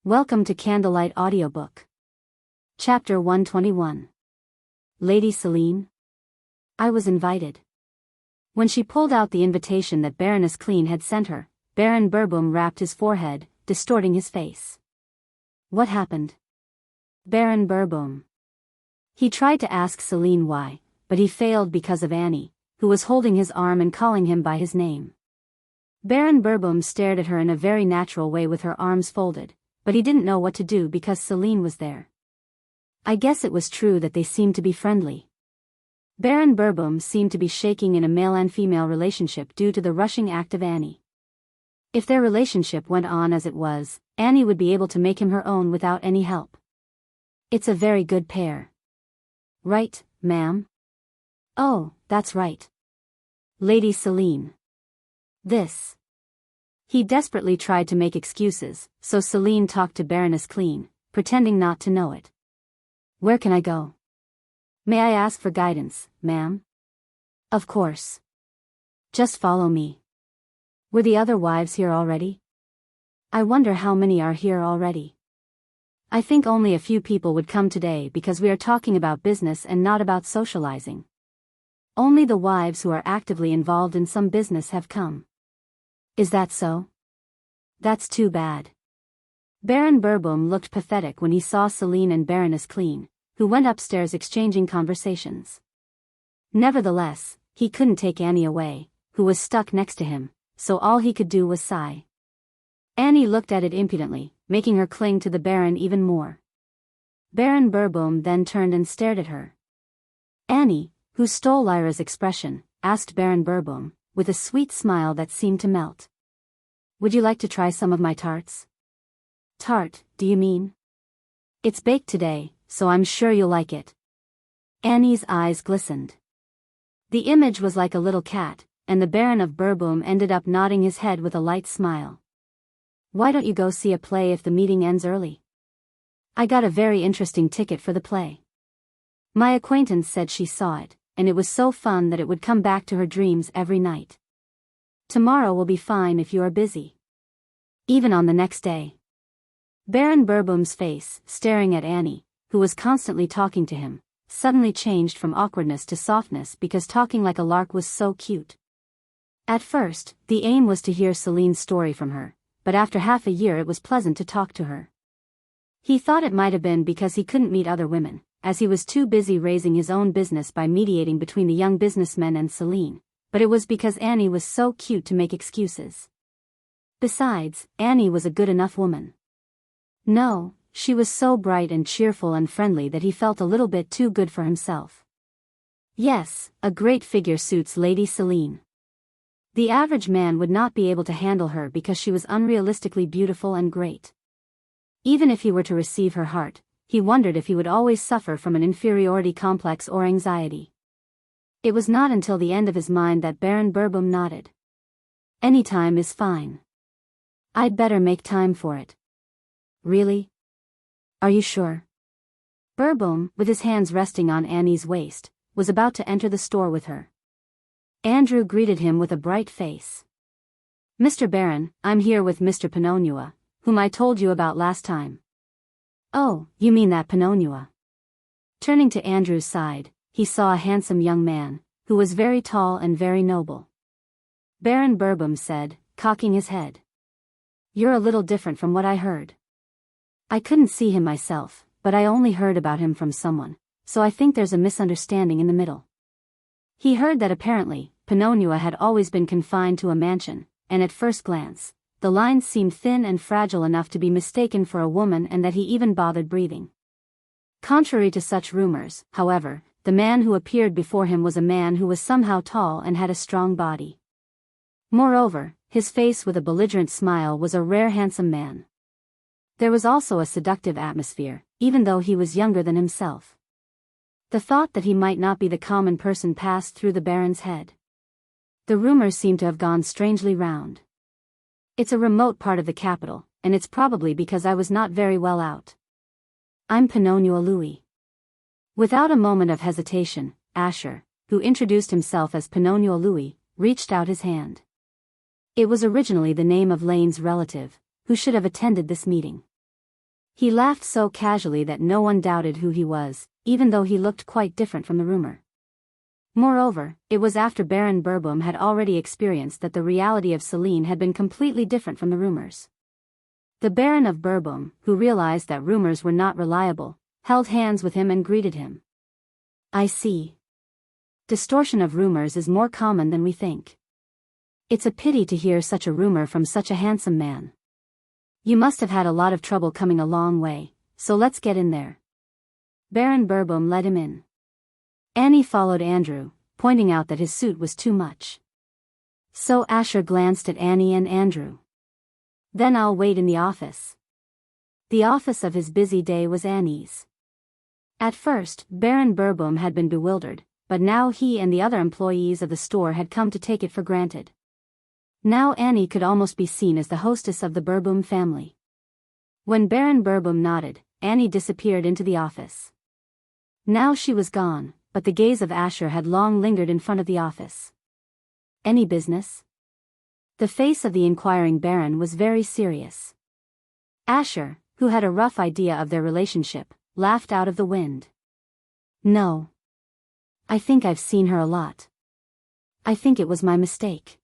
Welcome to CandleLight Audiobook. Chapter 121. Lady Celine? I was invited. When she pulled out the invitation that Baroness Clean had sent her, Baron Burboom rapped his forehead, distorting his face. What happened? Baron Burboom. He tried to ask Celine why, but he failed because of Annie, who was holding his arm and calling him by his name. Baron Burboom stared at her in a very natural way with her arms folded, but he didn't know what to do because Celine was there. I guess it was true that they seemed to be friendly. Baron Burboom seemed to be shaking in a male and female relationship due to the rushing act of Annie. If their relationship went on as it was, Annie would be able to make him her own without any help. It's a very good pair. Right, ma'am? Oh, that's right. Lady Celine. This. He desperately tried to make excuses, so Celine talked to Baroness Clean, pretending not to know it. Where can I go? May I ask for guidance, ma'am? Of course. Just follow me. Were the other wives here already? I wonder how many are here already. I think only a few people would come today because we are talking about business and not about socializing. Only the wives who are actively involved in some business have come. Is that so? That's too bad. Baron Burboom looked pathetic when he saw Celine and Baroness Clean, who went upstairs exchanging conversations. Nevertheless, he couldn't take Annie away, who was stuck next to him, so all he could do was sigh. Annie looked at it impudently, making her cling to the Baron even more. Baron Burboom then turned and stared at her. Annie, who stole Lyra's expression, asked Baron Burboom, with a sweet smile that seemed to melt. Would you like to try some of my tarts? Tart, do you mean? It's baked today, so I'm sure you'll like it. Annie's eyes glistened. The image was like a little cat, and the Baron of Burboom ended up nodding his head with a light smile. Why don't you go see a play if the meeting ends early? I got a very interesting ticket for the play. My acquaintance said she saw it, and it was so fun that it would come back to her dreams every night. Tomorrow will be fine if you are busy. Even on the next day. Baron Burboom's face, staring at Annie, who was constantly talking to him, suddenly changed from awkwardness to softness because talking like a lark was so cute. At first, the aim was to hear Celine's story from her, but after half a year it was pleasant to talk to her. He thought it might have been because he couldn't meet other women, as he was too busy raising his own business by mediating between the young businessmen and Celine, but it was because Annie was so cute to make excuses. Besides, Annie was a good enough woman. No, she was so bright and cheerful and friendly that he felt a little bit too good for himself. Yes, a great figure suits Lady Celine. The average man would not be able to handle her because she was unrealistically beautiful and great. Even if he were to receive her heart, he wondered if he would always suffer from an inferiority complex or anxiety. It was not until the end of his mind that Baron Burboom nodded. Any time is fine. I'd better make time for it. Really? Are you sure? Burboom, with his hands resting on Annie's waist, was about to enter the store with her. Andrew greeted him with a bright face. Mr. Baron, I'm here with Mr. Pinonua, whom I told you about last time. Oh, you mean that Pinonua. Turning to Andrew's side, he saw a handsome young man, who was very tall and very noble. Baron Burboom said, cocking his head. You're a little different from what I heard. I couldn't see him myself, but I only heard about him from someone, so I think there's a misunderstanding in the middle. He heard that apparently, Pinonua had always been confined to a mansion, and at first glance, the lines seemed thin and fragile enough to be mistaken for a woman and that he even bothered breathing. Contrary to such rumors, however, the man who appeared before him was a man who was somehow tall and had a strong body. Moreover, his face with a belligerent smile was a rare handsome man. There was also a seductive atmosphere, even though he was younger than himself. The thought that he might not be the common person passed through the Baron's head. The rumors seemed to have gone strangely round. It's a remote part of the capital, and it's probably because I was not very well out. I'm Pinonua Louis. Without a moment of hesitation, Asher, who introduced himself as Pinonua Louis, reached out his hand. It was originally the name of Lane's relative, who should have attended this meeting. He laughed so casually that no one doubted who he was, even though he looked quite different from the rumor. Moreover, it was after Baron Burbum had already experienced that the reality of Celine had been completely different from the rumors. The Baron of Burbum, who realized that rumors were not reliable, held hands with him and greeted him. I see. Distortion of rumors is more common than we think. It's a pity to hear such a rumor from such a handsome man. You must have had a lot of trouble coming a long way, so let's get in there. Baron Burbum led him in. Annie followed Andrew, pointing out that his suit was too much. So Asher glanced at Annie and Andrew. Then I'll wait in the office. The office of his busy day was Annie's. At first, Baron Burbum had been bewildered, but now he and the other employees of the store had come to take it for granted. Now Annie could almost be seen as the hostess of the Burbum family. When Baron Burbum nodded, Annie disappeared into the office. Now she was gone, but the gaze of Asher had long lingered in front of the office. Any business? The face of the inquiring Baron was very serious. Asher, who had a rough idea of their relationship, laughed out of the wind. No. I think I've seen her a lot. I think it was my mistake.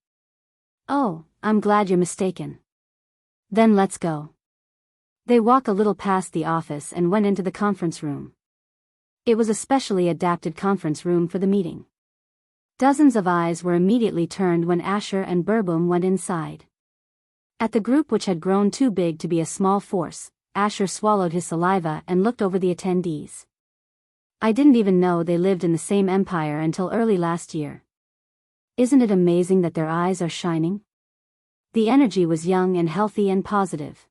Oh, I'm glad you're mistaken. Then let's go. They walked a little past the office and went into the conference room. It was a specially adapted conference room for the meeting. Dozens of eyes were immediately turned when Asher and Burbum went inside. At the group which had grown too big to be a small force, Asher swallowed his saliva and looked over the attendees. I didn't even know they lived in the same empire until early last year. Isn't it amazing that their eyes are shining? The energy was young and healthy and positive.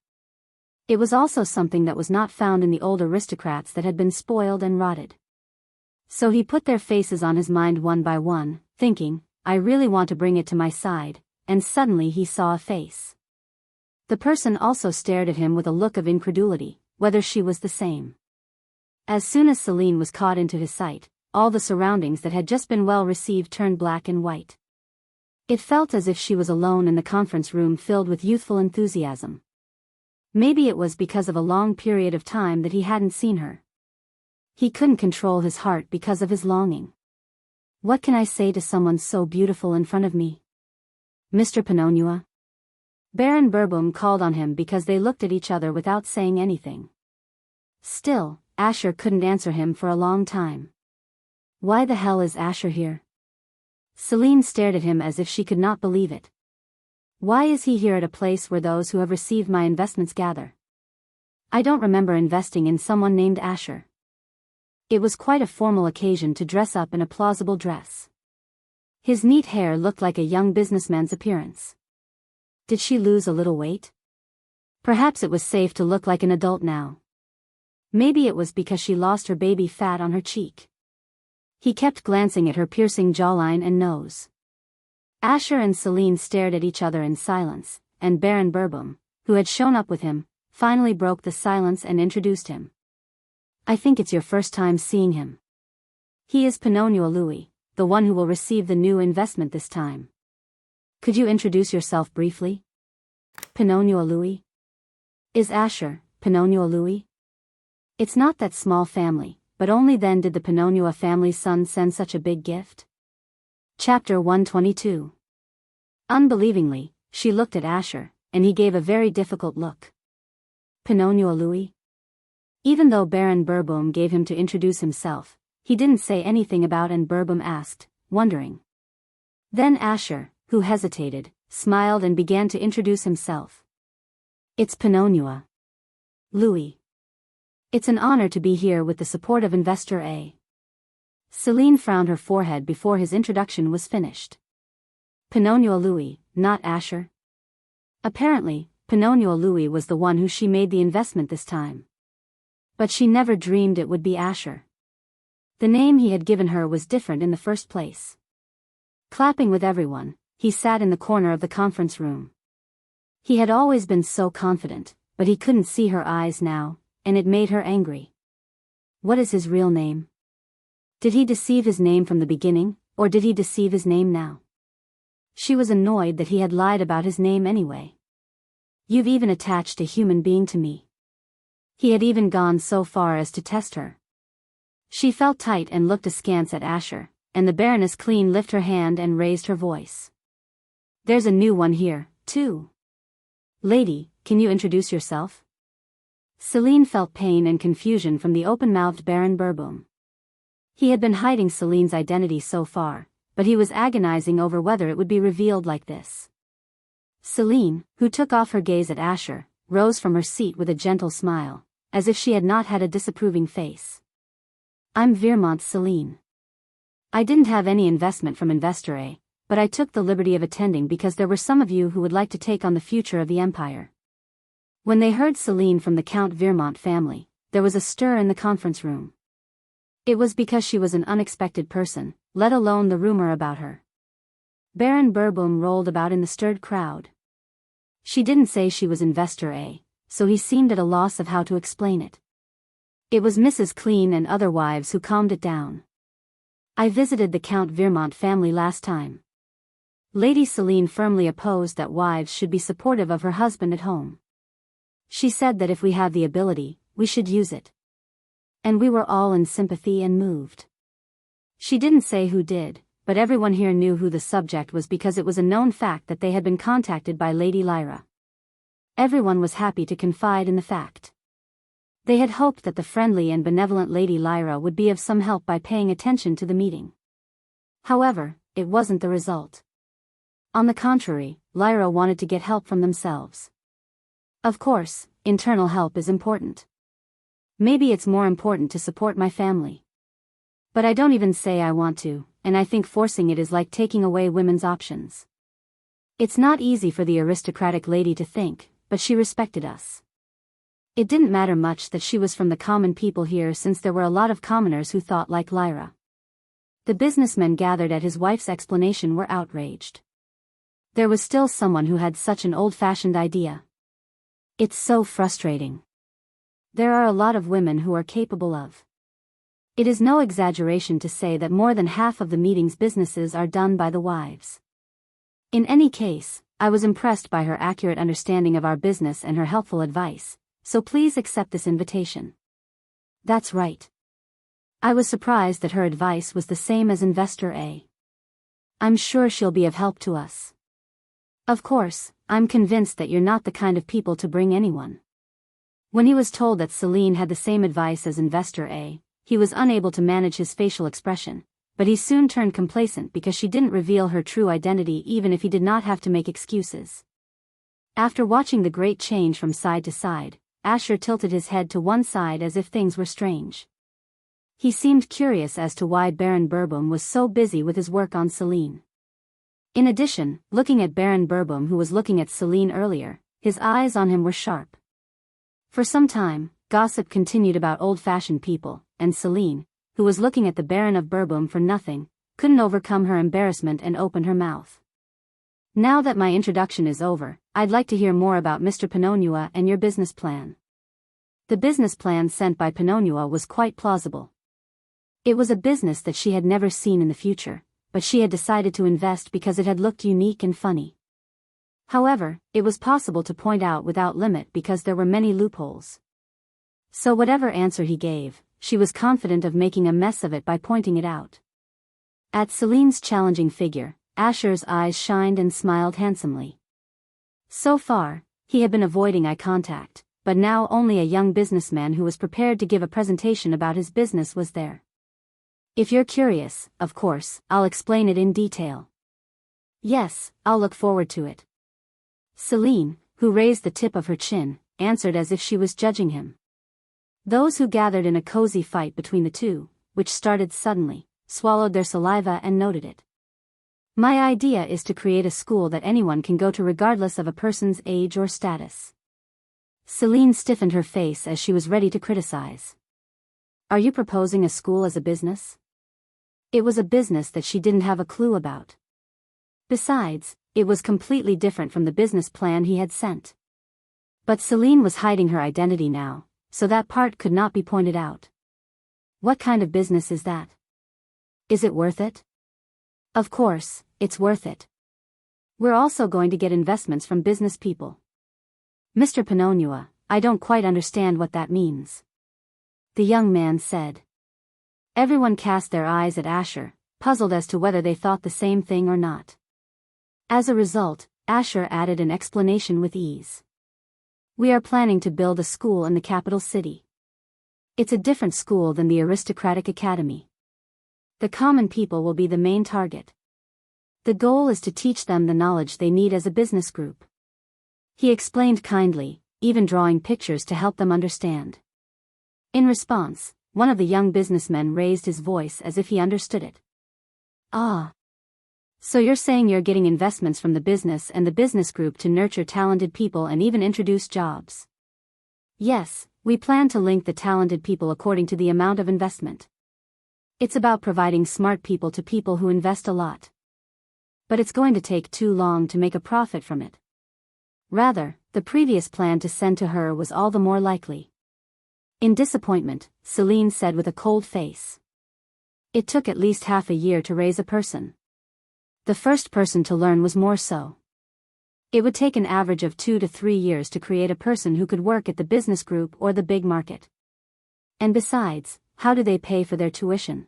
It was also something that was not found in the old aristocrats that had been spoiled and rotted. So he put their faces on his mind one by one, thinking, I really want to bring it to my side, and suddenly he saw a face. The person also stared at him with a look of incredulity, whether she was the same. As soon as Celine was caught into his sight, all the surroundings that had just been well received turned black and white. It felt as if she was alone in the conference room filled with youthful enthusiasm. Maybe it was because of a long period of time that he hadn't seen her. He couldn't control his heart because of his longing. What can I say to someone so beautiful in front of me? Mr. Pinonua? Baron Burbum called on him because they looked at each other without saying anything. Still, Asher couldn't answer him for a long time. Why the hell is Asher here? Celine stared at him as if she could not believe it. Why is he here at a place where those who have received my investments gather? I don't remember investing in someone named Asher. It was quite a formal occasion to dress up in a plausible dress. His neat hair looked like a young businessman's appearance. Did she lose a little weight? Perhaps it was safe to look like an adult now. Maybe it was because she lost her baby fat on her cheek. He kept glancing at her piercing jawline and nose. Asher and Celine stared at each other in silence, and Baron Burbum, who had shown up with him, finally broke the silence and introduced him. I think it's your first time seeing him. He is Pinonua Louis, the one who will receive the new investment this time. Could you introduce yourself briefly? Pinonua Louis? Is Asher, Pinonua Louis? It's not that small family, but only then did the Pinonua family's son send such a big gift. Chapter 122. Unbelievingly, she looked at Asher, and he gave a very difficult look. Pinonua Louis? Even though Baron Burbum gave him to introduce himself, he didn't say anything about and Burbum asked, wondering. Then Asher, who hesitated, smiled and began to introduce himself. It's Pinonua Louis. It's an honor to be here with the support of Investor A. Celine frowned her forehead before his introduction was finished. Pinonua Louis, not Asher? Apparently, Pinonua Louis was the one who she made the investment this time. But she never dreamed it would be Asher. The name he had given her was different in the first place. Clapping with everyone, he sat in the corner of the conference room. He had always been so confident, but he couldn't see her eyes now, and it made her angry. What is his real name? Did he deceive his name from the beginning, or did he deceive his name now? She was annoyed that he had lied about his name anyway. You've even attached a human being to me. He had even gone so far as to test her. She felt tight and looked askance at Asher, and the Baroness Clean lifted her hand and raised her voice. There's a new one here, too. Lady, can you introduce yourself? Celine felt pain and confusion from the open-mouthed Baron Burboom. He had been hiding Celine's identity so far, but he was agonizing over whether it would be revealed like this. Celine, who took off her gaze at Asher, rose from her seat with a gentle smile, as if she had not had a disapproving face. I'm Vermont Celine. I didn't have any investment from Investor A, but I took the liberty of attending because there were some of you who would like to take on the future of the empire. When they heard Celine from the Count Vermont family, there was a stir in the conference room. It was because she was an unexpected person, let alone the rumor about her. Baron Burboom rolled about in the stirred crowd. She didn't say she was Investor A, so he seemed at a loss of how to explain it. It was Mrs. Clean and other wives who calmed it down. I visited the Count Vermont family last time. Lady Celine firmly opposed that wives should be supportive of her husband at home. She said that if we have the ability, we should use it. And we were all in sympathy and moved. She didn't say who did, but everyone here knew who the subject was because it was a known fact that they had been contacted by Lady Lyra. Everyone was happy to confide in the fact. They had hoped that the friendly and benevolent Lady Lyra would be of some help by paying attention to the meeting. However, it wasn't the result. On the contrary, Lyra wanted to get help from themselves. Of course, internal help is important. Maybe it's more important to support my family. But I don't even say I want to, and I think forcing it is like taking away women's options. It's not easy for the aristocratic lady to think, but she respected us. It didn't matter much that she was from the common people here since there were a lot of commoners who thought like Lyra. The businessmen gathered at his wife's explanation were outraged. There was still someone who had such an old-fashioned idea. It's so frustrating. There are a lot of women who are capable of. It is no exaggeration to say that more than half of the meeting's businesses are done by the wives. In any case, I was impressed by her accurate understanding of our business and her helpful advice, so please accept this invitation. That's right. I was surprised that her advice was the same as Investor A. I'm sure she'll be of help to us. Of course, I'm convinced that you're not the kind of people to bring anyone. When he was told that Celine had the same advice as Investor A, he was unable to manage his facial expression, but he soon turned complacent because she didn't reveal her true identity even if he did not have to make excuses. After watching the great change from side to side, Asher tilted his head to one side as if things were strange. He seemed curious as to why Baron Burboom was so busy with his work on Celine. In addition, looking at Baron Burboom who was looking at Celine earlier, his eyes on him were sharp. For some time, gossip continued about old-fashioned people, and Celine, who was looking at the Baron of Burboom for nothing, couldn't overcome her embarrassment and opened her mouth. Now that my introduction is over, I'd like to hear more about Mr. Pinonua and your business plan. The business plan sent by Pinonua was quite plausible. It was a business that she had never seen in the future, but she had decided to invest because it had looked unique and funny. However, it was possible to point out without limit because there were many loopholes. So whatever answer he gave, she was confident of making a mess of it by pointing it out. At Celine's challenging figure, Asher's eyes shined and smiled handsomely. So far, he had been avoiding eye contact, but now only a young businessman who was prepared to give a presentation about his business was there. If you're curious, of course, I'll explain it in detail. Yes, I'll look forward to it. Celine, who raised the tip of her chin, answered as if she was judging him. Those who gathered in a cozy fight between the two, which started suddenly, swallowed their saliva and noted it. My idea is to create a school that anyone can go to regardless of a person's age or status. Celine stiffened her face as she was ready to criticize. Are you proposing a school as a business? It was a business that she didn't have a clue about. Besides, it was completely different from the business plan he had sent. But Celine was hiding her identity now, so that part could not be pointed out. What kind of business is that? Is it worth it? Of course, it's worth it. We're also going to get investments from business people. Mr. Pinonua, I don't quite understand what that means. The young man said. Everyone cast their eyes at Asher, puzzled as to whether they thought the same thing or not. As a result, Asher added an explanation with ease. We are planning to build a school in the capital city. It's a different school than the aristocratic academy. The common people will be the main target. The goal is to teach them the knowledge they need as a business group. He explained kindly, even drawing pictures to help them understand. In response, one of the young businessmen raised his voice as if he understood it. Ah. So you're saying you're getting investments from the business and the business group to nurture talented people and even introduce jobs? Yes, we plan to link the talented people according to the amount of investment. It's about providing smart people to people who invest a lot. But it's going to take too long to make a profit from it. Rather, the previous plan to send to her was all the more likely. In disappointment, Celine said with a cold face. It took at least half a year to raise a person. The first person to learn was more so. It would take an average of 2 to 3 years to create a person who could work at the business group or the big market. And besides, how do they pay for their tuition?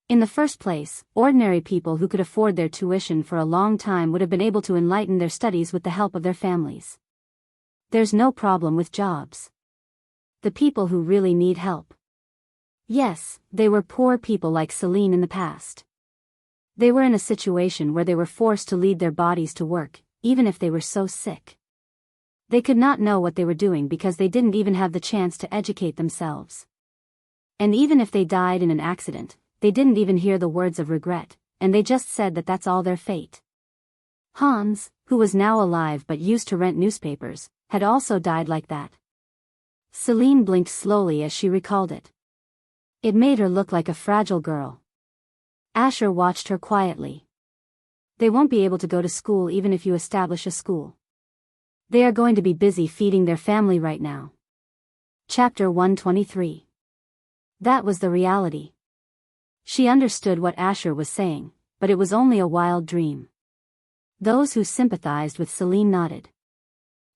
In the first place, ordinary people who could afford their tuition for a long time would have been able to enlighten their studies with the help of their families. There's no problem with jobs. The people who really need help. Yes, they were poor people like Celine in the past. They were in a situation where they were forced to lead their bodies to work, even if they were so sick. They could not know what they were doing because they didn't even have the chance to educate themselves. And even if they died in an accident, they didn't even hear the words of regret, and they just said that that's all their fate. Hans, who was now alive but used to rent newspapers, had also died like that. Celine blinked slowly as she recalled it. It made her look like a fragile girl. Asher watched her quietly. They won't be able to go to school even if you establish a school. They are going to be busy feeding their family right now. Chapter 123. That was the reality. She understood what Asher was saying, but it was only a wild dream. Those who sympathized with Celine nodded.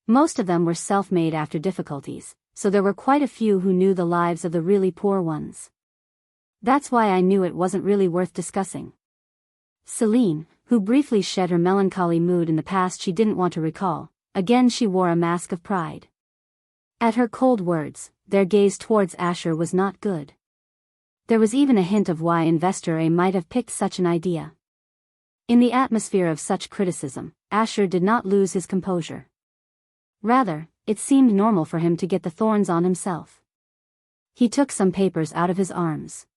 Most of them were self-made after difficulties, so there were quite a few who knew the lives of the really poor ones. That's why I knew it wasn't really worth discussing. Celine, who briefly shed her melancholy mood in the past she didn't want to recall, again she wore a mask of pride. At her cold words, their gaze towards Asher was not good. There was even a hint of why Investor A might have picked such an idea. In the atmosphere of such criticism, Asher did not lose his composure. Rather, it seemed normal for him to get the thorns on himself. He took some papers out of his arms.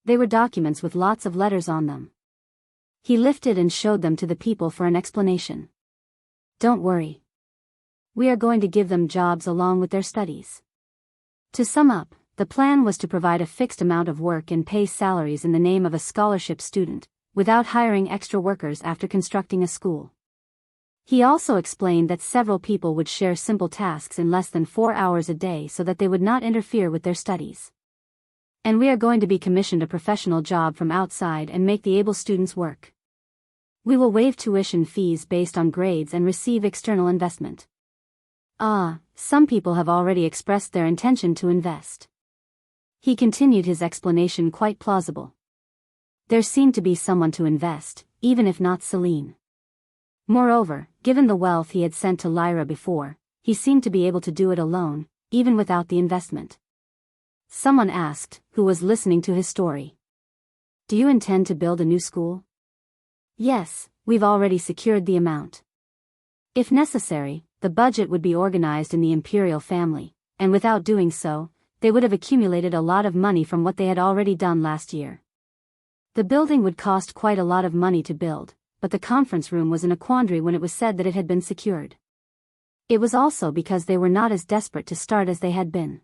They were documents with lots of letters on them. He lifted and showed them to the people for an explanation. Don't worry. We are going to give them jobs along with their studies. To sum up, the plan was to provide a fixed amount of work and pay salaries in the name of a scholarship student, without hiring extra workers after constructing a school. He also explained that several people would share simple tasks in less than 4 hours a day so that they would not interfere with their studies. And we are going to be commissioned a professional job from outside and make the able students work. We will waive tuition fees based on grades and receive external investment. Some people have already expressed their intention to invest. He continued his explanation quite plausible. There seemed to be someone to invest, even if not Celine. Moreover, given the wealth he had sent to Lyra before, he seemed to be able to do it alone, even without the investment. Someone asked, who was listening to his story. Do you intend to build a new school? Yes, we've already secured the amount. If necessary, the budget would be organized in the imperial family, and without doing so, they would have accumulated a lot of money from what they had already done last year. The building would cost quite a lot of money to build, but the conference room was in a quandary when it was said that it had been secured. It was also because they were not as desperate to start as they had been.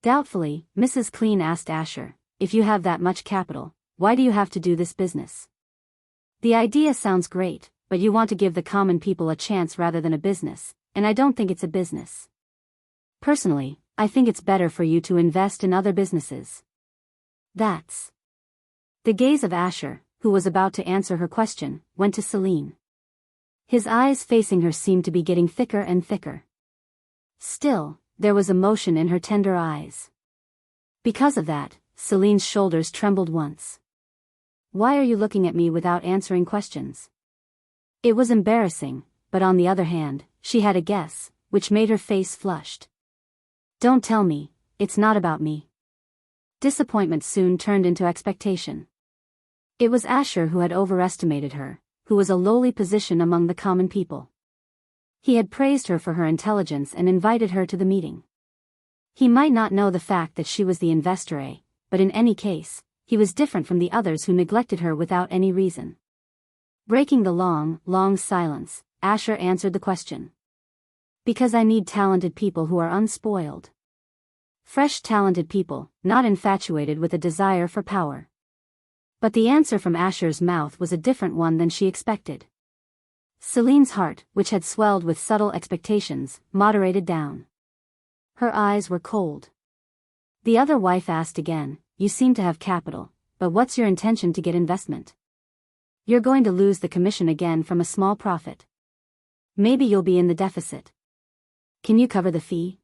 Doubtfully, Mrs. Clean asked Asher, if you have that much capital, why do you have to do this business? The idea sounds great, but you want to give the common people a chance rather than a business, and I don't think it's a business. Personally, I think it's better for you to invest in other businesses. That's. The gaze of Asher, who was about to answer her question, went to Celine. His eyes facing her seemed to be getting thicker and thicker. Still, there was emotion in her tender eyes. Because of that, Celine's shoulders trembled once. Why are you looking at me without answering questions? It was embarrassing, but on the other hand, she had a guess, which made her face flushed. Don't tell me, it's not about me. Disappointment soon turned into expectation. It was Asher who had overestimated her, who was a lowly position among the common people. He had praised her for her intelligence and invited her to the meeting. He might not know the fact that she was the investor A, but in any case, he was different from the others who neglected her without any reason. Breaking the long silence, Asher answered the question. Because I need talented people who are unspoiled. Fresh talented people, not infatuated with a desire for power. But the answer from Asher's mouth was a different one than she expected. Celine's heart, which had swelled with subtle expectations, moderated down. Her eyes were cold. The other wife asked again, you seem to have capital, but what's your intention to get investment? You're going to lose the commission again from a small profit. Maybe you'll be in the deficit. Can you cover the fee?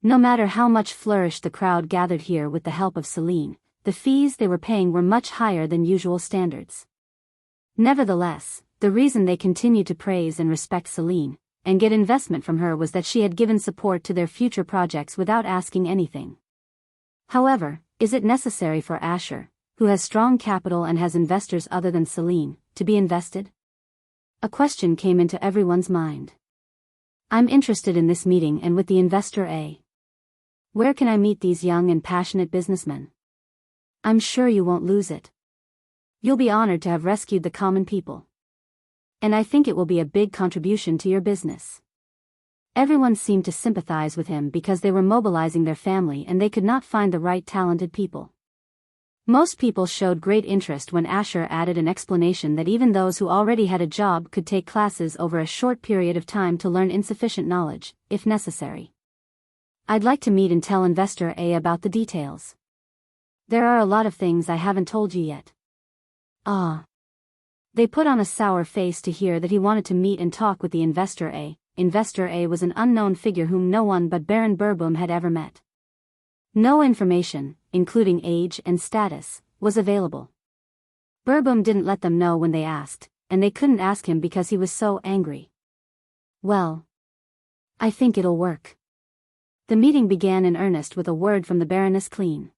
No matter how much flourished the crowd gathered here with the help of Celine, the fees they were paying were much higher than usual standards. Nevertheless, the reason they continued to praise and respect Celine, and get investment from her was that she had given support to their future projects without asking anything. However, is it necessary for Asher, who has strong capital and has investors other than Celine, to be invested? A question came into everyone's mind. I'm interested in this meeting and with the investor A. Where can I meet these young and passionate businessmen? I'm sure you won't lose it. You'll be honored to have rescued the common people. And I think it will be a big contribution to your business. Everyone seemed to sympathize with him because they were mobilizing their family and they could not find the right talented people. Most people showed great interest when Asher added an explanation that even those who already had a job could take classes over a short period of time to learn insufficient knowledge, if necessary. I'd like to meet and tell investor A about the details. There are a lot of things I haven't told you yet. Ah. They put on a sour face to hear that he wanted to meet and talk with the investor A. Investor A was an unknown figure whom no one but Baron Burbum had ever met. No information, including age and status, was available. Burbum didn't let them know when they asked, and they couldn't ask him because he was so angry. Well, I think it'll work. The meeting began in earnest with a word from the Baroness Clean.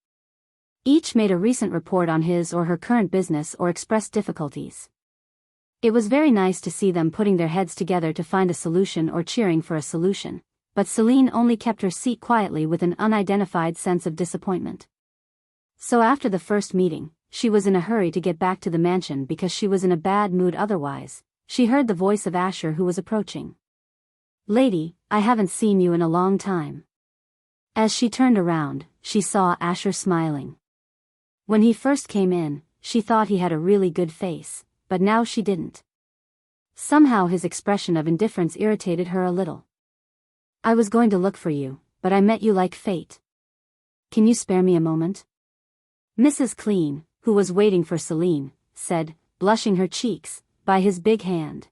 Each made a recent report on his or her current business or expressed difficulties. It was very nice to see them putting their heads together to find a solution or cheering for a solution, but Celine only kept her seat quietly with an unidentified sense of disappointment. So after the first meeting, she was in a hurry to get back to the mansion because she was in a bad mood otherwise. She heard the voice of Asher who was approaching. Lady, I haven't seen you in a long time. As she turned around, she saw Asher smiling. When he first came in, she thought he had a really good face, but now she didn't. Somehow his expression of indifference irritated her a little. I was going to look for you, but I met you like fate. Can you spare me a moment? Mrs. Clean, who was waiting for Celine, said, blushing her cheeks, by his big hand.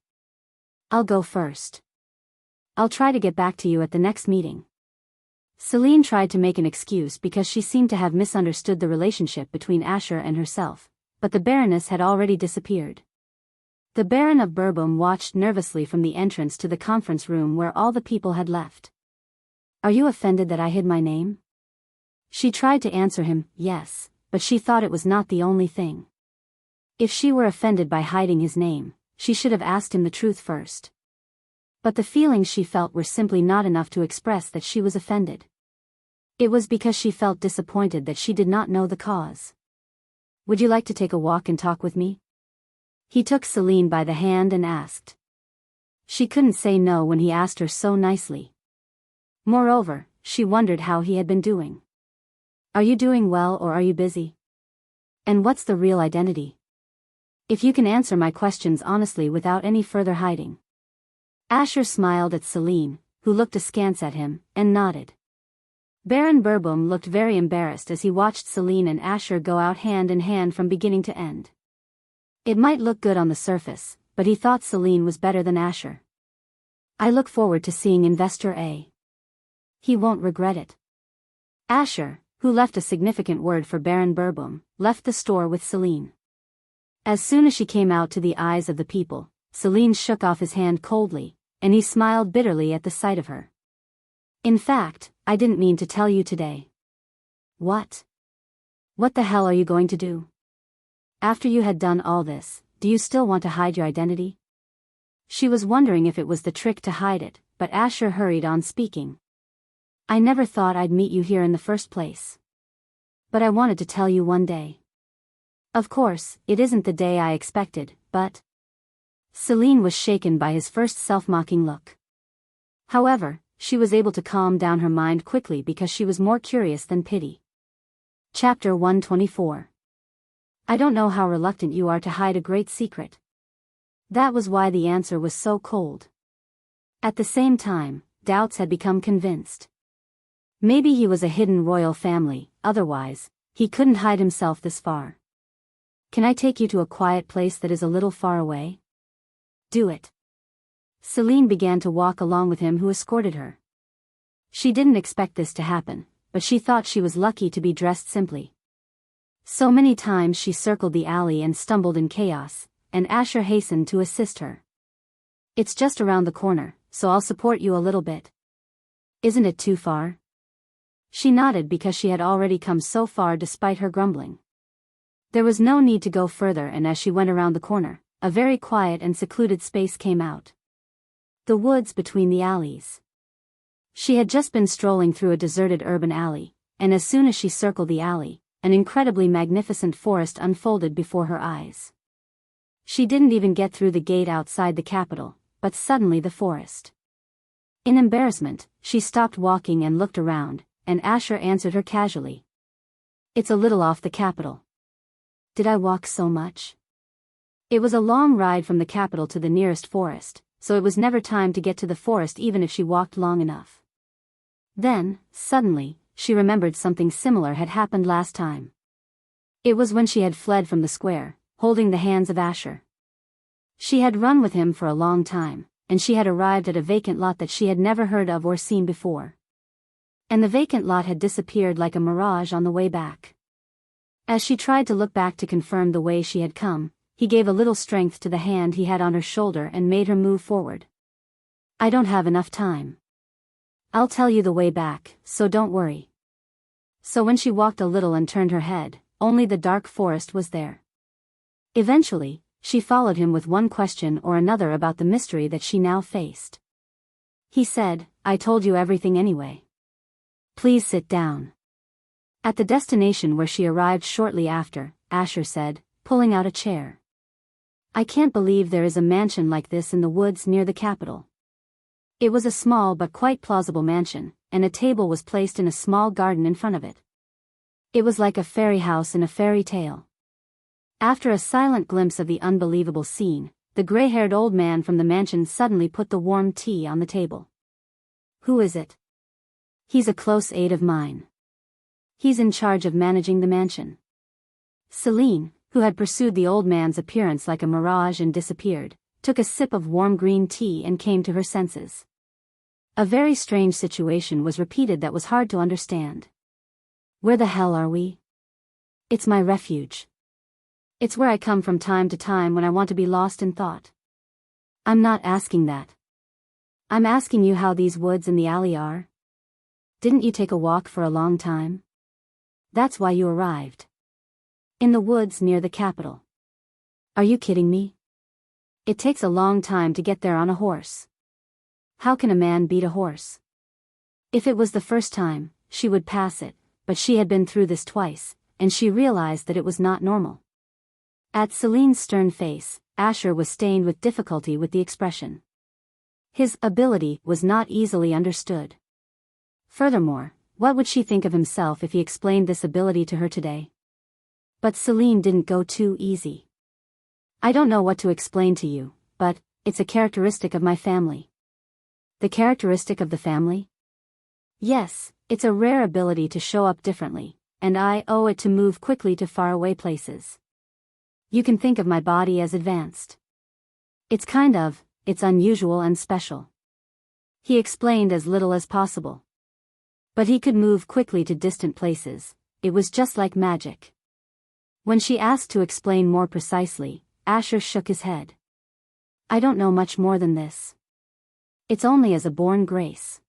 I'll go first. I'll try to get back to you at the next meeting. Celine tried to make an excuse because she seemed to have misunderstood the relationship between Asher and herself, but the Baroness had already disappeared. The Baron of Burbum watched nervously from the entrance to the conference room where all the people had left. Are you offended that I hid my name? She tried to answer him, yes, but she thought it was not the only thing. If she were offended by hiding his name, she should have asked him the truth first. But the feelings she felt were simply not enough to express that she was offended. It was because she felt disappointed that she did not know the cause. Would you like to take a walk and talk with me? He took Celine by the hand and asked. She couldn't say no when he asked her so nicely. Moreover, she wondered how he had been doing. Are you doing well or are you busy? And what's the real identity? If you can answer my questions honestly without any further hiding. Asher smiled at Celine, who looked askance at him, and nodded. Baron Burbum looked very embarrassed as he watched Celine and Asher go out hand in hand from beginning to end. It might look good on the surface, but he thought Celine was better than Asher. I look forward to seeing Investor A. He won't regret it. Asher, who left a significant word for Baron Burboom, left the store with Celine. As soon as she came out to the eyes of the people, Celine shook off his hand coldly, and he smiled bitterly at the sight of her. In fact, I didn't mean to tell you today. What? What the hell are you going to do? After you had done all this, do you still want to hide your identity? She was wondering if it was the trick to hide it, but Asher hurried on speaking. I never thought I'd meet you here in the first place. But I wanted to tell you one day. Of course, it isn't the day I expected, but... Celine was shaken by his first self-mocking look. However, she was able to calm down her mind quickly because she was more curious than pity. Chapter 124. I don't know how reluctant you are to hide a great secret. That was why the answer was so cold. At the same time, doubts had become convinced. Maybe he was a hidden royal family, otherwise, he couldn't hide himself this far. Can I take you to a quiet place that is a little far away? Do it. Celine began to walk along with him, who escorted her. She didn't expect this to happen, but she thought she was lucky to be dressed simply. So many times she circled the alley and stumbled in chaos, and Asher hastened to assist her. It's just around the corner, so I'll support you a little bit. Isn't it too far? She nodded because she had already come so far despite her grumbling. There was no need to go further, and as she went around the corner, a very quiet and secluded space came out. The woods between the alleys. She had just been strolling through a deserted urban alley, and as soon as she circled the alley, an incredibly magnificent forest unfolded before her eyes. She didn't even get through the gate outside the capital, but suddenly the forest. In embarrassment, she stopped walking and looked around, and Asher answered her casually. It's a little off the capital. Did I walk so much? It was a long ride from the capital to the nearest forest, so it was never time to get to the forest even if she walked long enough. Then, suddenly, she remembered something similar had happened last time. It was when she had fled from the square, holding the hands of Asher. She had run with him for a long time, and she had arrived at a vacant lot that she had never heard of or seen before. And the vacant lot had disappeared like a mirage on the way back. As she tried to look back to confirm the way she had come, he gave a little strength to the hand he had on her shoulder and made her move forward. I don't have enough time. I'll tell you the way back, so don't worry. So when she walked a little and turned her head, only the dark forest was there. Eventually, she followed him with one question or another about the mystery that she now faced. He said, I told you everything anyway. Please sit down. At the destination where she arrived shortly after, Asher said, pulling out a chair. I can't believe there is a mansion like this in the woods near the capital. It was a small but quite plausible mansion, and a table was placed in a small garden in front of it. It was like a fairy house in a fairy tale. After a silent glimpse of the unbelievable scene, the gray-haired old man from the mansion suddenly put the warm tea on the table. Who is it? He's a close aide of mine. He's in charge of managing the mansion. Celine, who had pursued the old man's appearance like a mirage and disappeared, took a sip of warm green tea and came to her senses. A very strange situation was repeated that was hard to understand. Where the hell are we? It's my refuge. It's where I come from time to time when I want to be lost in thought. I'm not asking that. I'm asking you how these woods in the alley are. Didn't you take a walk for a long time? That's why you arrived. In the woods near the capital. Are you kidding me? It takes a long time to get there on a horse. How can a man beat a horse? If it was the first time, she would pass it, but she had been through this twice, and she realized that it was not normal. At Celine's stern face, Asher was stained with difficulty with the expression. His ability was not easily understood. Furthermore, what would she think of himself if he explained this ability to her today? But Celine didn't go too easy. I don't know what to explain to you, but it's a characteristic of my family. The characteristic of the family? Yes, it's a rare ability to show up differently, and I owe it to move quickly to faraway places. You can think of my body as advanced. It's unusual and special. He explained as little as possible. But he could move quickly to distant places. It was just like magic. When she asked to explain more precisely, Asher shook his head. I don't know much more than this. It's only as a born grace.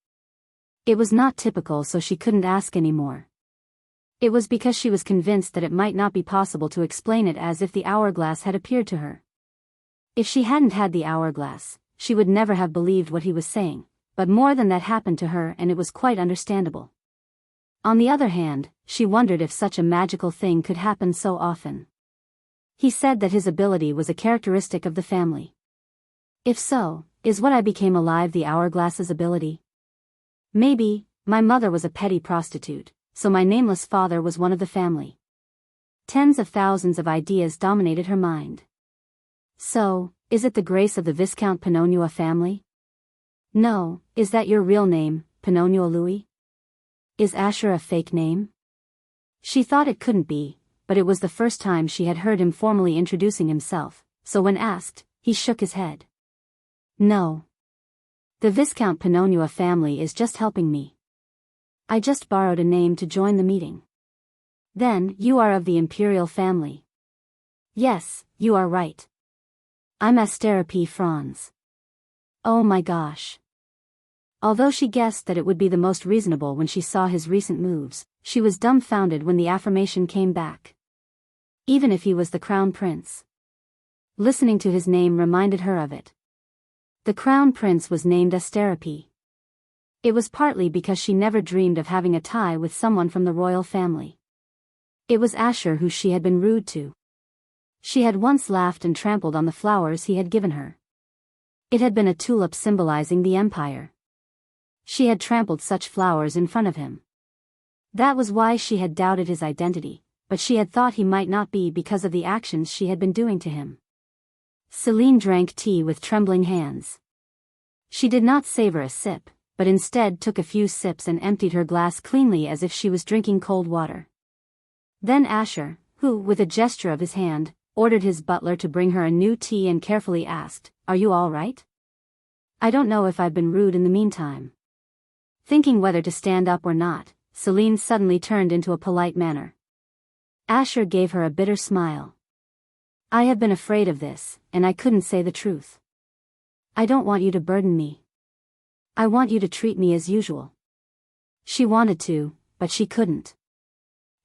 It was not typical, so she couldn't ask any more. It was because she was convinced that it might not be possible to explain it as if the hourglass had appeared to her. If she hadn't had the hourglass, she would never have believed what he was saying, but more than that happened to her and it was quite understandable. On the other hand, she wondered if such a magical thing could happen so often. He said that his ability was a characteristic of the family. If so, is what I became alive the hourglass's ability? Maybe, my mother was a petty prostitute, so my nameless father was one of the family. Tens of thousands of ideas dominated her mind. So, is it the grace of the Viscount Pinonua family? No, is that your real name, Pinonua Louis? Is Asher a fake name? She thought it couldn't be, but it was the first time she had heard him formally introducing himself, so when asked, he shook his head. No. The Viscount Pinonua family is just helping me. I just borrowed a name to join the meeting. Then, you are of the imperial family. Yes, you are right. I'm Astera P. Franz. Oh my gosh. Although she guessed that it would be the most reasonable when she saw his recent moves, she was dumbfounded when the affirmation came back. Even if he was the crown prince. Listening to his name reminded her of it. The crown prince was named Astera P. It was partly because she never dreamed of having a tie with someone from the royal family. It was Asher who she had been rude to. She had once laughed and trampled on the flowers he had given her. It had been a tulip symbolizing the empire. She had trampled such flowers in front of him. That was why she had doubted his identity, but she had thought he might not be because of the actions she had been doing to him. Celine drank tea with trembling hands. She did not savor a sip, but instead took a few sips and emptied her glass cleanly as if she was drinking cold water. Then Asher, who, with a gesture of his hand, ordered his butler to bring her a new tea and carefully asked, "Are you all right? I don't know if I've been rude in the meantime." Thinking whether to stand up or not, Celine suddenly turned into a polite manner. Asher gave her a bitter smile. I have been afraid of this, and I couldn't say the truth. I don't want you to burden me. I want you to treat me as usual. She wanted to, but she couldn't.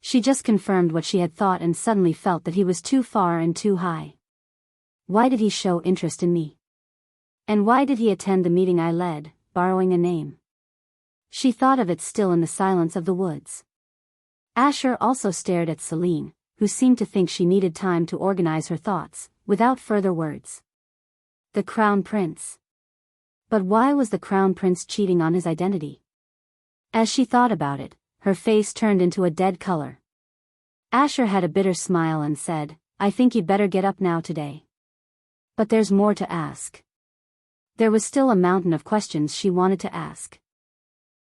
She just confirmed what she had thought and suddenly felt that he was too far and too high. Why did he show interest in me? And why did he attend the meeting I led, borrowing a name? She thought of it still in the silence of the woods. Asher also stared at Celine, who seemed to think she needed time to organize her thoughts, without further words. The Crown Prince. But why was the Crown Prince cheating on his identity? As she thought about it, her face turned into a dead color. Asher had a bitter smile and said, I think you'd better get up now today. But there's more to ask. There was still a mountain of questions she wanted to ask.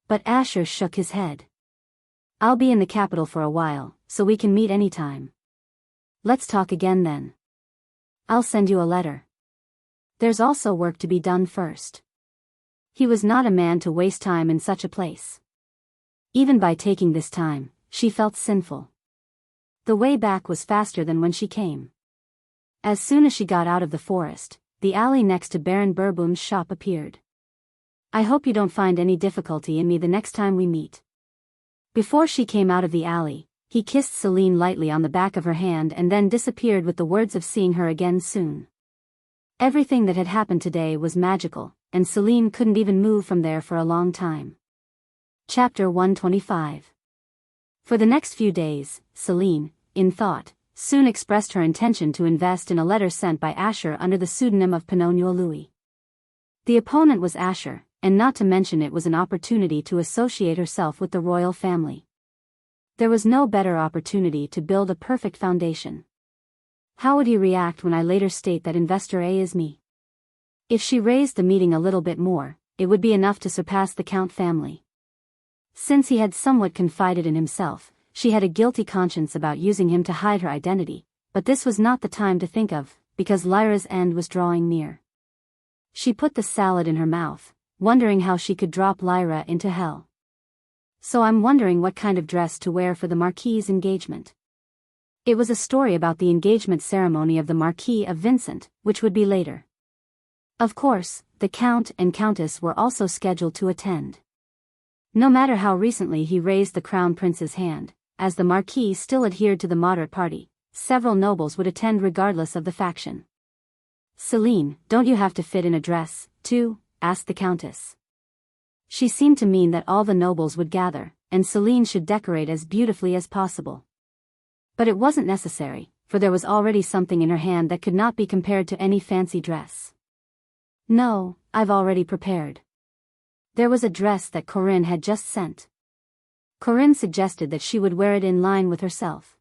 But Asher shook his head. I'll be in the capital for a while, so we can meet anytime. Let's talk again then. I'll send you a letter. There's also work to be done first. He was not a man to waste time in such a place. Even by taking this time, she felt sinful. The way back was faster than when she came. As soon as she got out of the forest, the alley next to Baron Burboom's shop appeared. I hope you don't find any difficulty in me the next time we meet. Before she came out of the alley, he kissed Celine lightly on the back of her hand and then disappeared with the words of seeing her again soon. Everything that had happened today was magical, and Celine couldn't even move from there for a long time. Chapter 125. For the next few days, Celine, in thought, soon expressed her intention to invest in a letter sent by Asher under the pseudonym of Pinonua Louis. The opponent was Asher, and not to mention it was an opportunity to associate herself with the royal family. There was no better opportunity to build a perfect foundation. How would he react when I later state that investor A is me? If she raised the meeting a little bit more, it would be enough to surpass the Count family. Since he had somewhat confided in himself, she had a guilty conscience about using him to hide her identity, but this was not the time to think of, because Lyra's end was drawing near. She put the salad in her mouth, wondering how she could drop Lyra into hell. So I'm wondering what kind of dress to wear for the Marquis's engagement. It was a story about the engagement ceremony of the Marquis of Vincent, which would be later. Of course, the Count and Countess were also scheduled to attend. No matter how recently he raised the Crown Prince's hand, as the Marquis still adhered to the moderate party, several nobles would attend regardless of the faction. "Celine, don't you have to fit in a dress, too?" asked the Countess. She seemed to mean that all the nobles would gather, and Celine should decorate as beautifully as possible. But it wasn't necessary, for there was already something in her hand that could not be compared to any fancy dress. "No, I've already prepared." There was a dress that Corinne had just sent. Corinne suggested that she would wear it in line with herself.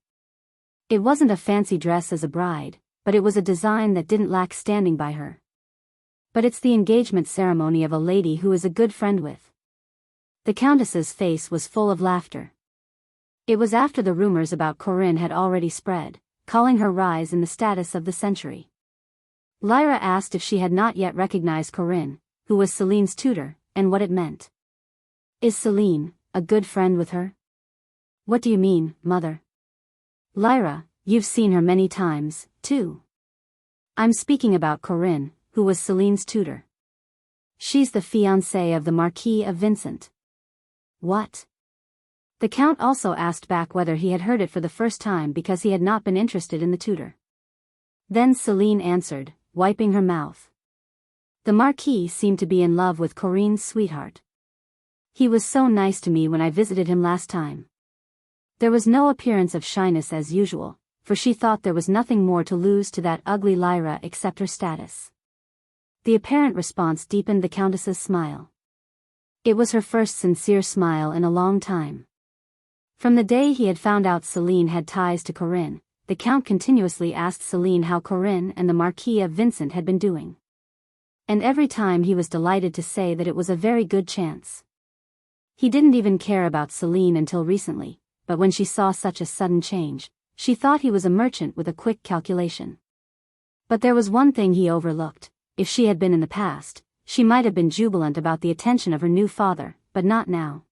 It wasn't a fancy dress as a bride, but it was a design that didn't lack standing by her. "But it's the engagement ceremony of a lady who is a good friend with." The Countess's face was full of laughter. It was after the rumors about Corinne had already spread, calling her rise in the status of the century. Lyra asked if she had not yet recognized Corinne, who was Celine's tutor, and what it meant. "Is Celine a good friend with her?" "What do you mean, mother?" "Lyra, you've seen her many times, too." "I'm speaking about Corinne, who was Celine's tutor. She's the fiancée of the Marquis of Vincent." "What?" The Count also asked back whether he had heard it for the first time because he had not been interested in the tutor. Then Celine answered, wiping her mouth. "The Marquis seemed to be in love with Corinne's sweetheart. He was so nice to me when I visited him last time." There was no appearance of shyness as usual, for she thought there was nothing more to lose to that ugly Lyra except her status. The apparent response deepened the Countess's smile. It was her first sincere smile in a long time. From the day he had found out Celine had ties to Corinne, the Count continuously asked Celine how Corinne and the Marquis of Vincent had been doing. And every time he was delighted to say that it was a very good chance. He didn't even care about Celine until recently, but when she saw such a sudden change, she thought he was a merchant with a quick calculation. But there was one thing he overlooked: if she had been in the past, she might have been jubilant about the attention of her new father, but not now.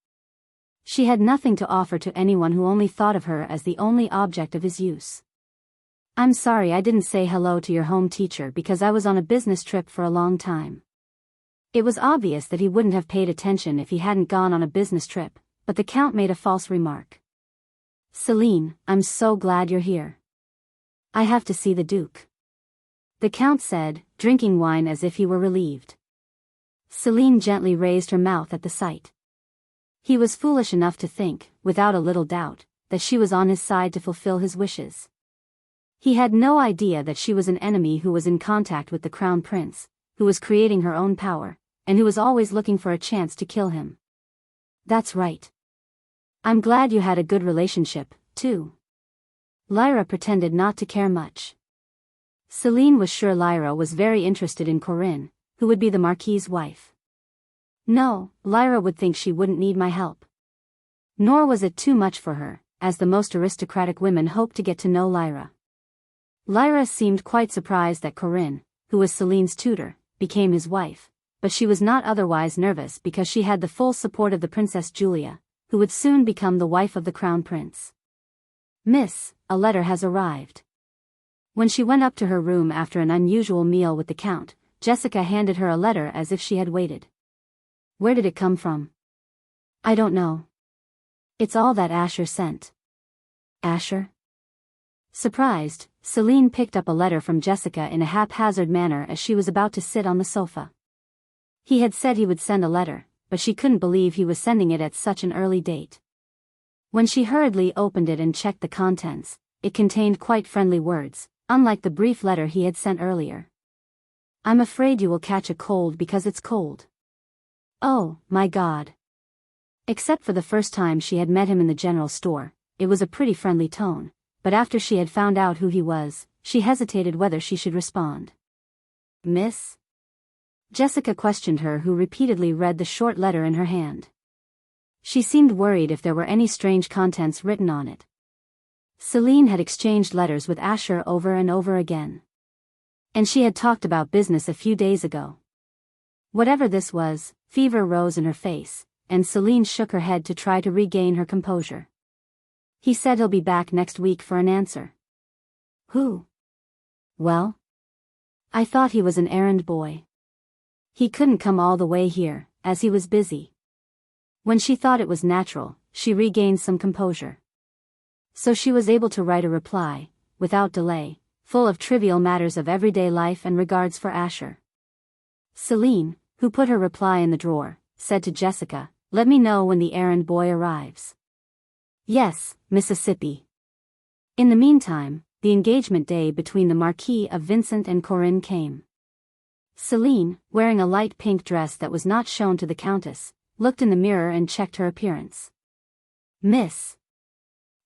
She had nothing to offer to anyone who only thought of her as the only object of his use. "I'm sorry I didn't say hello to your home teacher because I was on a business trip for a long time." It was obvious that he wouldn't have paid attention if he hadn't gone on a business trip, but the Count made a false remark. "Celine, I'm so glad you're here. I have to see the Duke," the Count said, drinking wine as if he were relieved. Celine gently raised her mouth at the sight. He was foolish enough to think, without a little doubt, that she was on his side to fulfill his wishes. He had no idea that she was an enemy who was in contact with the Crown Prince, who was creating her own power, and who was always looking for a chance to kill him. "That's right. I'm glad you had a good relationship, too." Lyra pretended not to care much. Celine was sure Lyra was very interested in Corinne, who would be the Marquis's wife. No, Lyra would think she wouldn't need my help. Nor was it too much for her, as the most aristocratic women hoped to get to know Lyra. Lyra seemed quite surprised that Corinne, who was Celine's tutor, became his wife, but she was not otherwise nervous because she had the full support of the Princess Julia, who would soon become the wife of the Crown Prince. "Miss, a letter has arrived." When she went up to her room after an unusual meal with the Count, Jessica handed her a letter as if she had waited. "Where did it come from?" "I don't know. It's all that Asher sent." "Asher?" Surprised, Celine picked up a letter from Jessica in a haphazard manner as she was about to sit on the sofa. He had said he would send a letter, but she couldn't believe he was sending it at such an early date. When she hurriedly opened it and checked the contents, it contained quite friendly words, unlike the brief letter he had sent earlier. "I'm afraid you will catch a cold because it's cold." Oh, my God. Except for the first time she had met him in the general store, it was a pretty friendly tone, but after she had found out who he was, she hesitated whether she should respond. "Miss?" Jessica questioned her, who repeatedly read the short letter in her hand. She seemed worried if there were any strange contents written on it. Celine had exchanged letters with Asher over and over again. And she had talked about business a few days ago. Whatever this was, fever rose in her face, and Celine shook her head to try to regain her composure. He said he'll be back next week for an answer. Who? Well? I thought he was an errand boy. He couldn't come all the way here, as he was busy. When she thought it was natural, she regained some composure. So she was able to write a reply, without delay, full of trivial matters of everyday life and regards for Asher. Celine, who put her reply in the drawer, said to Jessica, "Let me know when the errand boy arrives." "Yes, Mississippi." In the meantime, the engagement day between the Marquis of Vincent and Corinne came. Celine, wearing a light pink dress that was not shown to the Countess, looked in the mirror and checked her appearance. "Miss,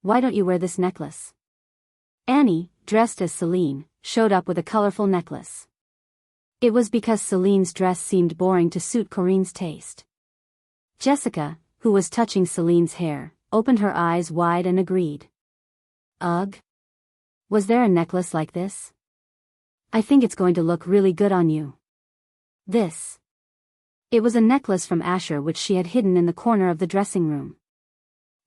why don't you wear this necklace?" Annie, dressed as Celine, showed up with a colorful necklace. It was because Celine's dress seemed boring to suit Corinne's taste. Jessica, who was touching Celine's hair, opened her eyes wide and agreed. "Ugh. Was there a necklace like this? I think it's going to look really good on you." This. It was a necklace from Asher which she had hidden in the corner of the dressing room.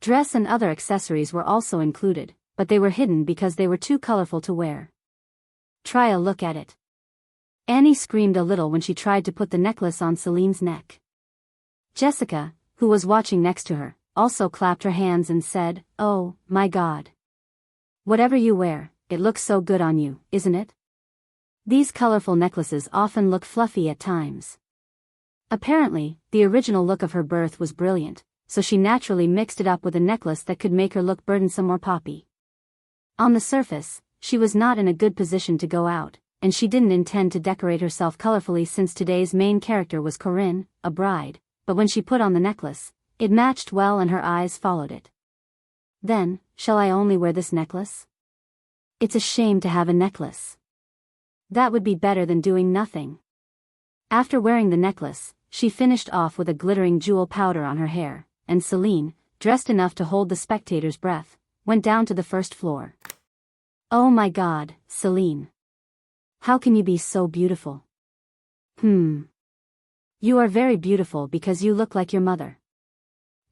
Dress and other accessories were also included, but they were hidden because they were too colorful to wear. "Try a look at it." Annie screamed a little when she tried to put the necklace on Celine's neck. Jessica, who was watching next to her, also clapped her hands and said, "Oh, my God. Whatever you wear, it looks so good on you, isn't it?" These colorful necklaces often look fluffy at times. Apparently, the original look of her birth was brilliant, so she naturally mixed it up with a necklace that could make her look burdensome or poppy. On the surface, she was not in a good position to go out, and she didn't intend to decorate herself colorfully since today's main character was Corinne, a bride, but when she put on the necklace, it matched well and her eyes followed it. "Then, shall I only wear this necklace? It's a shame to have a necklace. That would be better than doing nothing." After wearing the necklace, she finished off with a glittering jewel powder on her hair, and Celine, dressed enough to hold the spectator's breath, went down to the first floor. "Oh my God, Celine. How can you be so beautiful?" "You are very beautiful because you look like your mother."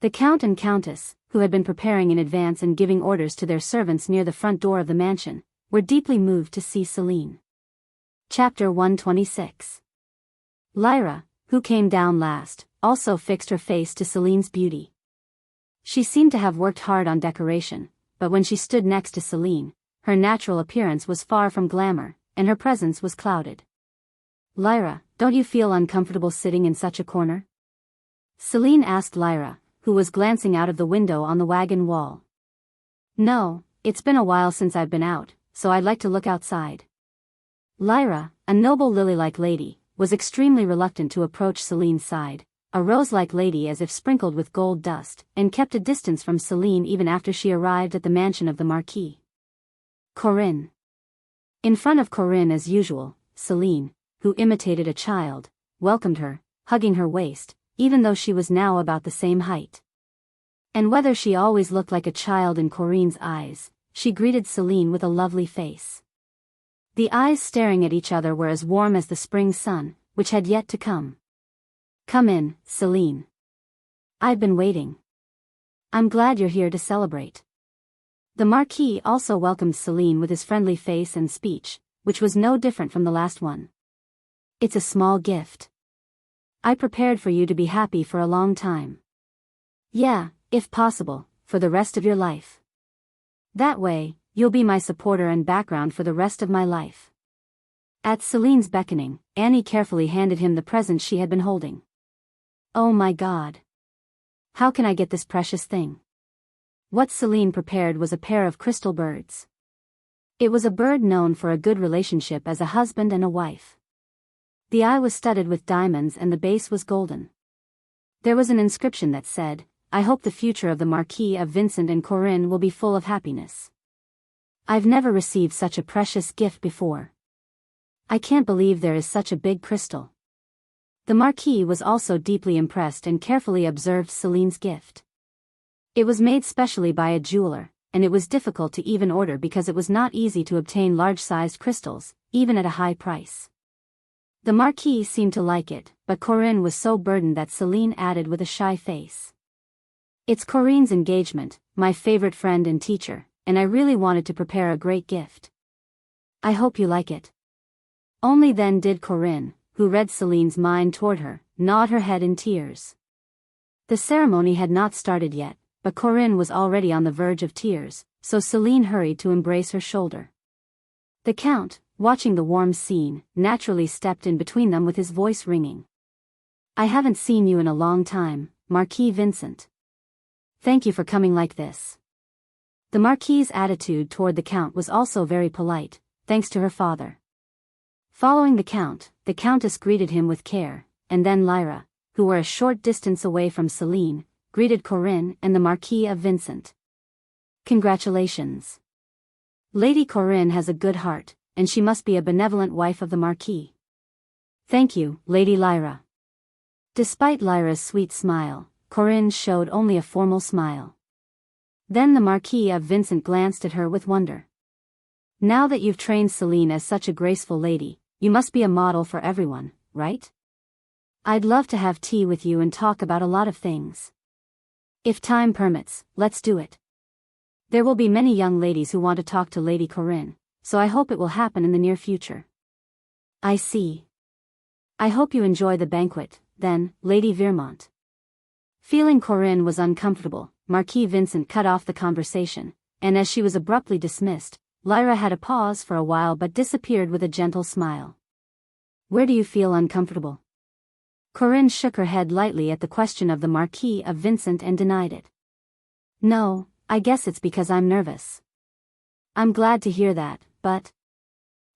The Count and Countess, who had been preparing in advance and giving orders to their servants near the front door of the mansion, were deeply moved to see Celine. Chapter 126. Lyra, who came down last, also fixed her face to Celine's beauty. She seemed to have worked hard on decoration, but when she stood next to Celine, her natural appearance was far from glamour, and her presence was clouded. "Lyra, don't you feel uncomfortable sitting in such a corner?" Celine asked Lyra, who was glancing out of the window on the wagon wall. "No, it's been a while since I've been out, so I'd like to look outside." Lyra, a noble lily-like lady, was extremely reluctant to approach Celine's side, a rose-like lady as if sprinkled with gold dust, and kept a distance from Celine even after she arrived at the mansion of the Marquis. Corinne. In front of Corinne as usual, Celine, who imitated a child, welcomed her, hugging her waist, even though she was now about the same height. And whether she always looked like a child in Corinne's eyes, she greeted Celine with a lovely face. The eyes staring at each other were as warm as the spring sun, which had yet to come. "Come in, Celine. I've been waiting. I'm glad you're here to celebrate." The Marquis also welcomed Celine with his friendly face and speech, which was no different from the last one. "It's a small gift. I prepared for you to be happy for a long time. Yeah, if possible, for the rest of your life. That way, you'll be my supporter and background for the rest of my life." At Celine's beckoning, Annie carefully handed him the present she had been holding. "Oh my God. How can I get this precious thing?" What Celine prepared was a pair of crystal birds. It was a bird known for a good relationship as a husband and a wife. The eye was studded with diamonds and the base was golden. There was an inscription that said, "I hope the future of the Marquis of Vincent and Corinne will be full of happiness." I've never received such a precious gift before. I can't believe there is such a big crystal. The Marquis was also deeply impressed and carefully observed Celine's gift. It was made specially by a jeweler, and it was difficult to even order because it was not easy to obtain large-sized crystals, even at a high price. The Marquis seemed to like it, but Corinne was so burdened that Celine added with a shy face. It's Corinne's engagement, my favorite friend and teacher, and I really wanted to prepare a great gift. I hope you like it. Only then did Corinne, who read Celine's mind toward her, nod her head in tears. The ceremony had not started yet, but Corinne was already on the verge of tears, so Celine hurried to embrace her shoulder. The Count, watching the warm scene, naturally stepped in between them with his voice ringing. I haven't seen you in a long time, Marquis Vincent. Thank you for coming like this. The Marquis's attitude toward the Count was also very polite, thanks to her father. Following the Count, the Countess greeted him with care, and then Lyra, who were a short distance away from Celine, greeted Corinne and the Marquis of Vincent. Congratulations. Lady Corinne has a good heart, and she must be a benevolent wife of the Marquis. Thank you, Lady Lyra. Despite Lyra's sweet smile, Corinne showed only a formal smile. Then the Marquis of Vincent glanced at her with wonder. Now that you've trained Celine as such a graceful lady, you must be a model for everyone, right? I'd love to have tea with you and talk about a lot of things. If time permits, let's do it. There will be many young ladies who want to talk to Lady Corinne, so I hope it will happen in the near future. I see. I hope you enjoy the banquet, then, Lady Vermont. Feeling Corinne was uncomfortable, Marquis Vincent cut off the conversation, and as she was abruptly dismissed, Lyra had a pause for a while but disappeared with a gentle smile. Where do you feel uncomfortable? Corinne shook her head lightly at the question of the Marquis of Vincent and denied it. No, I guess it's because I'm nervous. I'm glad to hear that, but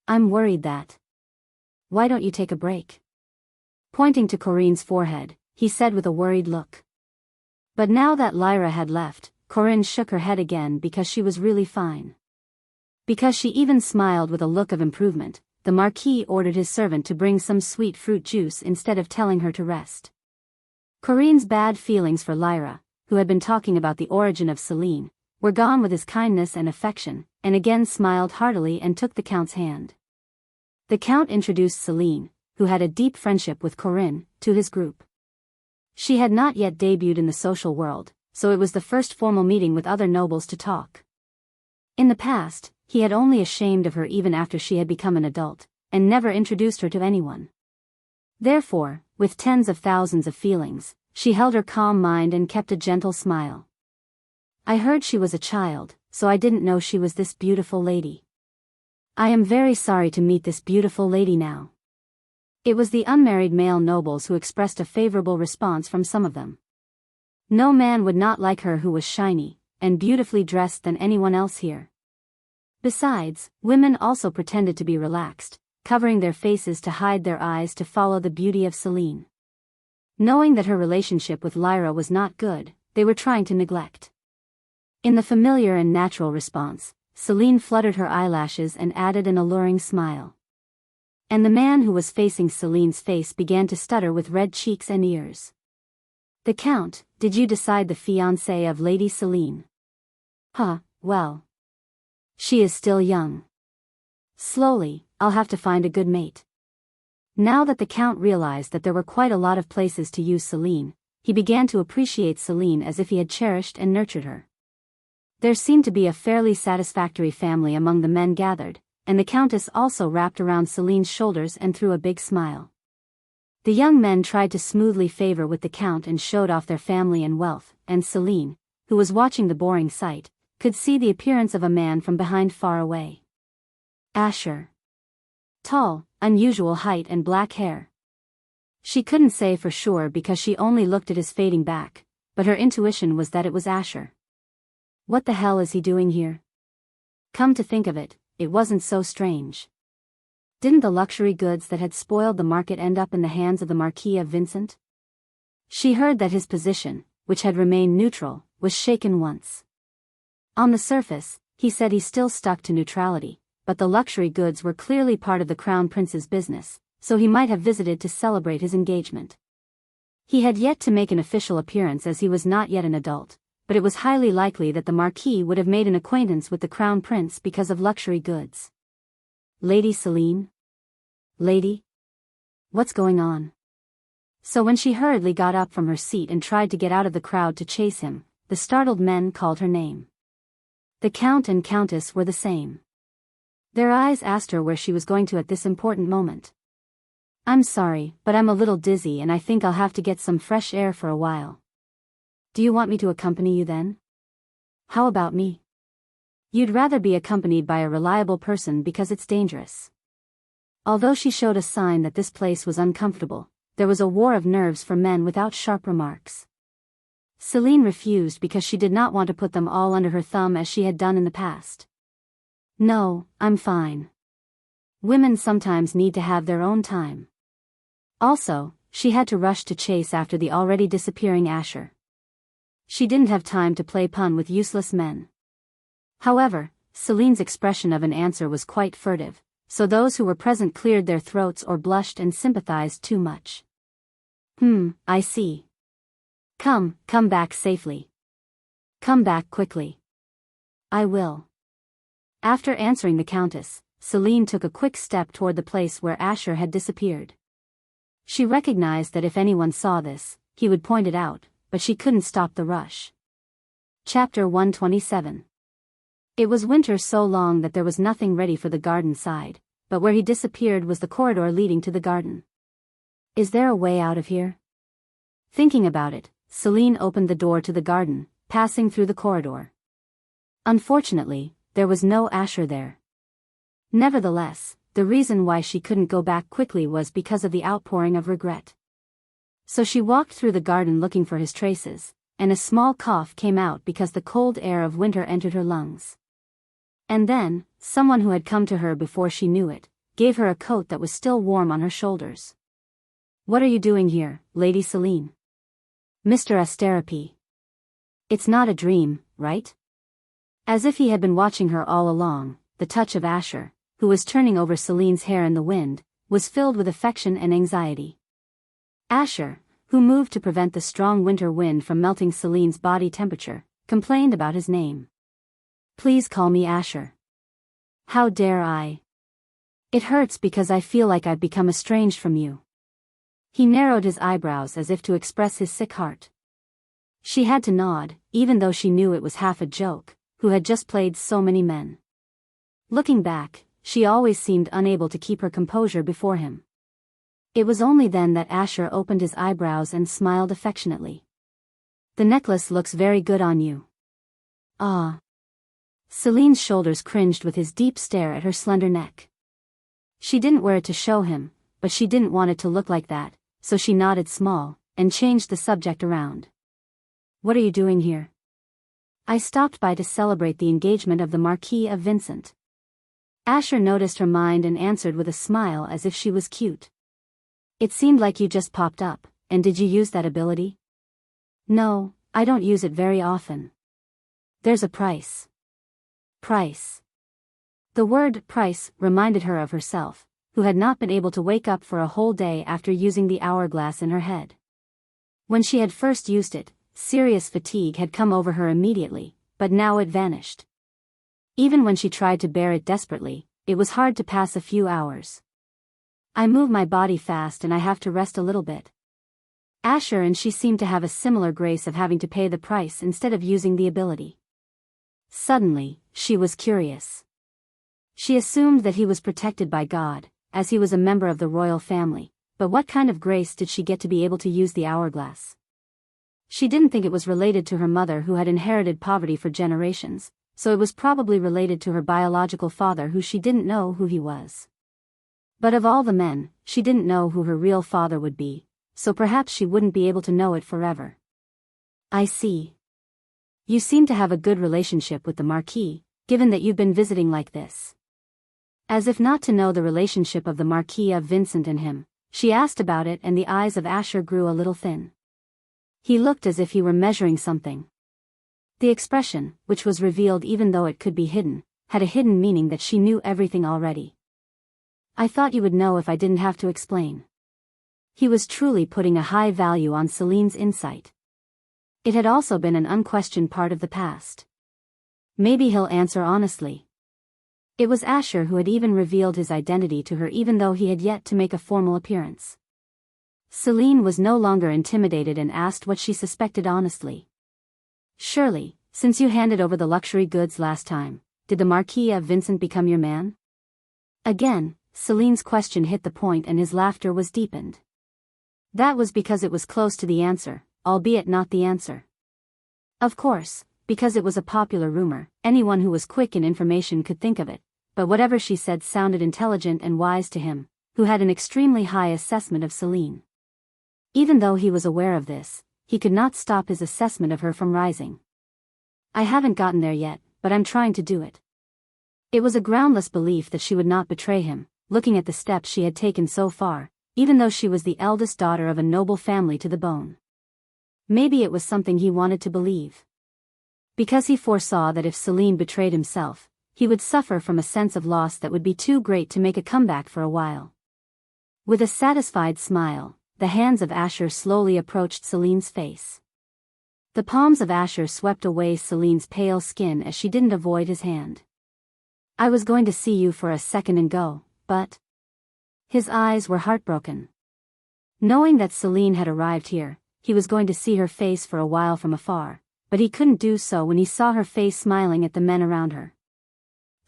I'm worried that. Why don't you take a break? Pointing to Corinne's forehead, he said with a worried look. But now that Lyra had left, Corinne shook her head again because she was really fine. Because she even smiled with a look of improvement, the Marquis ordered his servant to bring some sweet fruit juice instead of telling her to rest. Corinne's bad feelings for Lyra, who had been talking about the origin of Celine, were gone with his kindness and affection, and again smiled heartily and took the Count's hand. The Count introduced Celine, who had a deep friendship with Corinne, to his group. She had not yet debuted in the social world, so it was the first formal meeting with other nobles to talk. In the past, he had only ashamed of her even after she had become an adult, and never introduced her to anyone. Therefore, with tens of thousands of feelings, she held her calm mind and kept a gentle smile. I heard she was a child, so I didn't know she was this beautiful lady. I am very sorry to meet this beautiful lady now. It was the unmarried male nobles who expressed a favorable response from some of them. No man would not like her who was shiny and beautifully dressed than anyone else here. Besides, women also pretended to be relaxed, covering their faces to hide their eyes to follow the beauty of Celine. Knowing that her relationship with Lyra was not good, they were trying to neglect. In the familiar and natural response, Celine fluttered her eyelashes and added an alluring smile. And the man who was facing Celine's face began to stutter with red cheeks and ears. The Count, did you decide the fiancé of Lady Celine? Well. She is still young. Slowly, I'll have to find a good mate. Now that the Count realized that there were quite a lot of places to use Celine, he began to appreciate Celine as if he had cherished and nurtured her. There seemed to be a fairly satisfactory family among the men gathered, and the Countess also wrapped around Celine's shoulders and threw a big smile. The young men tried to smoothly favor with the Count and showed off their family and wealth, and Celine, who was watching the boring sight, could see the appearance of a man from behind far away. Asher. Tall, unusual height and black hair. She couldn't say for sure because she only looked at his fading back, but her intuition was that it was Asher. What the hell is he doing here? Come to think of it, it wasn't so strange. Didn't the luxury goods that had spoiled the market end up in the hands of the Marquis of Vincent? She heard that his position, which had remained neutral, was shaken once. On the surface, he said he still stuck to neutrality, but the luxury goods were clearly part of the Crown Prince's business, so he might have visited to celebrate his engagement. He had yet to make an official appearance as he was not yet an adult, but it was highly likely that the Marquis would have made an acquaintance with the Crown Prince because of luxury goods. Lady Celine? Lady? What's going on? So when she hurriedly got up from her seat and tried to get out of the crowd to chase him, the startled men called her name. The Count and Countess were the same. Their eyes asked her where she was going to at this important moment. I'm sorry, but I'm a little dizzy and I think I'll have to get some fresh air for a while. Do you want me to accompany you then? How about me? You'd rather be accompanied by a reliable person because it's dangerous. Although she showed a sign that this place was uncomfortable, there was a war of nerves for men without sharp remarks. Celine refused because she did not want to put them all under her thumb as she had done in the past. No, I'm fine. Women sometimes need to have their own time. Also, she had to rush to chase after the already disappearing Asher. She didn't have time to play pun with useless men. However, Celine's expression of an answer was quite furtive, so those who were present cleared their throats or blushed and sympathized too much. I see. Come back safely. Come back quickly. I will. After answering the Countess, Celine took a quick step toward the place where Asher had disappeared. She recognized that if anyone saw this, he would point it out, but she couldn't stop the rush. Chapter 127. It was winter so long that there was nothing ready for the garden side, but where he disappeared was the corridor leading to the garden. Is there a way out of here? Thinking about it, Celine opened the door to the garden, passing through the corridor. Unfortunately, there was no Asher there. Nevertheless, the reason why she couldn't go back quickly was because of the outpouring of regret. So she walked through the garden looking for his traces, and a small cough came out because the cold air of winter entered her lungs. And then, someone who had come to her before she knew it, gave her a coat that was still warm on her shoulders. What are you doing here, Lady Celine? Mr. Asterope. It's not a dream, right? As if he had been watching her all along, the touch of Asher, who was turning over Celine's hair in the wind, was filled with affection and anxiety. Asher, who moved to prevent the strong winter wind from melting Celine's body temperature, complained about his name. Please call me Asher. How dare I? It hurts because I feel like I've become estranged from you. He narrowed his eyebrows as if to express his sick heart. She had to nod, even though she knew it was half a joke, who had just played so many men. Looking back, she always seemed unable to keep her composure before him. It was only then that Asher opened his eyebrows and smiled affectionately. The necklace looks very good on you. Ah. Celine's shoulders cringed with his deep stare at her slender neck. She didn't wear it to show him, but she didn't want it to look like that, so she nodded small, and changed the subject around. What are you doing here? I stopped by to celebrate the engagement of the Marquis of Vincent. Asher noticed her mind and answered with a smile as if she was cute. It seemed like you just popped up, and did you use that ability? No, I don't use it very often. There's a price. Price. The word price reminded her of herself, who had not been able to wake up for a whole day after using the hourglass in her head. When she had first used it, serious fatigue had come over her immediately, but now it vanished. Even when she tried to bear it desperately, it was hard to pass a few hours. I move my body fast and I have to rest a little bit. Asher and she seemed to have a similar grace of having to pay the price instead of using the ability. Suddenly, she was curious. She assumed that he was protected by God, as he was a member of the royal family, but what kind of grace did she get to be able to use the hourglass? She didn't think it was related to her mother who had inherited poverty for generations, so it was probably related to her biological father who she didn't know who he was. But of all the men, she didn't know who her real father would be, so perhaps she wouldn't be able to know it forever. I see. You seem to have a good relationship with the Marquis, given that you've been visiting like this. As if not to know the relationship of the Marquis of Vincent and him, she asked about it and the eyes of Asher grew a little thin. He looked as if he were measuring something. The expression, which was revealed even though it could be hidden, had a hidden meaning that she knew everything already. I thought you would know if I didn't have to explain. He was truly putting a high value on Celine's insight. It had also been an unquestioned part of the past. Maybe he'll answer honestly. It was Asher who had even revealed his identity to her even though he had yet to make a formal appearance. Celine was no longer intimidated and asked what she suspected honestly. "Surely, since you handed over the luxury goods last time, did the Marquis of Vincent become your man?" Again, Celine's question hit the point and his laughter was deepened. That was because it was close to the answer, albeit not the answer. Of course, because it was a popular rumor, anyone who was quick in information could think of it, but whatever she said sounded intelligent and wise to him, who had an extremely high assessment of Celine. Even though he was aware of this, he could not stop his assessment of her from rising. "I haven't gotten there yet, but I'm trying to do it." It was a groundless belief that she would not betray him, looking at the steps she had taken so far, even though she was the eldest daughter of a noble family to the bone. Maybe it was something he wanted to believe. Because he foresaw that if Celine betrayed himself, he would suffer from a sense of loss that would be too great to make a comeback for a while. With a satisfied smile, the hands of Asher slowly approached Celine's face. The palms of Asher swept away Celine's pale skin as she didn't avoid his hand. "I was going to see you for a second and go, but..." His eyes were heartbroken. Knowing that Celine had arrived here, he was going to see her face for a while from afar, but he couldn't do so when he saw her face smiling at the men around her.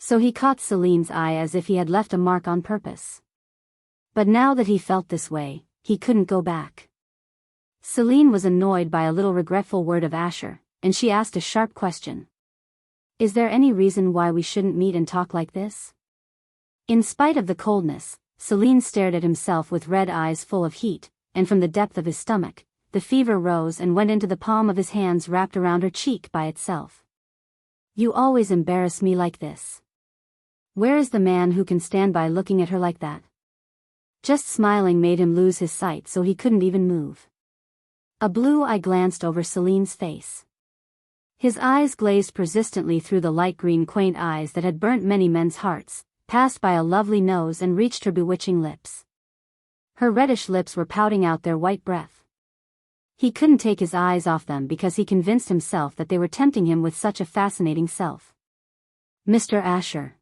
So he caught Celine's eye as if he had left a mark on purpose. But now that he felt this way, he couldn't go back. Celine was annoyed by a little regretful word of Asher, and she asked a sharp question. "Is there any reason why we shouldn't meet and talk like this?" In spite of the coldness, Celine stared at himself with red eyes full of heat, and from the depth of his stomach, the fever rose and went into the palm of his hands wrapped around her cheek by itself. "You always embarrass me like this. Where is the man who can stand by looking at her like that?" Just smiling made him lose his sight so he couldn't even move. A blue eye glanced over Celine's face. His eyes glazed persistently through the light green quaint eyes that had burnt many men's hearts, passed by a lovely nose and reached her bewitching lips. Her reddish lips were pouting out their white breath. He couldn't take his eyes off them because he convinced himself that they were tempting him with such a fascinating self. "Mr. Asher."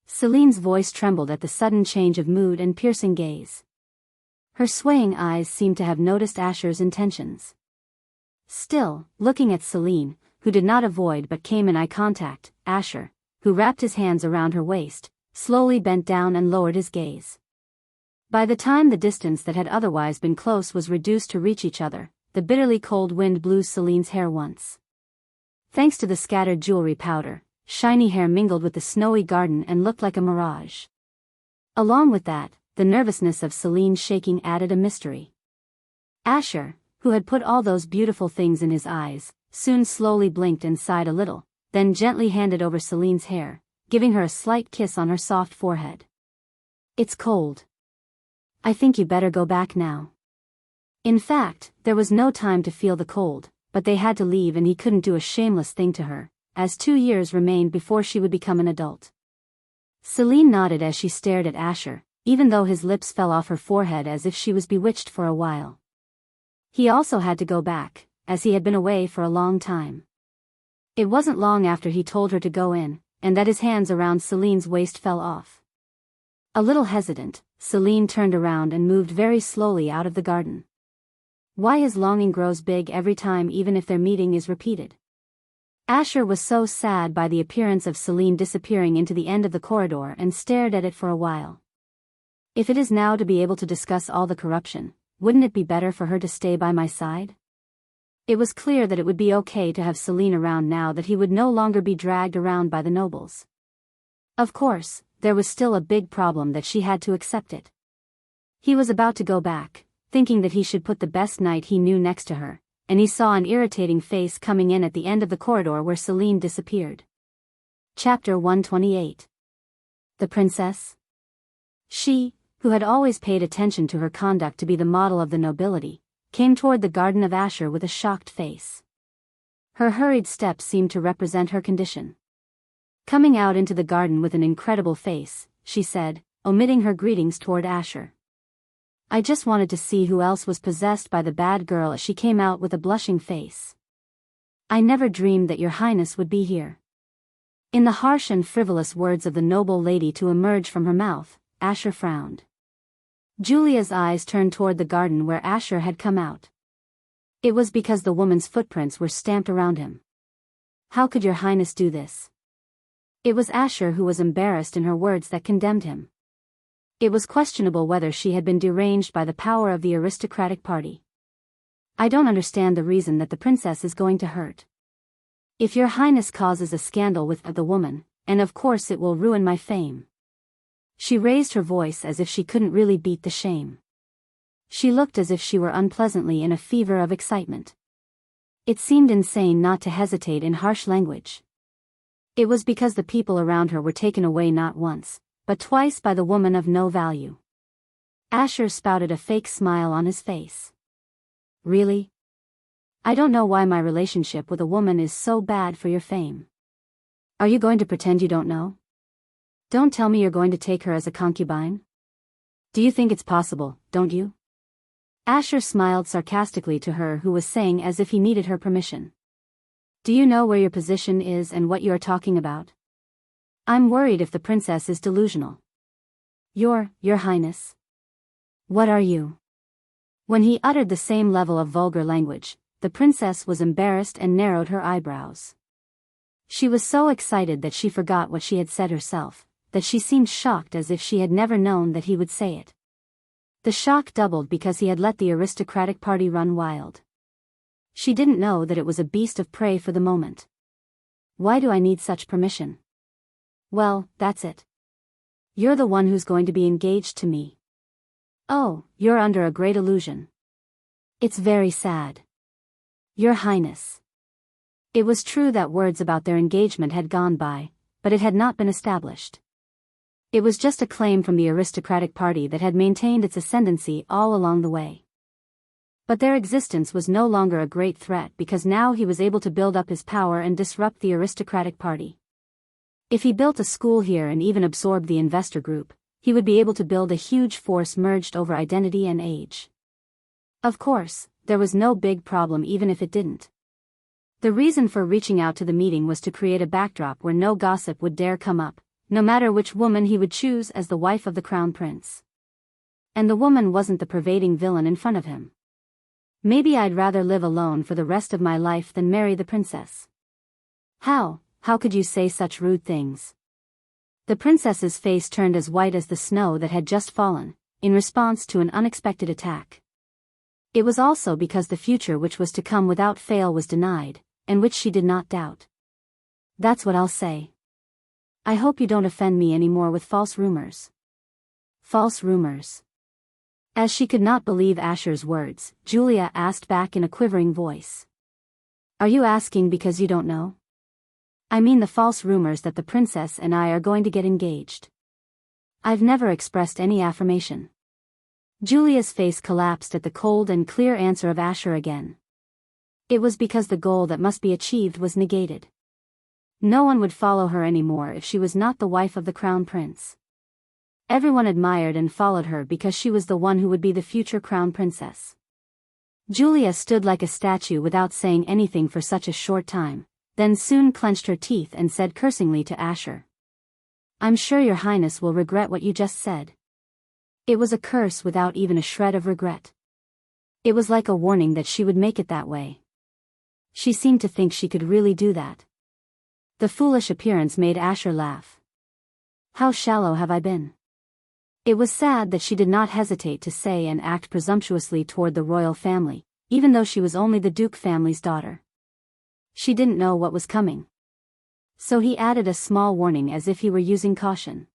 Celine's voice trembled at the sudden change of mood and piercing gaze. Her swaying eyes seemed to have noticed Asher's intentions. Still, looking at Celine, who did not avoid but came in eye contact, Asher, who wrapped his hands around her waist, slowly bent down and lowered his gaze. By the time the distance that had otherwise been close was reduced to reach each other, the bitterly cold wind blew Celine's hair once. Thanks to the scattered jewelry powder, shiny hair mingled with the snowy garden and looked like a mirage. Along with that, the nervousness of Celine's shaking added a mystery. Asher, who had put all those beautiful things in his eyes, soon slowly blinked and sighed a little, then gently handed over Celine's hair, giving her a slight kiss on her soft forehead. "It's cold. I think you better go back now." In fact, there was no time to feel the cold, but they had to leave and he couldn't do a shameless thing to her, as 2 years remained before she would become an adult. Celine nodded as she stared at Asher, even though his lips fell off her forehead as if she was bewitched for a while. He also had to go back, as he had been away for a long time. It wasn't long after he told her to go in, and that his hands around Celine's waist fell off. A little hesitant, Celine turned around and moved very slowly out of the garden. Why his longing grows big every time even if their meeting is repeated. Asher was so sad by the appearance of Celine disappearing into the end of the corridor and stared at it for a while. If it is now to be able to discuss all the corruption, wouldn't it be better for her to stay by my side? It was clear that it would be okay to have Celine around now that he would no longer be dragged around by the nobles. Of course, there was still a big problem that she had to accept it. He was about to go back, thinking that he should put the best knight he knew next to her, and he saw an irritating face coming in at the end of the corridor where Celine disappeared. Chapter 128. The Princess? She, who had always paid attention to her conduct to be the model of the nobility, came toward the garden of Asher with a shocked face. Her hurried steps seemed to represent her condition. Coming out into the garden with an incredible face, she said, omitting her greetings toward Asher. "I just wanted to see who else was possessed by the bad girl," as she came out with a blushing face. "I never dreamed that your highness would be here." In the harsh and frivolous words of the noble lady to emerge from her mouth, Asher frowned. Julia's eyes turned toward the garden where Asher had come out. It was because the woman's footprints were stamped around him. How could your highness do this? It was Asher who was embarrassed in her words that condemned him. It was questionable whether she had been deranged by the power of the aristocratic party. I don't understand the reason that the princess is going to hurt. If your highness causes a scandal with the woman, and of course it will ruin my fame. She raised her voice as if she couldn't really beat the shame. She looked as if she were unpleasantly in a fever of excitement. It seemed insane not to hesitate in harsh language. It was because the people around her were taken away not once, but twice by the woman of no value. Asher spouted a fake smile on his face. Really? I don't know why my relationship with a woman is so bad for your fame. Are you going to pretend you don't know? Don't tell me you're going to take her as a concubine? Do you think it's possible, don't you? Asher smiled sarcastically to her who was saying as if he needed her permission. Do you know where your position is and what you are talking about? I'm worried if the princess is delusional. Your highness. What are you? When he uttered the same level of vulgar language, the princess was embarrassed and narrowed her eyebrows. She was so excited that she forgot what she had said herself, that she seemed shocked as if she had never known that he would say it. The shock doubled because he had let the aristocratic party run wild. She didn't know that it was a beast of prey for the moment. Why do I need such permission? Well, that's it. You're the one who's going to be engaged to me. Oh, you're under a great illusion. It's very sad. Your highness. It was true that words about their engagement had gone by, but it had not been established. It was just a claim from the aristocratic party that had maintained its ascendancy all along the way. But their existence was no longer a great threat because now he was able to build up his power and disrupt the aristocratic party. If he built a school here and even absorbed the investor group, he would be able to build a huge force merged over identity and age. Of course, there was no big problem even if it didn't. The reason for reaching out to the meeting was to create a backdrop where no gossip would dare come up, no matter which woman he would choose as the wife of the crown prince. And the woman wasn't the pervading villain in front of him. Maybe I'd rather live alone for the rest of my life than marry the princess. How could you say such rude things? The princess's face turned as white as the snow that had just fallen, in response to an unexpected attack. It was also because the future which was to come without fail was denied, and which she did not doubt. That's what I'll say. I hope you don't offend me any more with false rumors. False rumors. As she could not believe Asher's words, Julia asked back in a quivering voice. Are you asking because you don't know? I mean the false rumors that the princess and I are going to get engaged. I've never expressed any affirmation. Julia's face collapsed at the cold and clear answer of Asher again. It was because the goal that must be achieved was negated. No one would follow her anymore if she was not the wife of the crown prince. Everyone admired and followed her because she was the one who would be the future crown princess. Julia stood like a statue without saying anything for such a short time, then soon clenched her teeth and said cursingly to Asher. I'm sure your highness will regret what you just said. It was a curse without even a shred of regret. It was like a warning that she would make it that way. She seemed to think she could really do that. The foolish appearance made Asher laugh. How shallow have I been? It was sad that she did not hesitate to say and act presumptuously toward the royal family, even though she was only the Duke family's daughter. She didn't know what was coming. So he added a small warning as if he were using caution.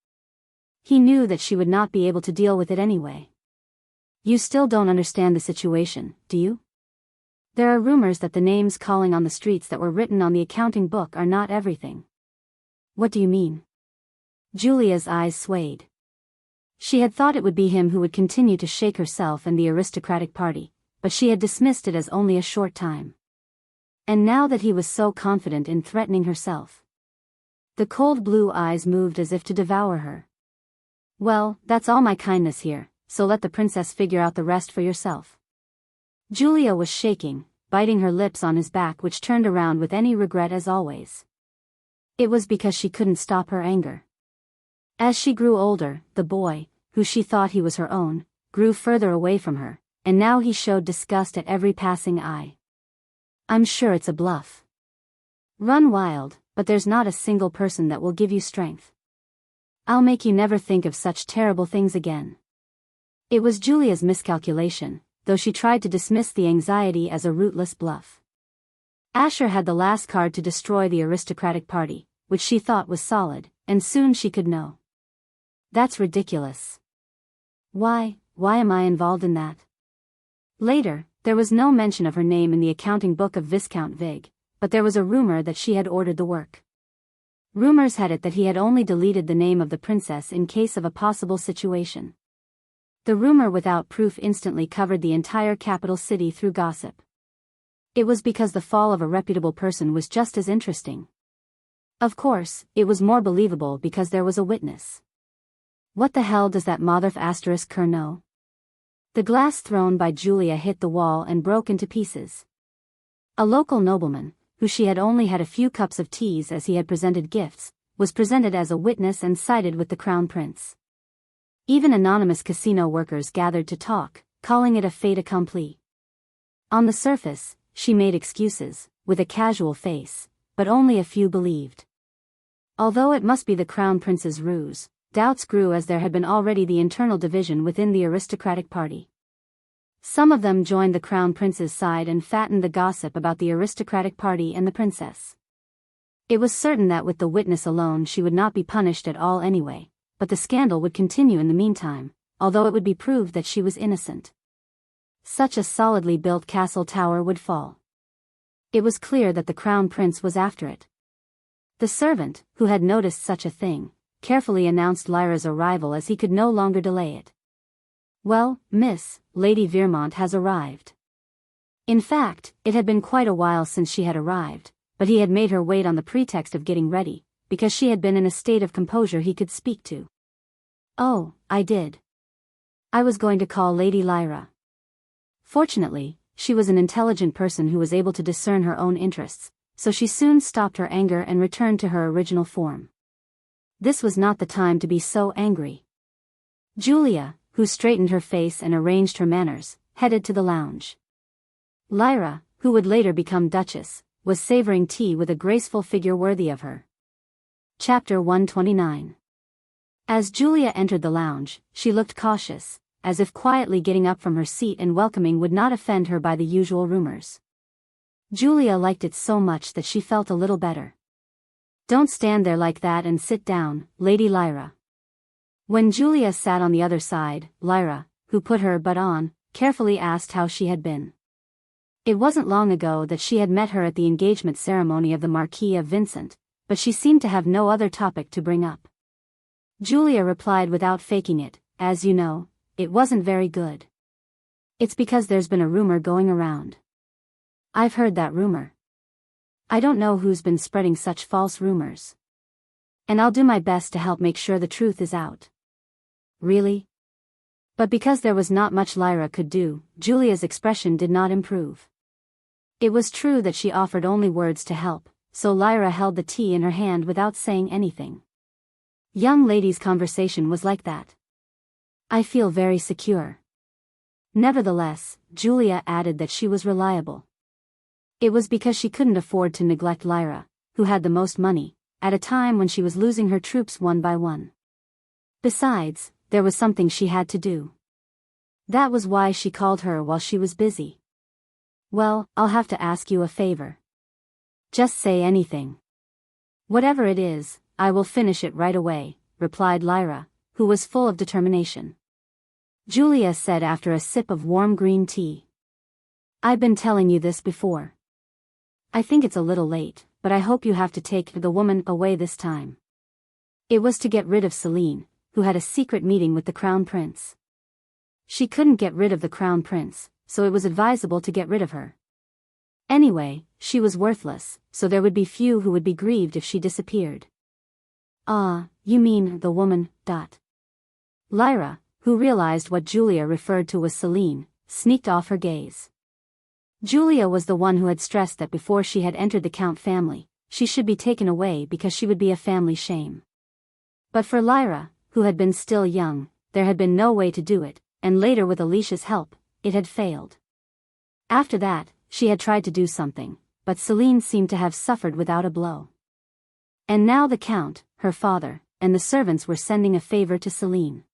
He knew that she would not be able to deal with it anyway. You still don't understand the situation, do you? There are rumors that the names calling on the streets that were written on the accounting book are not everything. What do you mean? Julia's eyes swayed. She had thought it would be him who would continue to shake herself and the aristocratic party, but she had dismissed it as only a short time. And now that he was so confident in threatening herself, the cold blue eyes moved as if to devour her. Well, that's all my kindness here, so let the princess figure out the rest for yourself. Julia was shaking, biting her lips on his back, which turned around with any regret as always. It was because she couldn't stop her anger. As she grew older, the boy, who she thought he was her own, grew further away from her, and now he showed disgust at every passing eye. I'm sure it's a bluff. Run wild, but there's not a single person that will give you strength. I'll make you never think of such terrible things again. It was Julia's miscalculation, though she tried to dismiss the anxiety as a rootless bluff. Asher had the last card to destroy the aristocratic party, which she thought was solid, and soon she could know. That's ridiculous. Why am I involved in that? Later, there was no mention of her name in the accounting book of Viscount Vig, but there was a rumor that she had ordered the work. Rumors had it that he had only deleted the name of the princess in case of a possible situation. The rumor without proof instantly covered the entire capital city through gossip. It was because the fall of a reputable person was just as interesting. Of course, it was more believable because there was a witness. What the hell does that Motherf *Cur know? The glass thrown by Julia hit the wall and broke into pieces. A local nobleman, who she had only had a few cups of tea as he had presented gifts, was presented as a witness and sided with the crown prince. Even anonymous casino workers gathered to talk, calling it a fait accompli. On the surface, she made excuses, with a casual face, but only a few believed. Although it must be the crown prince's ruse, doubts grew as there had been already the internal division within the aristocratic party. Some of them joined the crown prince's side and fattened the gossip about the aristocratic party and the princess. It was certain that with the witness alone she would not be punished at all anyway, but the scandal would continue in the meantime, although it would be proved that she was innocent. Such a solidly built castle tower would fall. It was clear that the crown prince was after it. The servant, who had noticed such a thing, carefully announced Lyra's arrival as he could no longer delay it. Well, Miss, Lady Veermont has arrived. In fact, it had been quite a while since she had arrived, but he had made her wait on the pretext of getting ready, because she had been in a state of composure he could speak to. Oh, I did. I was going to call Lady Lyra. Fortunately, she was an intelligent person who was able to discern her own interests, so she soon stopped her anger and returned to her original form. This was not the time to be so angry. Julia, who straightened her face and arranged her manners, headed to the lounge. Lyra, who would later become Duchess, was savoring tea with a graceful figure worthy of her. Chapter 129. As Julia entered the lounge, she looked cautious, as if quietly getting up from her seat and welcoming would not offend her by the usual rumors. Julia liked it so much that she felt a little better. Don't stand there like that and sit down, Lady Lyra. When Julia sat on the other side, Lyra, who put her butt on, carefully asked how she had been. It wasn't long ago that she had met her at the engagement ceremony of the Marquis of Vincent, but she seemed to have no other topic to bring up. Julia replied without faking it, as you know, it wasn't very good. It's because there's been a rumor going around. I've heard that rumor. I don't know who's been spreading such false rumors. And I'll do my best to help make sure the truth is out. Really? But because there was not much Lyra could do, Julia's expression did not improve. It was true that she offered only words to help, so Lyra held the tea in her hand without saying anything. Young ladies' conversation was like that. I feel very secure. Nevertheless, Julia added that she was reliable. It was because she couldn't afford to neglect Lyra, who had the most money, at a time when she was losing her troops one by one. Besides, there was something she had to do. That was why she called her while she was busy. Well, I'll have to ask you a favor. Just say anything. Whatever it is, I will finish it right away, replied Lyra, who was full of determination. Julia said after a sip of warm green tea. I've been telling you this before. I think it's a little late, but I hope you have to take the woman away this time. It was to get rid of Celine, who had a secret meeting with the crown prince. She couldn't get rid of the crown prince, so it was advisable to get rid of her. Anyway, she was worthless, so there would be few who would be grieved if she disappeared. Ah, you mean the woman, Lyra, who realized what Julia referred to as Celine, sneaked off her gaze. Julia was the one who had stressed that before she had entered the Count family, she should be taken away because she would be a family shame. But for Lyra, who had been still young, there had been no way to do it, and later with Alicia's help, it had failed. After that, she had tried to do something, but Celine seemed to have suffered without a blow. And now the Count, her father, and the servants were sending a favor to Celine.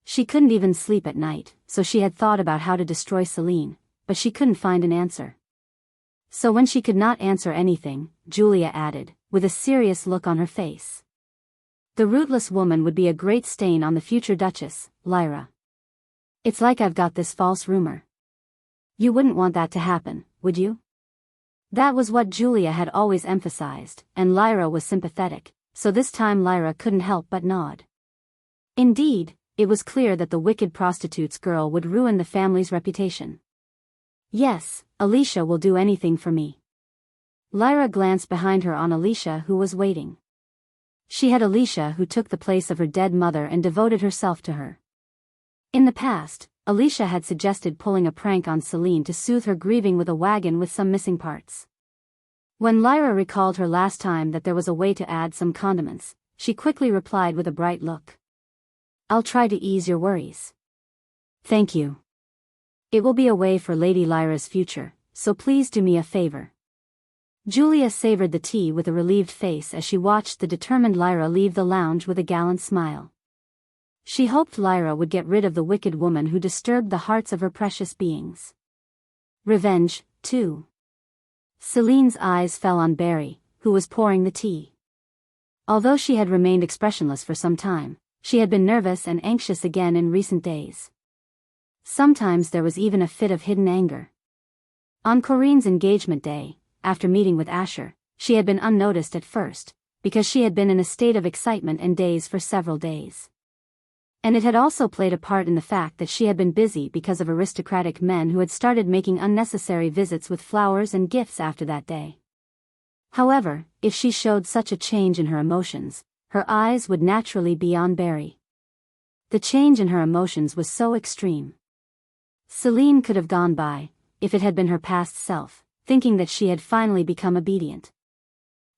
She couldn't even sleep at night, so she had thought about how to destroy Celine, but she couldn't find an answer. So when she could not answer anything, Julia added, with a serious look on her face. The rootless woman would be a great stain on the future Duchess, Lyra. It's like I've got this false rumor. You wouldn't want that to happen, would you? That was what Julia had always emphasized, and Lyra was sympathetic, so this time Lyra couldn't help but nod. Indeed, it was clear that the wicked prostitute's girl would ruin the family's reputation. Yes, Alicia will do anything for me. Lyra glanced behind her on Alicia, who was waiting. She had Alicia, who took the place of her dead mother and devoted herself to her. In the past, Alicia had suggested pulling a prank on Celine to soothe her grieving with a wagon with some missing parts. When Lyra recalled her last time that there was a way to add some condiments, she quickly replied with a bright look. I'll try to ease your worries. Thank you. It will be a way for Lady Lyra's future, so please do me a favor. Julia savored the tea with a relieved face as she watched the determined Lyra leave the lounge with a gallant smile. She hoped Lyra would get rid of the wicked woman who disturbed the hearts of her precious beings. Revenge, too. Celine's eyes fell on Barry, who was pouring the tea. Although she had remained expressionless for some time, she had been nervous and anxious again in recent days. Sometimes there was even a fit of hidden anger. On Corinne's engagement day, after meeting with Asher, she had been unnoticed at first, because she had been in a state of excitement and daze for several days. And it had also played a part in the fact that she had been busy because of aristocratic men who had started making unnecessary visits with flowers and gifts after that day. However, if she showed such a change in her emotions, her eyes would naturally be on Barry. The change in her emotions was so extreme. Celine could have gone by, if it had been her past self, thinking that she had finally become obedient.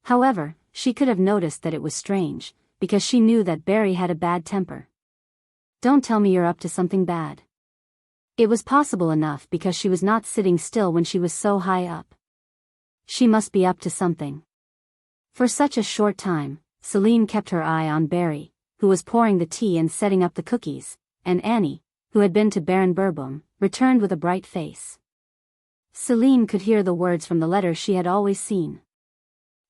However, she could have noticed that it was strange, because she knew that Barry had a bad temper. Don't tell me you're up to something bad. It was possible enough because she was not sitting still when she was so high up. She must be up to something. For such a short time, Celine kept her eye on Barry, who was pouring the tea and setting up the cookies, and Annie, who had been to Baron Bourbon, returned with a bright face. Celine could hear the words from the letter she had always seen.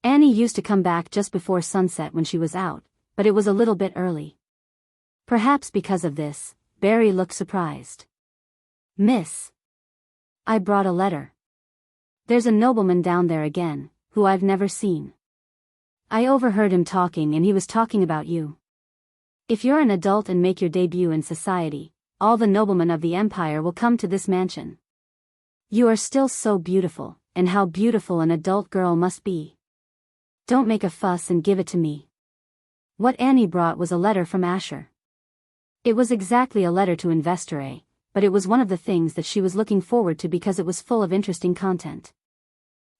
Annie used to come back just before sunset when she was out, but it was a little bit early. Perhaps because of this, Barry looked surprised. Miss. I brought a letter. There's a nobleman down there again, who I've never seen. I overheard him talking and he was talking about you. If you're an adult and make your debut in society, all the noblemen of the empire will come to this mansion. You are still so beautiful, and how beautiful an adult girl must be. Don't make a fuss and give it to me. What Annie brought was a letter from Asher. It was exactly a letter to Investor A, but it was one of the things that she was looking forward to because it was full of interesting content.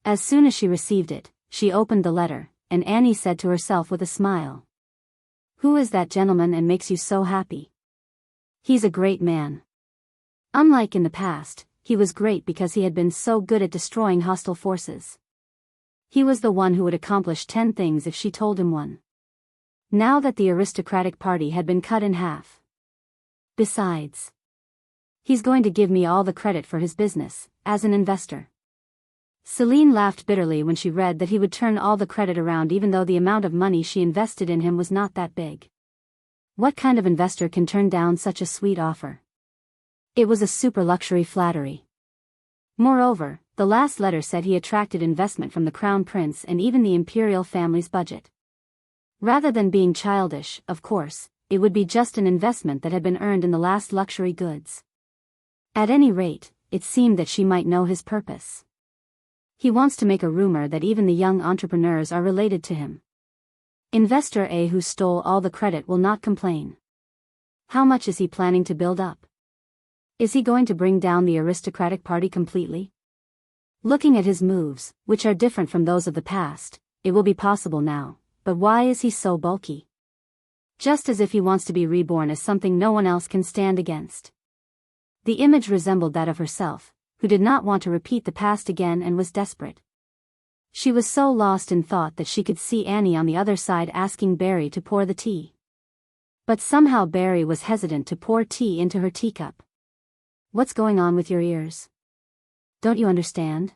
As soon as she received it, she opened the letter, and Annie said to herself with a smile. Who is that gentleman and makes you so happy? He's a great man. Unlike in the past, he was great because he had been so good at destroying hostile forces. He was the one who would accomplish 10 things if she told him one. Now that the aristocratic party had been cut in half. Besides, he's going to give me all the credit for his business, as an investor. Celine laughed bitterly when she read that he would turn all the credit around even though the amount of money she invested in him was not that big. What kind of investor can turn down such a sweet offer? It was a super luxury flattery. Moreover, the last letter said he attracted investment from the Crown Prince and even the imperial family's budget. Rather than being childish, of course, it would be just an investment that had been earned in the last luxury goods. At any rate, it seemed that she might know his purpose. He wants to make a rumor that even the young entrepreneurs are related to him. Investor A who stole all the credit will not complain. How much is he planning to build up? Is he going to bring down the aristocratic party completely? Looking at his moves, which are different from those of the past, it will be possible now, but why is he so bulky? Just as if he wants to be reborn as something no one else can stand against. The image resembled that of herself, who did not want to repeat the past again and was desperate. She was so lost in thought that she could see Annie on the other side asking Barry to pour the tea. But somehow Barry was hesitant to pour tea into her teacup. What's going on with your ears? Don't you understand?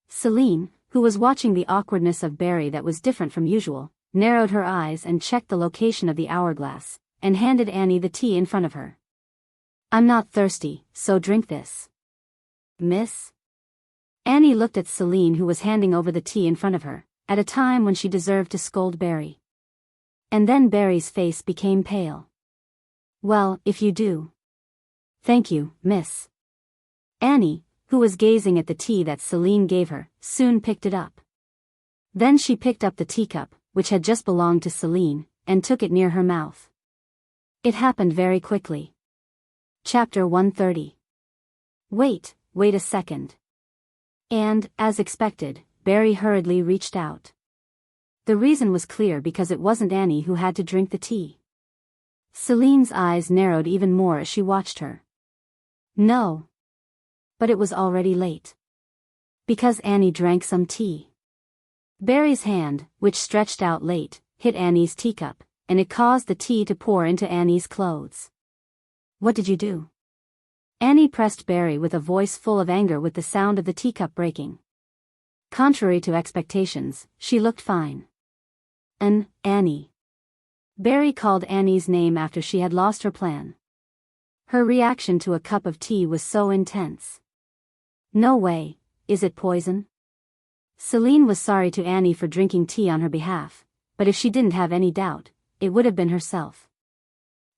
Celine, who was watching the awkwardness of Barry that was different from usual, narrowed her eyes and checked the location of the hourglass, and handed Annie the tea in front of her. I'm not thirsty, so drink this. Miss? Annie looked at Celine, who was handing over the tea in front of her, at a time when she deserved to scold Barry. And then Barry's face became pale. Well, if you do. Thank you, miss. Annie, who was gazing at the tea that Celine gave her, soon picked it up. Then she picked up the teacup, which had just belonged to Celine, and took it near her mouth. It happened very quickly. Chapter 130. Wait a second. And, as expected, Barry hurriedly reached out. The reason was clear because it wasn't Annie who had to drink the tea. Celine's eyes narrowed even more as she watched her. No. But it was already late. Because Annie drank some tea. Barry's hand, which stretched out late, hit Annie's teacup, and it caused the tea to pour into Annie's clothes. What did you do? Annie pressed Barry with a voice full of anger with the sound of the teacup breaking. Contrary to expectations, she looked fine. Annie. Barry called Annie's name after she had lost her plan. Her reaction to a cup of tea was so intense. No way, is it poison? Celine was sorry to Annie for drinking tea on her behalf, but if she didn't have any doubt, it would have been herself.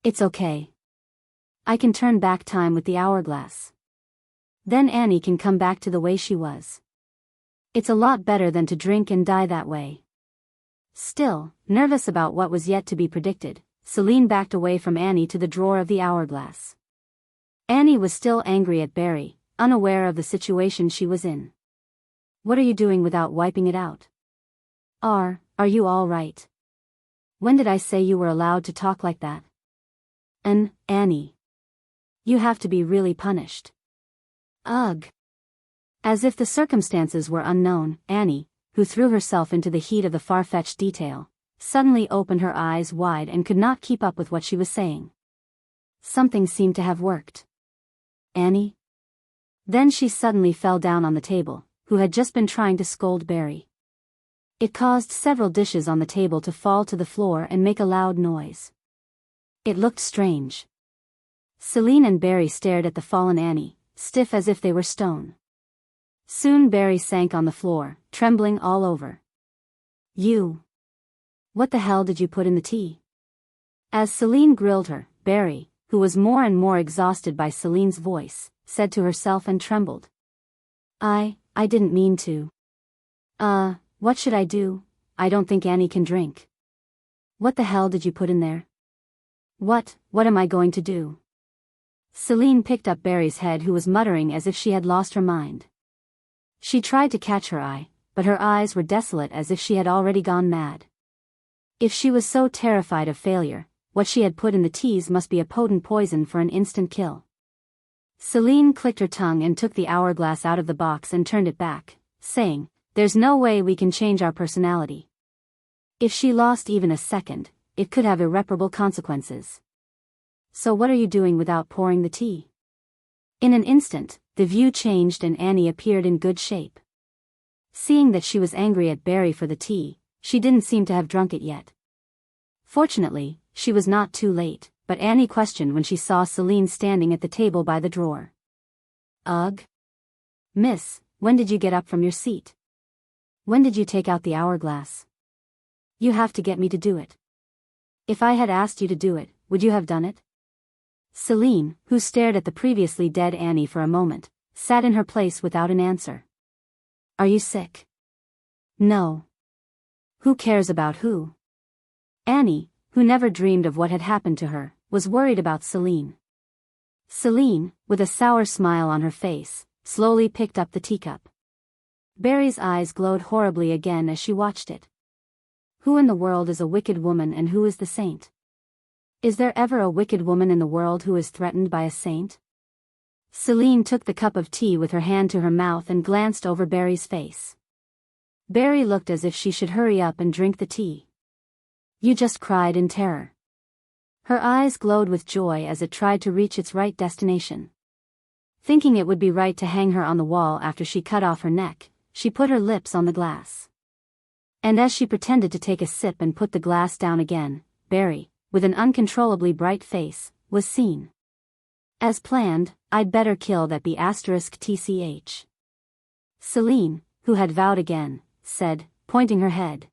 It's okay. I can turn back time with the hourglass. Then Annie can come back to the way she was. It's a lot better than to drink and die that way. Still, nervous about what was yet to be predicted, Celine backed away from Annie to the drawer of the hourglass. Annie was still angry at Barry, unaware of the situation she was in. What are you doing without wiping it out? Are you all right? When did I say you were allowed to talk like that? Annie. You have to be really punished. Ugh. As if the circumstances were unknown, Annie, who threw herself into the heat of the far-fetched detail, suddenly opened her eyes wide and could not keep up with what she was saying. Something seemed to have worked. Annie? Then she suddenly fell down on the table, who had just been trying to scold Barry. It caused several dishes on the table to fall to the floor and make a loud noise. It looked strange. Celine and Barry stared at the fallen Annie, stiff as if they were stone. Soon Barry sank on the floor, trembling all over. You. What the hell did you put in the tea? As Celine grilled her, Barry, who was more and more exhausted by Celine's voice, said to herself and trembled. I didn't mean to. What should I do? I don't think Annie can drink. What the hell did you put in there? What am I going to do? Celine picked up Barry's head, who was muttering as if she had lost her mind. She tried to catch her eye, but her eyes were desolate as if she had already gone mad. If she was so terrified of failure, what she had put in the teas must be a potent poison for an instant kill. Celine clicked her tongue and took the hourglass out of the box and turned it back, saying, "There's no way we can change our personality. If she lost even a second, it could have irreparable consequences. So what are you doing without pouring the tea?" In an instant, the view changed and Annie appeared in good shape. Seeing that she was angry at Barry for the tea, she didn't seem to have drunk it yet. Fortunately, she was not too late, but Annie questioned when she saw Celine standing at the table by the drawer. Ugh. Miss, when did you get up from your seat? When did you take out the hourglass? You have to get me to do it. If I had asked you to do it, would you have done it? Celine, who stared at the previously dead Annie for a moment, sat in her place without an answer. Are you sick? No. Who cares about who? Annie, who never dreamed of what had happened to her, was worried about Celine. Celine, with a sour smile on her face, slowly picked up the teacup. Barry's eyes glowed horribly again as she watched it. Who in the world is a wicked woman and who is the saint? Is there ever a wicked woman in the world who is threatened by a saint? Celine took the cup of tea with her hand to her mouth and glanced over Barry's face. Barry looked as if she should hurry up and drink the tea. You just cried in terror. Her eyes glowed with joy as it tried to reach its right destination. Thinking it would be right to hang her on the wall after she cut off her neck, she put her lips on the glass. And as she pretended to take a sip and put the glass down again, Barry, with an uncontrollably bright face, was seen. As planned, I'd better kill that *tch. Celine, who had vowed again, said, pointing her head.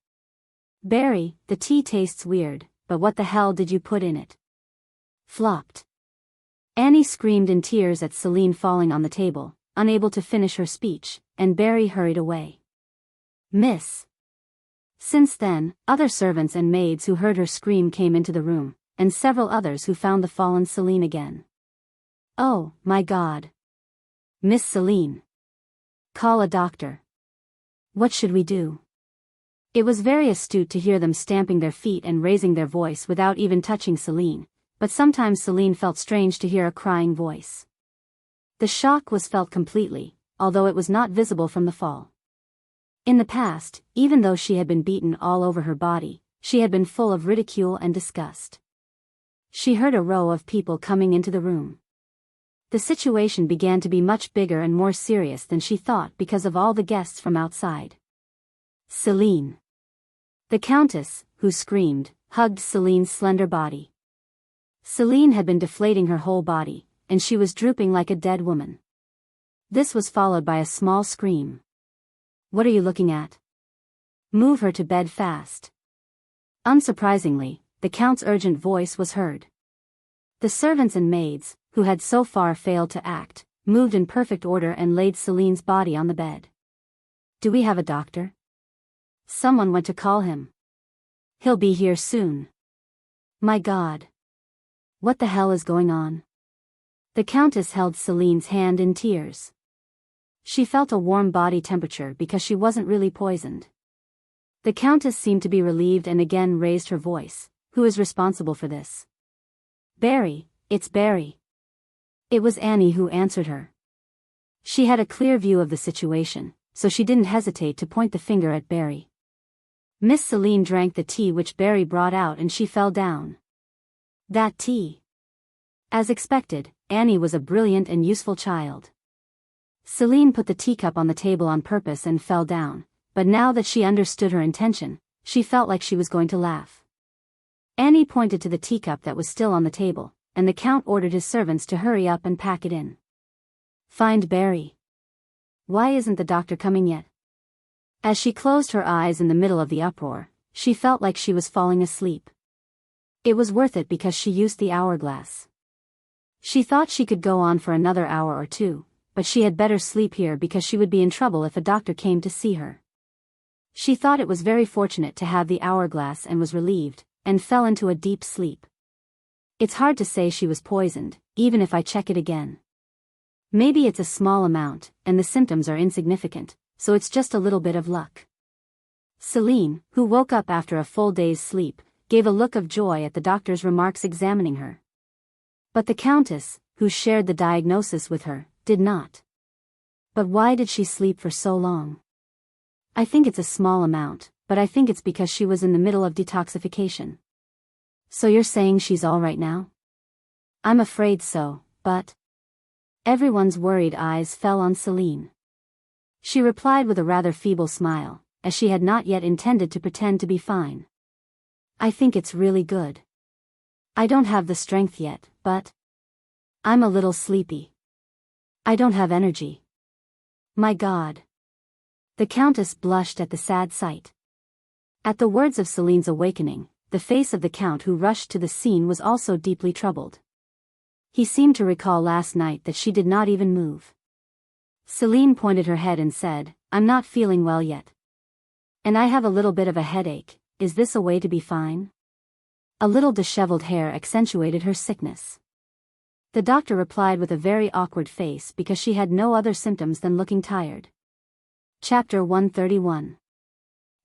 Barry, the tea tastes weird, but what the hell did you put in it? Flopped. Annie screamed in tears at Celine falling on the table, unable to finish her speech, and Barry hurried away. Miss. Since then, other servants and maids who heard her scream came into the room, and several others who found the fallen Celine again. Oh, my God. Miss Celine. Call a doctor. What should we do? It was very astute to hear them stamping their feet and raising their voice without even touching Celine, but sometimes Celine felt strange to hear a crying voice. The shock was felt completely, although it was not visible from the fall. In the past, even though she had been beaten all over her body, she had been full of ridicule and disgust. She heard a row of people coming into the room. The situation began to be much bigger and more serious than she thought because of all the guests from outside. Celine. The Countess, who screamed, hugged Celine's slender body. Celine had been deflating her whole body, and she was drooping like a dead woman. This was followed by a small scream. What are you looking at? Move her to bed fast. Unsurprisingly, the Count's urgent voice was heard. The servants and maids, who had so far failed to act, moved in perfect order and laid Celine's body on the bed. Do we have a doctor? Someone went to call him. He'll be here soon. My God. What the hell is going on? The Countess held Celine's hand in tears. She felt a warm body temperature because she wasn't really poisoned. The Countess seemed to be relieved and again raised her voice. Who is responsible for this? Barry, it's Barry. It was Annie who answered her. She had a clear view of the situation, so she didn't hesitate to point the finger at Barry. Miss Celine drank the tea which Barry brought out and she fell down. That tea. As expected, Annie was a brilliant and useful child. Celine put the teacup on the table on purpose and fell down, but now that she understood her intention, she felt like she was going to laugh. Annie pointed to the teacup that was still on the table, and the Count ordered his servants to hurry up and pack it in. Find Barry. Why isn't the doctor coming yet? As she closed her eyes in the middle of the uproar, she felt like she was falling asleep. It was worth it because she used the hourglass. She thought she could go on for another hour or two, but she had better sleep here because she would be in trouble if a doctor came to see her. She thought it was very fortunate to have the hourglass and was relieved, and fell into a deep sleep. It's hard to say she was poisoned, even if I check it again. Maybe it's a small amount, and the symptoms are insignificant, so it's just a little bit of luck. Celine, who woke up after a full day's sleep, gave a look of joy at the doctor's remarks examining her. But the Countess, who shared the diagnosis with her, did not. But why did she sleep for so long? I think it's a small amount, but I think it's because she was in the middle of detoxification. So you're saying she's all right now? I'm afraid so, but... Everyone's worried eyes fell on Celine. She replied with a rather feeble smile, as she had not yet intended to pretend to be fine. I think it's really good. I don't have the strength yet, but... I'm a little sleepy. I don't have energy. My God. The Countess blushed at the sad sight. At the words of Celine's awakening, the face of the Count who rushed to the scene was also deeply troubled. He seemed to recall last night that she did not even move. Celine pointed her head and said, I'm not feeling well yet. And I have a little bit of a headache. Is this a way to be fine? A little disheveled hair accentuated her sickness. The doctor replied with a very awkward face because she had no other symptoms than looking tired. Chapter 131.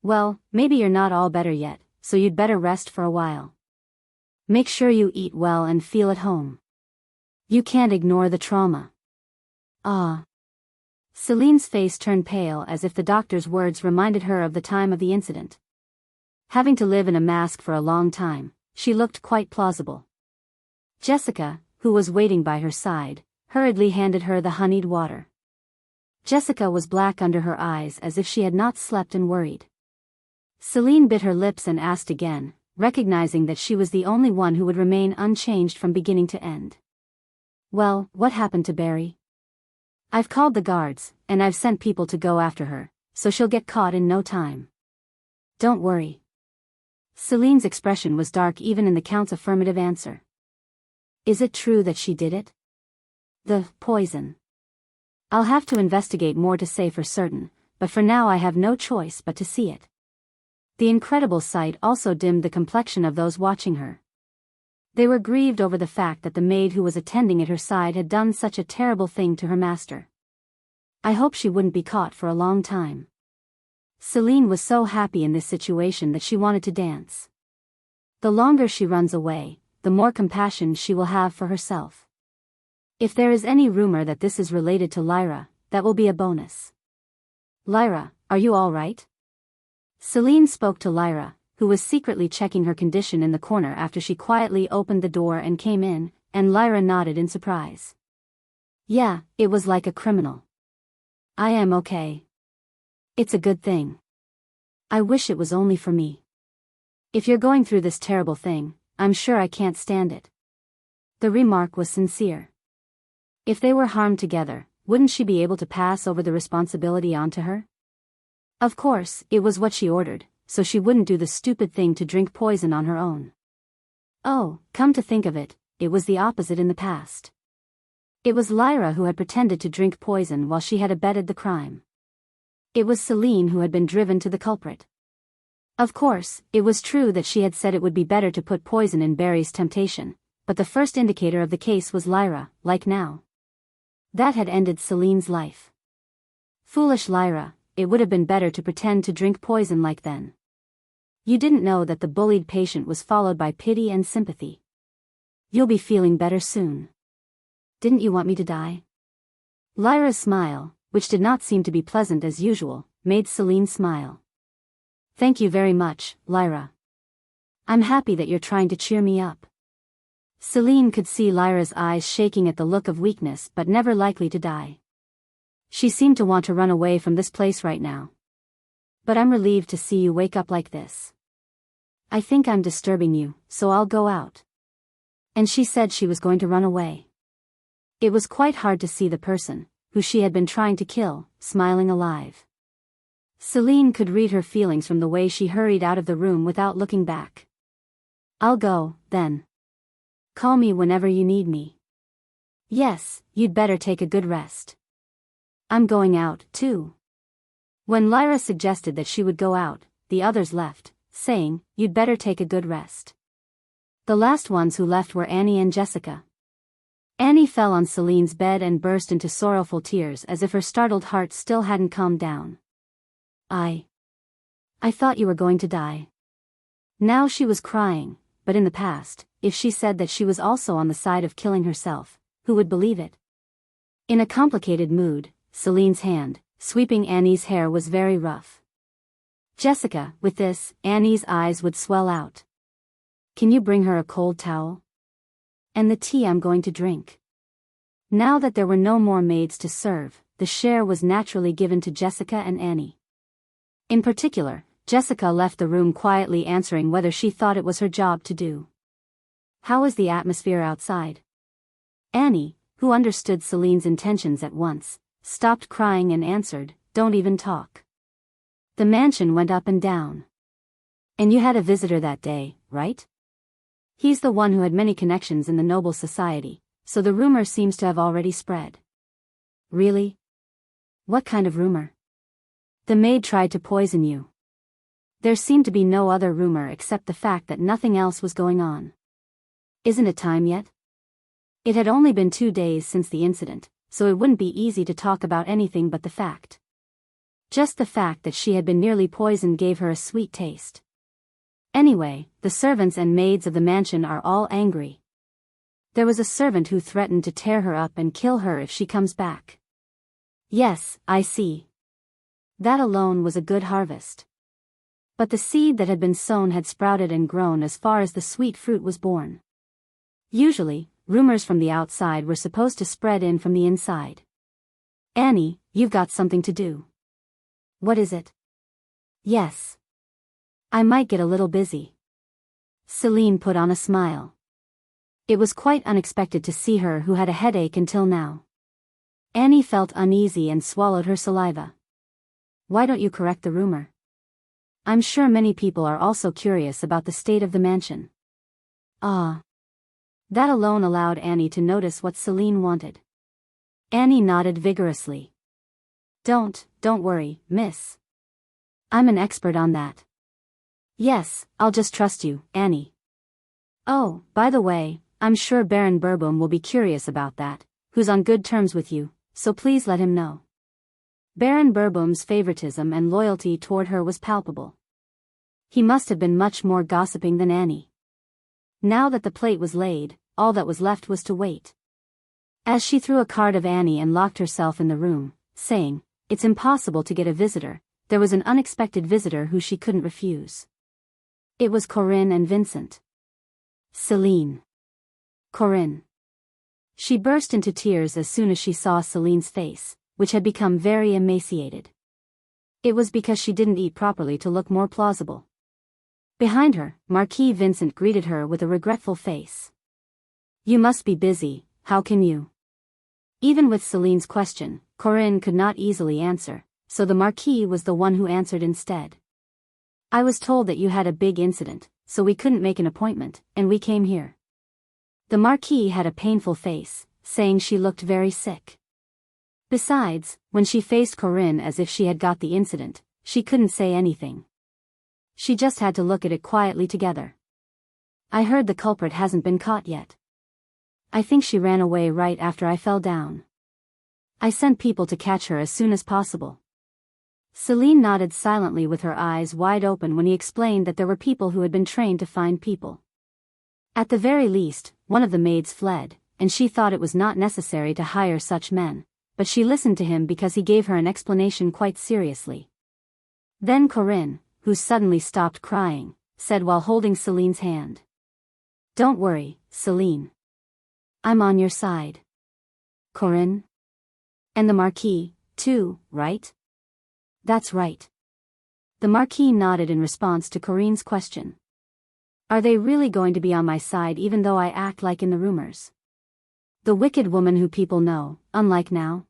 Well, maybe you're not all better yet, so you'd better rest for a while. Make sure you eat well and feel at home. You can't ignore the trauma. Ah. Celine's face turned pale as if the doctor's words reminded her of the time of the incident. Having to live in a mask for a long time, she looked quite plausible. Jessica, who was waiting by her side, hurriedly handed her the honeyed water. Jessica was black under her eyes as if she had not slept and worried. Celine bit her lips and asked again, recognizing that she was the only one who would remain unchanged from beginning to end. Well, what happened to Barry? I've called the guards, and I've sent people to go after her, so she'll get caught in no time. Don't worry. Celine's expression was dark even in the Count's affirmative answer. Is it true that she did it? The poison. I'll have to investigate more to say for certain, but for now I have no choice but to see it. The incredible sight also dimmed the complexion of those watching her. They were grieved over the fact that the maid who was attending at her side had done such a terrible thing to her master. I hope she wouldn't be caught for a long time. Celine was so happy in this situation that she wanted to dance. The longer she runs away, the more compassion she will have for herself. If there is any rumor that this is related to Lyra, that will be a bonus. Lyra, are you all right? Celine spoke to Lyra, who was secretly checking her condition in the corner after she quietly opened the door and came in, and Lyra nodded in surprise. Yeah, it was like a criminal. I am okay. It's a good thing. I wish it was only for me. If you're going through this terrible thing, I'm sure I can't stand it. The remark was sincere. If they were harmed together, wouldn't she be able to pass over the responsibility onto her? Of course, it was what she ordered, so she wouldn't do the stupid thing to drink poison on her own. Oh, come to think of it, it was the opposite in the past. It was Lyra who had pretended to drink poison while she had abetted the crime. It was Celine who had been driven to the culprit. Of course, it was true that she had said it would be better to put poison in Barry's temptation, but the first indicator of the case was Lyra, like now. That had ended Celine's life. Foolish Lyra, it would have been better to pretend to drink poison like then. You didn't know that the bullied patient was followed by pity and sympathy. You'll be feeling better soon. Didn't you want me to die? Lyra's smile, which did not seem to be pleasant as usual, made Celine smile. Thank you very much, Lyra. I'm happy that you're trying to cheer me up. Celine could see Lyra's eyes shaking at the look of weakness but never likely to die. She seemed to want to run away from this place right now. But I'm relieved to see you wake up like this. I think I'm disturbing you, so I'll go out. And she said she was going to run away. It was quite hard to see the person, who she had been trying to kill, smiling alive. Celine could read her feelings from the way she hurried out of the room without looking back. I'll go, then. Call me whenever you need me. Yes, you'd better take a good rest. I'm going out, too. When Lyra suggested that she would go out, the others left, saying, you'd better take a good rest. The last ones who left were Annie and Jessica. Annie fell on Celine's bed and burst into sorrowful tears as if her startled heart still hadn't calmed down. I thought you were going to die. Now she was crying, but in the past, if she said that she was also on the side of killing herself, who would believe it? In a complicated mood, Celine's hand, sweeping Annie's hair, was very rough. Jessica, with this, Annie's eyes would swell out. Can you bring her a cold towel? And the tea I'm going to drink. Now that there were no more maids to serve, the share was naturally given to Jessica and Annie. In particular, Jessica left the room quietly answering whether she thought it was her job to do. How is the atmosphere outside? Annie, who understood Celine's intentions at once, stopped crying and answered, don't even talk. The mansion went up and down. And you had a visitor that day, right? He's the one who had many connections in the noble society, so the rumor seems to have already spread. Really? What kind of rumor? The maid tried to poison you. There seemed to be no other rumor except the fact that nothing else was going on. Isn't it time yet? It had only been 2 days since the incident, so it wouldn't be easy to talk about anything but the fact. Just the fact that she had been nearly poisoned gave her a sweet taste. Anyway, the servants and maids of the mansion are all angry. There was a servant who threatened to tear her up and kill her if she comes back. Yes, I see. That alone was a good harvest. But the seed that had been sown had sprouted and grown as far as the sweet fruit was born. Usually, rumors from the outside were supposed to spread in from the inside. Annie, you've got something to do. What is it? Yes. I might get a little busy. Celine put on a smile. It was quite unexpected to see her who had a headache until now. Annie felt uneasy and swallowed her saliva. Why don't you correct the rumor? I'm sure many people are also curious about the state of the mansion. Ah. That alone allowed Annie to notice what Celine wanted. Annie nodded vigorously. Don't worry, miss. I'm an expert on that. Yes, I'll just trust you, Annie. Oh, by the way, I'm sure Baron Burboom will be curious about that, who's on good terms with you, so please let him know. Baron Burboom's favoritism and loyalty toward her was palpable. He must have been much more gossiping than Annie. Now that the plate was laid, all that was left was to wait. As she threw a card of Annie and locked herself in the room, saying, "It's impossible to get a visitor," there was an unexpected visitor who she couldn't refuse. It was Corinne and Vincent. Celine. Corinne. She burst into tears as soon as she saw Celine's face, which had become very emaciated. It was because she didn't eat properly to look more plausible. Behind her, Marquis Vincent greeted her with a regretful face. You must be busy, how can you? Even with Celine's question, Corinne could not easily answer, so the Marquis was the one who answered instead. I was told that you had a big incident, so we couldn't make an appointment, and we came here. The Marquis had a painful face, saying she looked very sick. Besides, when she faced Corinne as if she had got the incident, she couldn't say anything. She just had to look at it quietly together. I heard the culprit hasn't been caught yet. I think she ran away right after I fell down. I sent people to catch her as soon as possible. Celine nodded silently with her eyes wide open when he explained that there were people who had been trained to find people. At the very least, one of the maids fled, and she thought it was not necessary to hire such men, but she listened to him because he gave her an explanation quite seriously. Then Corinne, who suddenly stopped crying, said while holding Celine's hand. Don't worry, Celine. I'm on your side. Corinne? And the Marquis, too, right? That's right. The Marquis nodded in response to Corinne's question. Are they really going to be on my side even though I act like in the rumors? The wicked woman who people know, unlike now?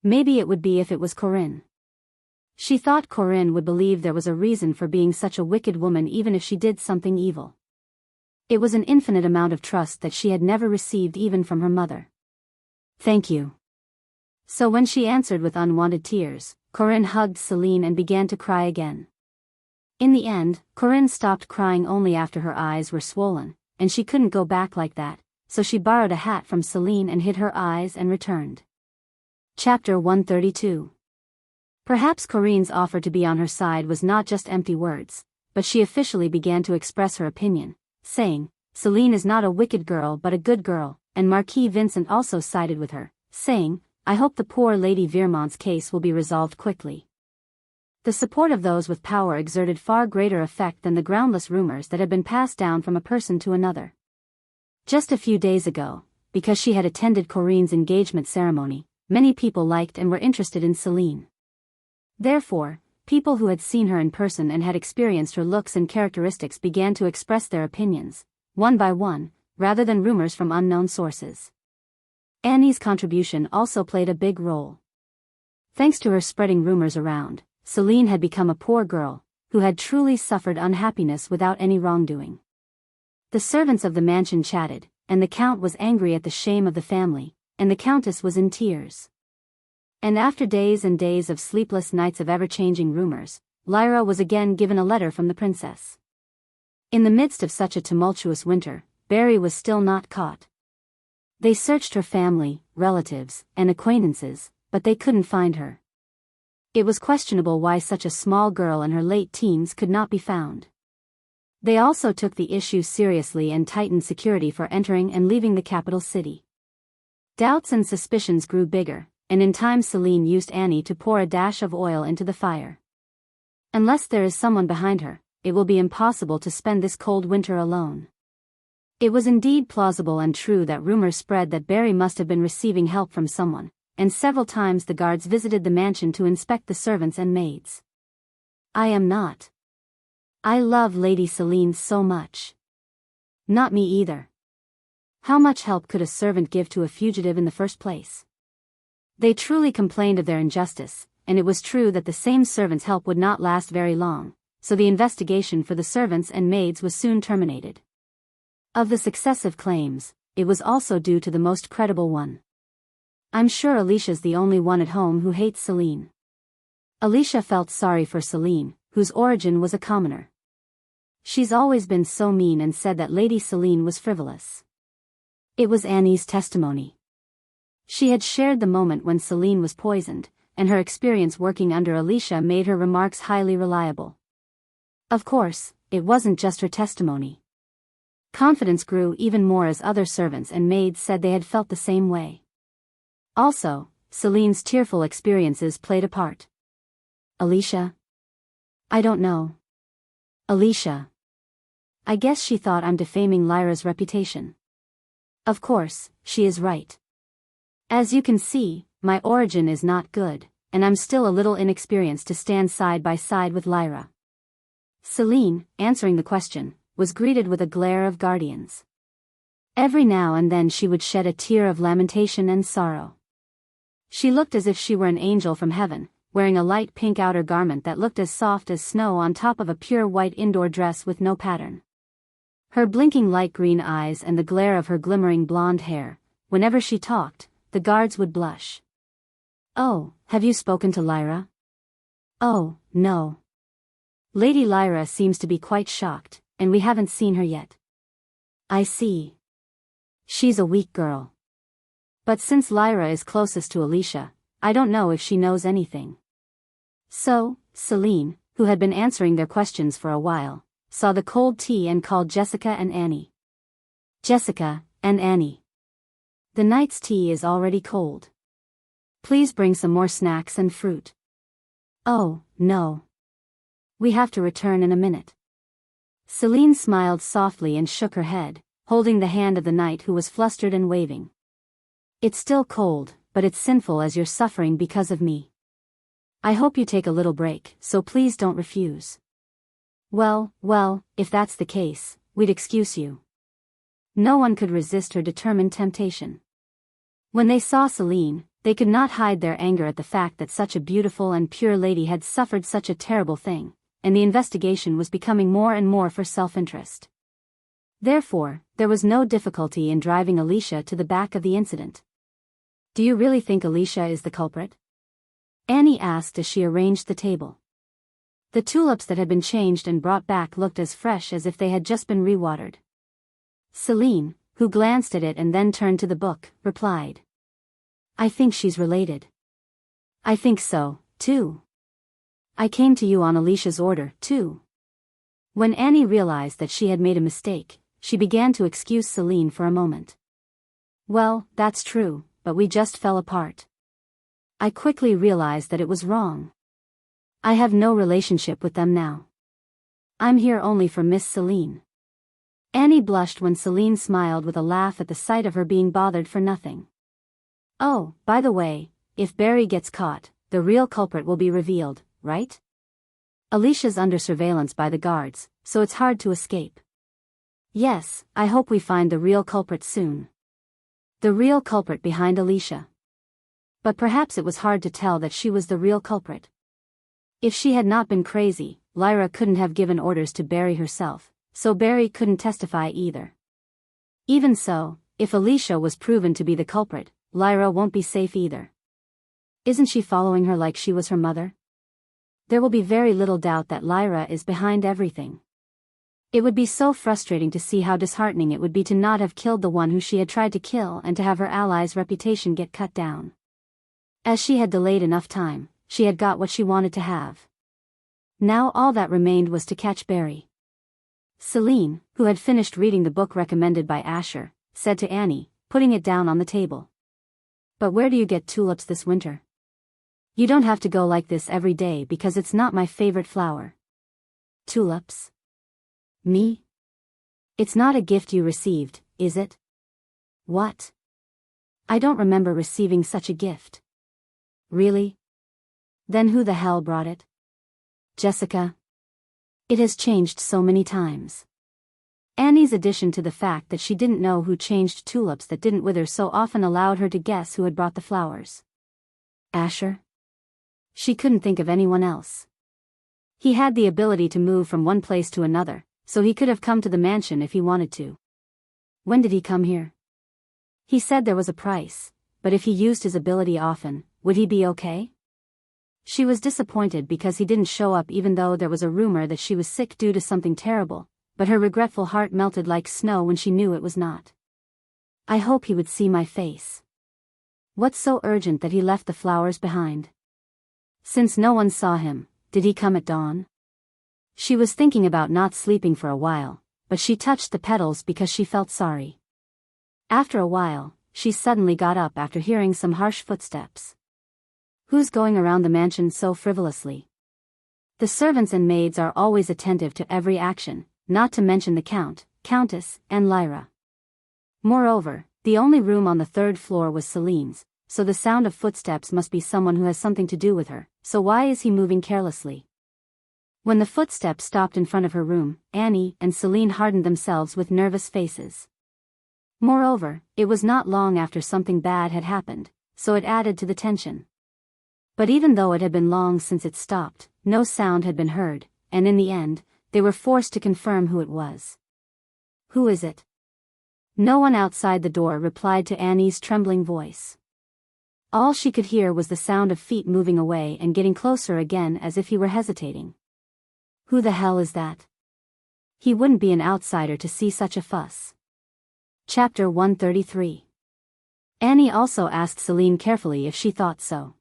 Maybe it would be if it was Corinne. She thought Corinne would believe there was a reason for being such a wicked woman even if she did something evil. It was an infinite amount of trust that she had never received even from her mother. Thank you. So when she answered with unwanted tears, Corinne hugged Celine and began to cry again. In the end, Corinne stopped crying only after her eyes were swollen, and she couldn't go back like that, so she borrowed a hat from Celine and hid her eyes and returned. Chapter 132. Perhaps Corinne's offer to be on her side was not just empty words, but she officially began to express her opinion, saying, Celine is not a wicked girl but a good girl, and Marquis Vincent also sided with her, saying, I hope the poor Lady Viermont's case will be resolved quickly. The support of those with power exerted far greater effect than the groundless rumors that had been passed down from a person to another. Just a few days ago, because she had attended Corinne's engagement ceremony, many people liked and were interested in Celine. Therefore, people who had seen her in person and had experienced her looks and characteristics began to express their opinions, one by one, rather than rumors from unknown sources. Annie's contribution also played a big role. Thanks to her spreading rumors around, Celine had become a poor girl, who had truly suffered unhappiness without any wrongdoing. The servants of the mansion chatted, and the Count was angry at the shame of the family, and the Countess was in tears. And after days and days of sleepless nights of ever-changing rumors, Lyra was again given a letter from the princess. In the midst of such a tumultuous winter, Barry was still not caught. They searched her family, relatives, and acquaintances, but they couldn't find her. It was questionable why such a small girl in her late teens could not be found. They also took the issue seriously and tightened security for entering and leaving the capital city. Doubts and suspicions grew bigger, and in time Celine used Annie to pour a dash of oil into the fire. Unless there is someone behind her, it will be impossible to spend this cold winter alone. It was indeed plausible and true that rumors spread that Barry must have been receiving help from someone, and several times the guards visited the mansion to inspect the servants and maids. I am not. I love Lady Celine so much. Not me either. How much help could a servant give to a fugitive in the first place? They truly complained of their injustice, and it was true that the same servant's help would not last very long, so the investigation for the servants and maids was soon terminated. Of the successive claims, it was also due to the most credible one. I'm sure Alicia's the only one at home who hates Celine. Alicia felt sorry for Celine, whose origin was a commoner. She's always been so mean and said that Lady Celine was frivolous. It was Annie's testimony. She had shared the moment when Celine was poisoned, and her experience working under Alicia made her remarks highly reliable. Of course, it wasn't just her testimony. Confidence grew even more as other servants and maids said they had felt the same way. Also, Celine's tearful experiences played a part. Alicia? I don't know. Alicia. I guess she thought I'm defaming Lyra's reputation. Of course, she is right. As you can see, my origin is not good, and I'm still a little inexperienced to stand side by side with Lyra. Celine, answering the question, was greeted with a glare of guardians. Every now and then she would shed a tear of lamentation and sorrow. She looked as if she were an angel from heaven, wearing a light pink outer garment that looked as soft as snow on top of a pure white indoor dress with no pattern. Her blinking light green eyes and the glare of her glimmering blonde hair, whenever she talked, the guards would blush. Oh, have you spoken to Lyra? Oh, no. Lady Lyra seems to be quite shocked, and we haven't seen her yet. I see. She's a weak girl. But since Lyra is closest to Alicia, I don't know if she knows anything. So, Celine, who had been answering their questions for a while, saw the cold tea and called Jessica and Annie. Jessica and Annie. The night's tea is already cold. Please bring some more snacks and fruit. Oh, no. We have to return in a minute. Celine smiled softly and shook her head, holding the hand of the knight who was flustered and waving. It's still cold, but it's sinful as you're suffering because of me. I hope you take a little break, so please don't refuse. Well, if that's the case, we'd excuse you. No one could resist her determined temptation. When they saw Celine, they could not hide their anger at the fact that such a beautiful and pure lady had suffered such a terrible thing, and the investigation was becoming more and more for self-interest. Therefore, there was no difficulty in driving Alicia to the back of the incident. Do you really think Alicia is the culprit? Annie asked as she arranged the table. The tulips that had been changed and brought back looked as fresh as if they had just been rewatered. Celine, who glanced at it and then turned to the book, replied. I think she's related. I think so, too. I came to you on Alicia's order, too. When Annie realized that she had made a mistake, she began to excuse Celine for a moment. Well, that's true, but we just fell apart. I quickly realized that it was wrong. I have no relationship with them now. I'm here only for Miss Celine. Annie blushed when Celine smiled with a laugh at the sight of her being bothered for nothing. Oh, by the way, if Barry gets caught, the real culprit will be revealed, right? Alicia's under surveillance by the guards, so it's hard to escape. Yes, I hope we find the real culprit soon. The real culprit behind Alicia. But perhaps it was hard to tell that she was the real culprit. If she had not been crazy, Lyra couldn't have given orders to Barry herself, so Barry couldn't testify either. Even so, if Alicia was proven to be the culprit, Lyra won't be safe either. Isn't she following her like she was her mother? There will be very little doubt that Lyra is behind everything. It would be so frustrating to see how disheartening it would be to not have killed the one who she had tried to kill and to have her ally's reputation get cut down. As she had delayed enough time, she had got what she wanted to have. Now all that remained was to catch Barry. Celine, who had finished reading the book recommended by Asher, said to Annie, putting it down on the table. "But where do you get tulips this winter? You don't have to go like this every day because it's not my favorite flower." "Tulips? Me? It's not a gift you received, is it?" "What? I don't remember receiving such a gift." "Really? Then who the hell brought it?" "Jessica. It has changed so many times." Annie's addition to the fact that she didn't know who changed tulips that didn't wither so often allowed her to guess who had brought the flowers. Asher? She couldn't think of anyone else. He had the ability to move from one place to another, so he could have come to the mansion if he wanted to. When did he come here? He said there was a price, but if he used his ability often, would he be okay? She was disappointed because he didn't show up even though there was a rumor that she was sick due to something terrible, but her regretful heart melted like snow when she knew it was not. I hope he would see my face. What's so urgent that he left the flowers behind? Since no one saw him, did he come at dawn? She was thinking about not sleeping for a while, but she touched the petals because she felt sorry. After a while, she suddenly got up after hearing some harsh footsteps. Who's going around the mansion so frivolously? The servants and maids are always attentive to every action, not to mention the Count, Countess, and Lyra. Moreover, the only room on the third floor was Celine's, so the sound of footsteps must be someone who has something to do with her, so why is he moving carelessly? When the footsteps stopped in front of her room, Annie and Celine hardened themselves with nervous faces. Moreover, it was not long after something bad had happened, so it added to the tension. But even though it had been long since it stopped, no sound had been heard, and in the end, they were forced to confirm who it was. Who is it? No one outside the door replied to Annie's trembling voice. All she could hear was the sound of feet moving away and getting closer again as if he were hesitating. Who the hell is that? He wouldn't be an outsider to see such a fuss. Chapter 133. Annie also asked Celine carefully if she thought so.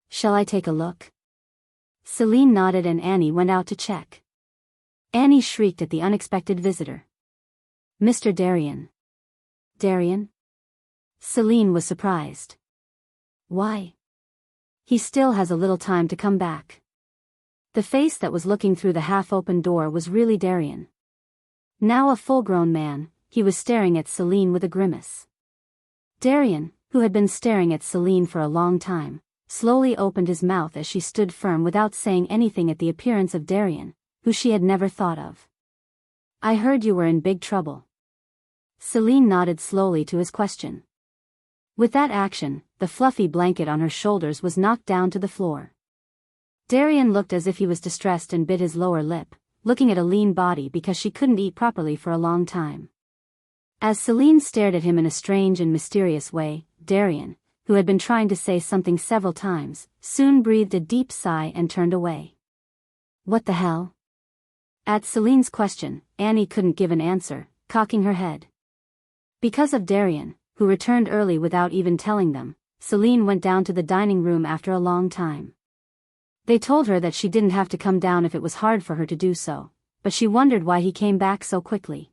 Shall I take a look? Celine nodded and Annie went out to check. Annie shrieked at the unexpected visitor. Mr. Darien. Darien? Celine was surprised. Why? He still has a little time to come back. The face that was looking through the half-open door was really Darien. Now a full-grown man, he was staring at Celine with a grimace. Darien, who had been staring at Celine for a long time, slowly opened his mouth as she stood firm without saying anything at the appearance of Darien, who she had never thought of. I heard you were in big trouble. Celine nodded slowly to his question. With that action, the fluffy blanket on her shoulders was knocked down to the floor. Darien looked as if he was distressed and bit his lower lip, looking at a lean body because she couldn't eat properly for a long time. As Celine stared at him in a strange and mysterious way, Darien, who had been trying to say something several times, soon breathed a deep sigh and turned away. What the hell? At Celine's question, Annie couldn't give an answer, cocking her head. Because of Darien, who returned early without even telling them, Celine went down to the dining room after a long time. They told her that she didn't have to come down if it was hard for her to do so, but she wondered why he came back so quickly.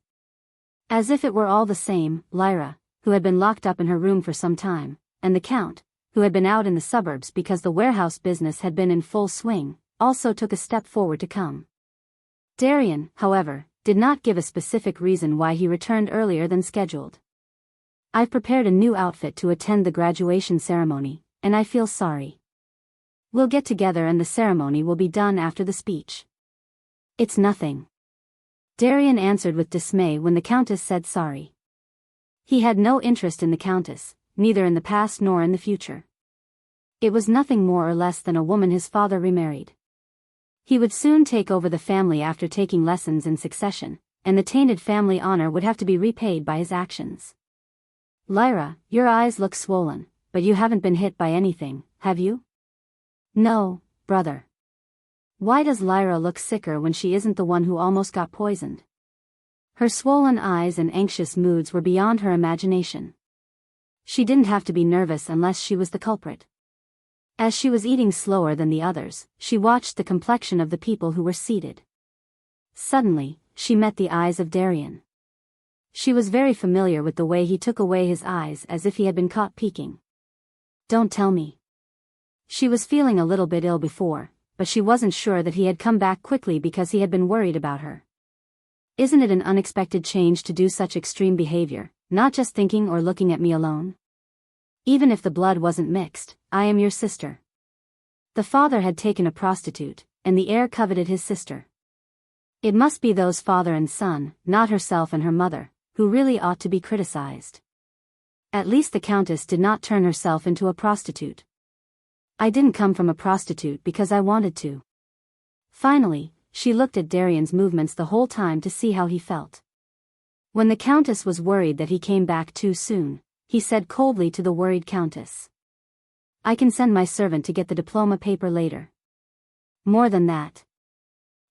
As if it were all the same, Lyra, who had been locked up in her room for some time, and the Count, who had been out in the suburbs because the warehouse business had been in full swing, also took a step forward to come. Darien, however, did not give a specific reason why he returned earlier than scheduled. I've prepared a new outfit to attend the graduation ceremony, and I feel sorry. We'll get together and the ceremony will be done after the speech. It's nothing. Darien answered with dismay when the Countess said sorry. He had no interest in the Countess, neither in the past nor in the future. It was nothing more or less than a woman his father remarried. He would soon take over the family after taking lessons in succession, and the tainted family honor would have to be repaid by his actions. Lyra, your eyes look swollen, but you haven't been hit by anything, have you? No, brother. Why does Lyra look sicker when she isn't the one who almost got poisoned? Her swollen eyes and anxious moods were beyond her imagination. She didn't have to be nervous unless she was the culprit. As she was eating slower than the others, she watched the complexion of the people who were seated. Suddenly, she met the eyes of Darian. She was very familiar with the way he took away his eyes as if he had been caught peeking. Don't tell me. She was feeling a little bit ill before, but she wasn't sure that he had come back quickly because he had been worried about her. Isn't it an unexpected change to do such extreme behavior, not just thinking or looking at me alone? Even if the blood wasn't mixed, I am your sister. The father had taken a prostitute, and the heir coveted his sister. It must be those father and son, not herself and her mother, who really ought to be criticized. At least the countess did not turn herself into a prostitute. I didn't come from a prostitute because I wanted to. Finally, she looked at Darian's movements the whole time to see how he felt. When the countess was worried that he came back too soon, he said coldly to the worried countess, I can send my servant to get the diploma paper later. More than that.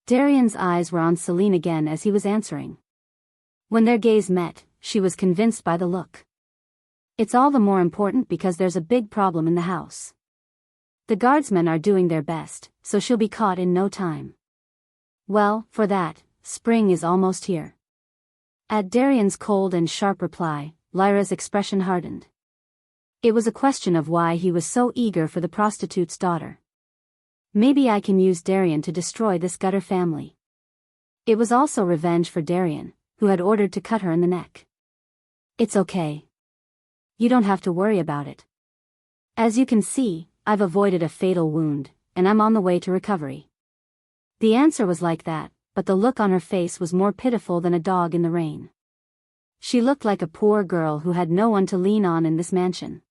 Darian's eyes were on Celine again as he was answering. When their gaze met, she was convinced by the look. It's all the more important because there's a big problem in the house. The guardsmen are doing their best, so she'll be caught in no time. Well, for that, spring is almost here. At Darian's cold and sharp reply, Lyra's expression hardened. It was a question of why he was so eager for the prostitute's daughter. Maybe I can use Darian to destroy this gutter family. It was also revenge for Darian, who had ordered to cut her in the neck. It's okay. You don't have to worry about it. As you can see, I've avoided a fatal wound, and I'm on the way to recovery. The answer was like that, but the look on her face was more pitiful than a dog in the rain. She looked like a poor girl who had no one to lean on in this mansion.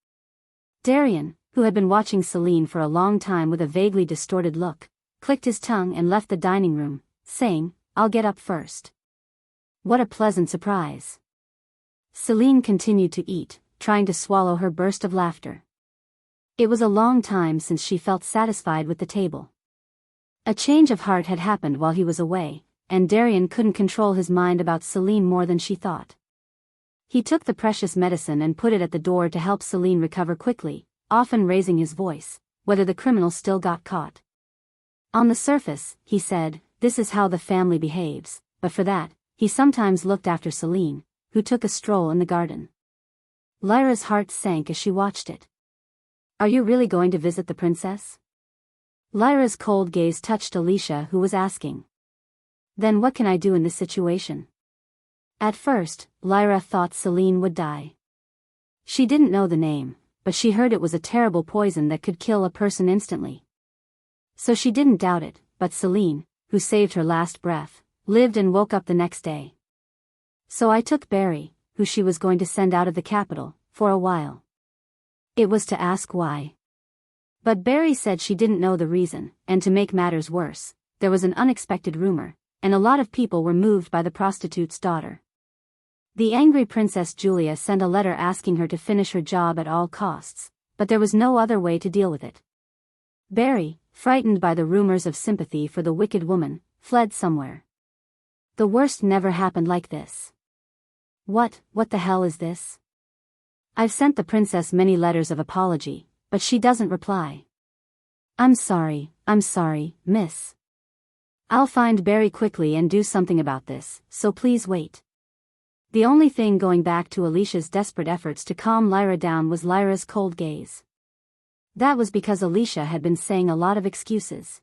Darian, who had been watching Celine for a long time with a vaguely distorted look, clicked his tongue and left the dining room, saying, I'll get up first. What a pleasant surprise. Celine continued to eat, trying to swallow her burst of laughter. It was a long time since she felt satisfied with the table. A change of heart had happened while he was away, and Darian couldn't control his mind about Celine more than she thought. He took the precious medicine and put it at the door to help Celine recover quickly, often raising his voice, whether the criminal still got caught. On the surface, he said, this is how the family behaves, but for that, he sometimes looked after Celine, who took a stroll in the garden. Lyra's heart sank as she watched it. Are you really going to visit the princess? Lyra's cold gaze touched Alicia, who was asking. Then what can I do in this situation? At first, Lyra thought Celine would die. She didn't know the name, but she heard it was a terrible poison that could kill a person instantly. So she didn't doubt it, but Celine, who saved her last breath, lived and woke up the next day. So I took Barry, who she was going to send out of the capital, for a while. It was to ask why. But Barry said she didn't know the reason, and to make matters worse, there was an unexpected rumor, and a lot of people were moved by the prostitute's daughter. The angry Princess Julia sent a letter asking her to finish her job at all costs, but there was no other way to deal with it. Barry, frightened by the rumors of sympathy for the wicked woman, fled somewhere. The worst never happened like this. What the hell is this? I've sent the princess many letters of apology, but she doesn't reply. I'm sorry, miss. I'll find Barry quickly and do something about this, so please wait. The only thing going back to Alicia's desperate efforts to calm Lyra down was Lyra's cold gaze. That was because Alicia had been saying a lot of excuses.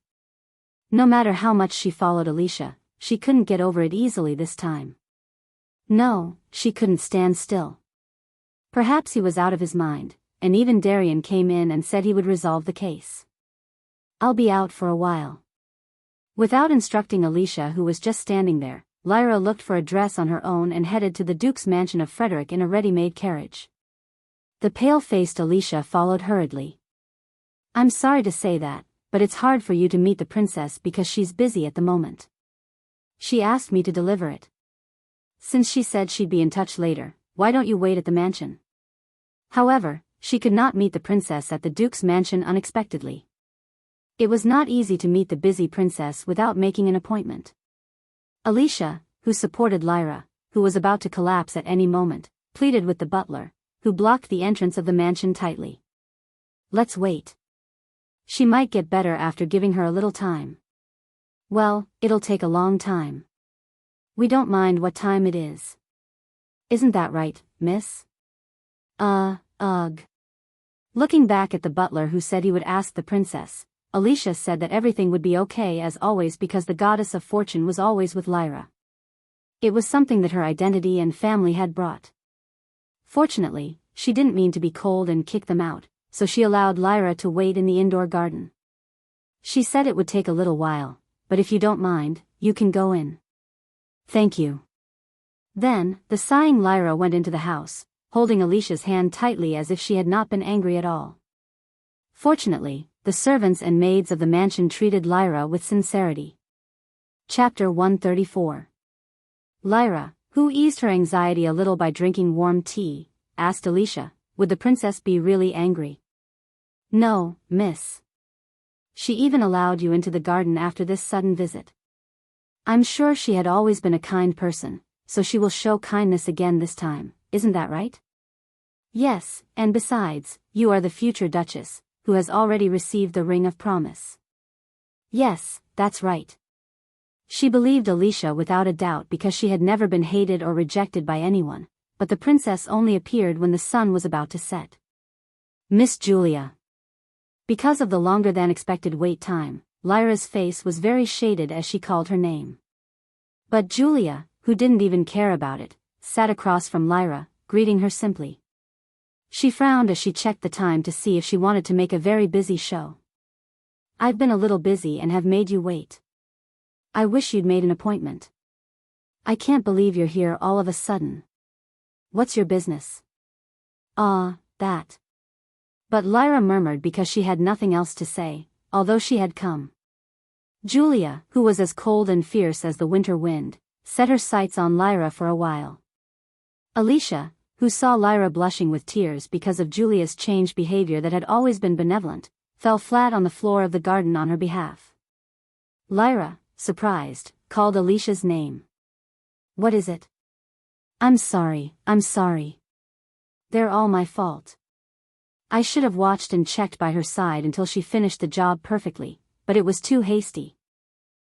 No matter how much she followed Alicia, she couldn't get over it easily this time. No, she couldn't stand still. Perhaps he was out of his mind, and even Darian came in and said he would resolve the case. I'll be out for a while. Without instructing Alicia, who was just standing there, Lyra looked for a dress on her own and headed to the Duke's mansion of Frederick in a ready-made carriage. The pale-faced Alicia followed hurriedly. I'm sorry to say that, but it's hard for you to meet the princess because she's busy at the moment. She asked me to deliver it. Since she said she'd be in touch later, why don't you wait at the mansion? However, she could not meet the princess at the Duke's mansion unexpectedly. It was not easy to meet the busy princess without making an appointment. Alicia, who supported Lyra, who was about to collapse at any moment, pleaded with the butler, who blocked the entrance of the mansion tightly. Let's wait. She might get better after giving her a little time. Well, it'll take a long time. We don't mind what time it is. Isn't that right, miss? Ugh. Looking back at the butler who said he would ask the princess, Alicia said that everything would be okay as always because the goddess of fortune was always with Lyra. It was something that her identity and family had brought. Fortunately, she didn't mean to be cold and kick them out, so she allowed Lyra to wait in the indoor garden. She said it would take a little while, but if you don't mind, you can go in. Thank you. Then, the sighing Lyra went into the house, holding Alicia's hand tightly as if she had not been angry at all. Fortunately, the servants and maids of the mansion treated Lyra with sincerity. Chapter 134. Lyra, who eased her anxiety a little by drinking warm tea, asked Alicia, would the princess be really angry? No, miss. She even allowed you into the garden after this sudden visit. I'm sure she had always been a kind person, so she will show kindness again this time, isn't that right? Yes, and besides, you are the future Duchess, who has already received the ring of promise. Yes, that's right. She believed Alicia without a doubt because she had never been hated or rejected by anyone, but the princess only appeared when the sun was about to set. Miss Julia. Because of the longer than expected wait time, Lyra's face was very shaded as she called her name. But Julia, who didn't even care about it, sat across from Lyra, greeting her simply. She frowned as she checked the time to see if she wanted to make a very busy show. I've been a little busy and have made you wait. I wish you'd made an appointment. I can't believe you're here all of a sudden. What's your business? That. But Lyra murmured because she had nothing else to say, although she had come. Julia, who was as cold and fierce as the winter wind, set her sights on Lyra for a while. Alicia, who saw Lyra blushing with tears because of Julia's changed behavior that had always been benevolent, fell flat on the floor of the garden on her behalf. Lyra, surprised, called Alicia's name. What is it? I'm sorry. They're all my fault. I should have watched and checked by her side until she finished the job perfectly, but it was too hasty.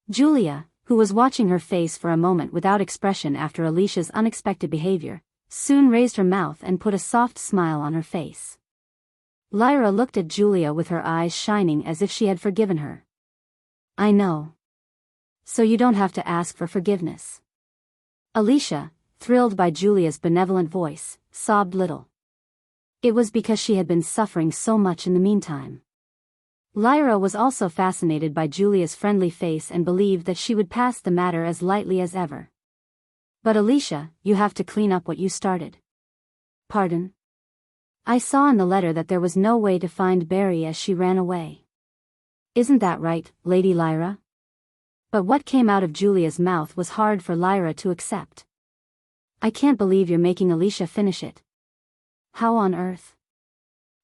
Julia, who was watching her face for a moment without expression after Alicia's unexpected behavior, soon raised her mouth and put a soft smile on her face. Lyra looked at Julia with her eyes shining as if she had forgiven her. I know. So you don't have to ask for forgiveness. Alicia, thrilled by Julia's benevolent voice, sobbed little. It was because she had been suffering so much in the meantime. Lyra was also fascinated by Julia's friendly face and believed that she would pass the matter as lightly as ever. But Alicia, you have to clean up what you started. Pardon? I saw in the letter that there was no way to find Barry as she ran away. Isn't that right, Lady Lyra? But what came out of Julia's mouth was hard for Lyra to accept. I can't believe you're making Alicia finish it. How on earth?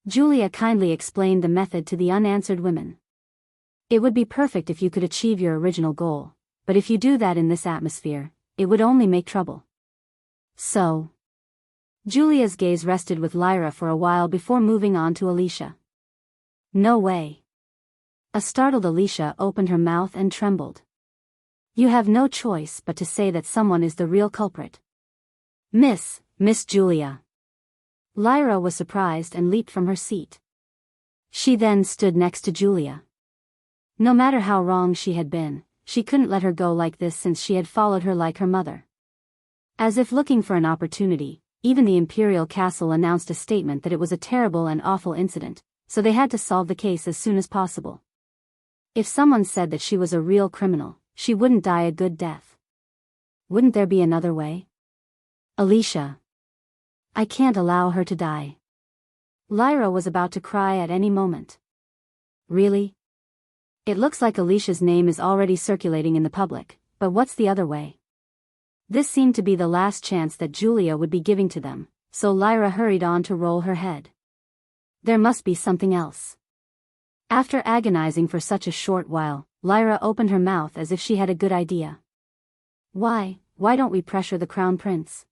Julia kindly explained the method to the unanswered women. It would be perfect if you could achieve your original goal, but if you do that in this atmosphere, it would only make trouble. So. Julia's gaze rested with Lyra for a while before moving on to Alicia. No way. A startled Alicia opened her mouth and trembled. You have no choice but to say that someone is the real culprit. Miss Julia. Lyra was surprised and leaped from her seat. She then stood next to Julia. No matter how wrong she had been, she couldn't let her go like this since she had followed her like her mother. As if looking for an opportunity, even the imperial castle announced a statement that it was a terrible and awful incident, so they had to solve the case as soon as possible. If someone said that she was a real criminal, she wouldn't die a good death. Wouldn't there be another way? Alicia. I can't allow her to die. Lyra was about to cry at any moment. Really? It looks like Alicia's name is already circulating in the public, but what's the other way? This seemed to be the last chance that Julia would be giving to them, so Lyra hurried on to roll her head. There must be something else. After agonizing for such a short while, Lyra opened her mouth as if she had a good idea. Why don't we pressure the crown prince?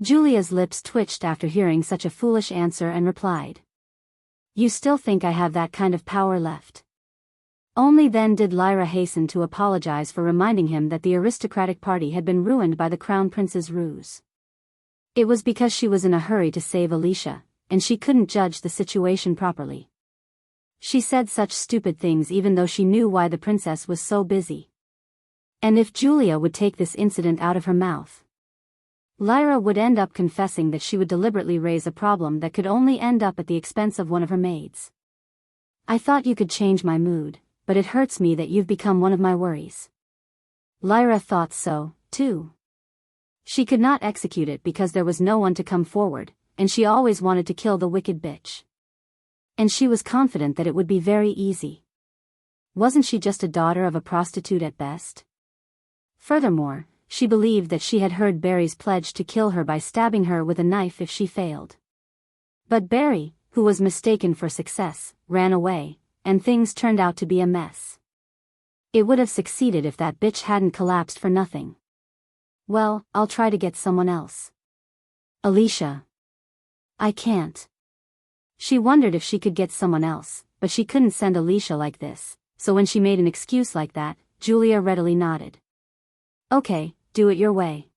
Julia's lips twitched after hearing such a foolish answer and replied. You still think I have that kind of power left? Only then did Lyra hasten to apologize for reminding him that the aristocratic party had been ruined by the Crown Prince's ruse. It was because she was in a hurry to save Alicia, and she couldn't judge the situation properly. She said such stupid things even though she knew why the princess was so busy. And if Julia would take this incident out of her mouth, Lyra would end up confessing that she would deliberately raise a problem that could only end up at the expense of one of her maids. I thought you could change my mood, but it hurts me that you've become one of my worries. Lyra thought so, too. She could not execute it because there was no one to come forward, and she always wanted to kill the wicked bitch. And she was confident that it would be very easy. Wasn't she just a daughter of a prostitute at best? Furthermore, she believed that she had heard Barry's pledge to kill her by stabbing her with a knife if she failed. But Barry, who was mistaken for success, ran away, and things turned out to be a mess. It would have succeeded if that bitch hadn't collapsed for nothing. Well, I'll try to get someone else. Alicia. I can't. She wondered if she could get someone else, but she couldn't send Alicia like this, so when she made an excuse like that, Julia readily nodded. Okay, do it your way.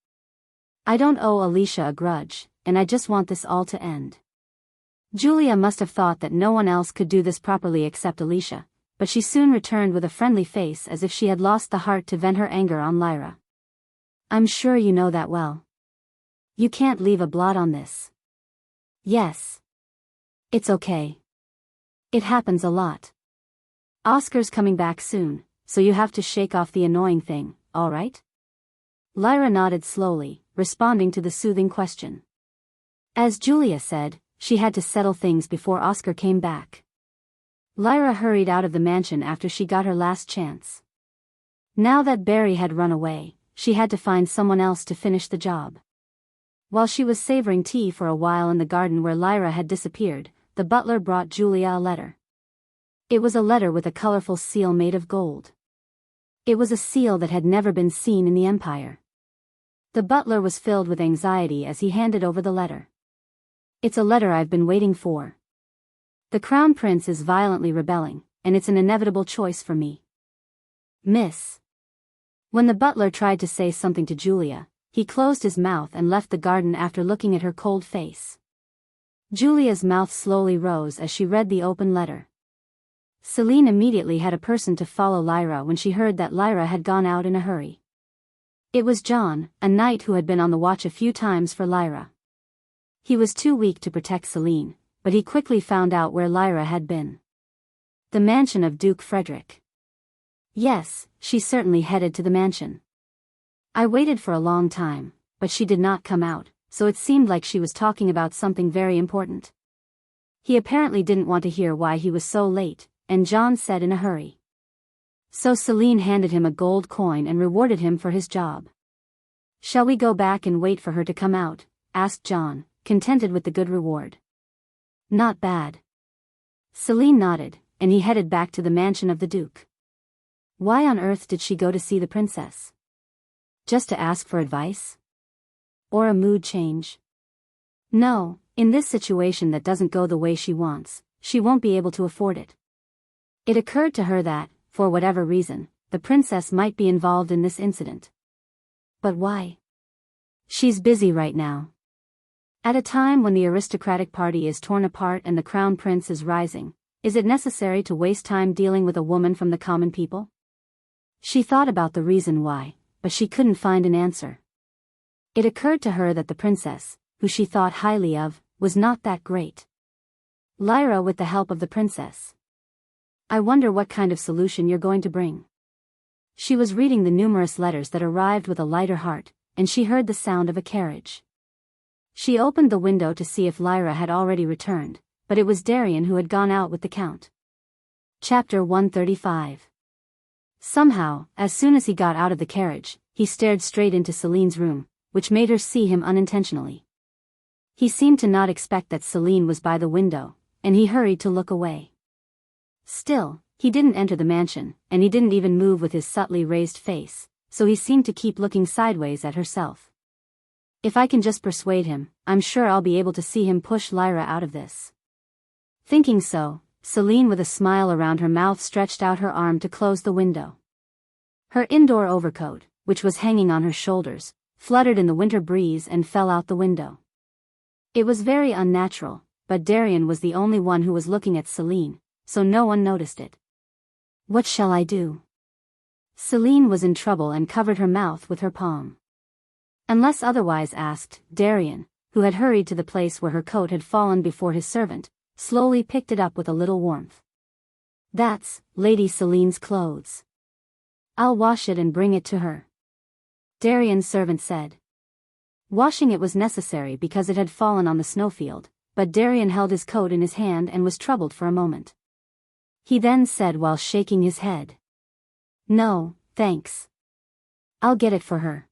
I don't owe Alicia a grudge, and I just want this all to end. Julia must have thought that no one else could do this properly except Alicia, but she soon returned with a friendly face as if she had lost the heart to vent her anger on Lyra. I'm sure you know that well. You can't leave a blot on this. Yes. It's okay. It happens a lot. Oscar's coming back soon, so you have to shake off the annoying thing, all right? Lyra nodded slowly, responding to the soothing question. As Julia said, she had to settle things before Oscar came back. Lyra hurried out of the mansion after she got her last chance. Now that Barry had run away, she had to find someone else to finish the job. While she was savoring tea for a while in the garden where Lyra had disappeared, the butler brought Julia a letter. It was a letter with a colorful seal made of gold. It was a seal that had never been seen in the Empire. The butler was filled with anxiety as he handed over the letter. It's a letter I've been waiting for. The Crown Prince is violently rebelling, and it's an inevitable choice for me. Miss. When the butler tried to say something to Julia, he closed his mouth and left the garden after looking at her cold face. Julia's mouth slowly rose as she read the open letter. Celine immediately had a person to follow Lyra when she heard that Lyra had gone out in a hurry. It was John, a knight who had been on the watch a few times for Lyra. He was too weak to protect Celine, but he quickly found out where Lyra had been. The mansion of Duke Frederick. Yes, she certainly headed to the mansion. I waited for a long time, but she did not come out, so it seemed like she was talking about something very important. He apparently didn't want to hear why he was so late, and John said in a hurry. So Celine handed him a gold coin and rewarded him for his job. Shall we go back and wait for her to come out? Asked John, contented with the good reward. Not bad. Celine nodded, and he headed back to the mansion of the Duke. Why on earth did she go to see the princess? Just to ask for advice? Or a mood change? No, in this situation that doesn't go the way she wants, she won't be able to afford it. It occurred to her that, for whatever reason, the princess might be involved in this incident. But why? She's busy right now. At a time when the aristocratic party is torn apart and the crown prince is rising, is it necessary to waste time dealing with a woman from the common people? She thought about the reason why, but she couldn't find an answer. It occurred to her that the princess, who she thought highly of, was not that great. Lyra with the help of the princess. I wonder what kind of solution you're going to bring. She was reading the numerous letters that arrived with a lighter heart, and she heard the sound of a carriage. She opened the window to see if Lyra had already returned, but it was Darian who had gone out with the Count. Chapter 135. Somehow, as soon as he got out of the carriage, he stared straight into Celine's room, which made her see him unintentionally. He seemed to not expect that Celine was by the window, and he hurried to look away. Still, he didn't enter the mansion, and he didn't even move with his subtly raised face, so he seemed to keep looking sideways at herself. If I can just persuade him, I'm sure I'll be able to see him push Lyra out of this. Thinking so, Celine with a smile around her mouth stretched out her arm to close the window. Her indoor overcoat, which was hanging on her shoulders, fluttered in the winter breeze and fell out the window. It was very unnatural, but Darian was the only one who was looking at Celine, so no one noticed it. What shall I do? Celine was in trouble and covered her mouth with her palm. Unless otherwise asked, Darian, who had hurried to the place where her coat had fallen before his servant, slowly picked it up with a little warmth. That's Lady Celine's clothes. I'll wash it and bring it to her, Darian's servant said. Washing it was necessary because it had fallen on the snowfield, but Darian held his coat in his hand and was troubled for a moment. He then said while shaking his head, "No, thanks. I'll get it for her."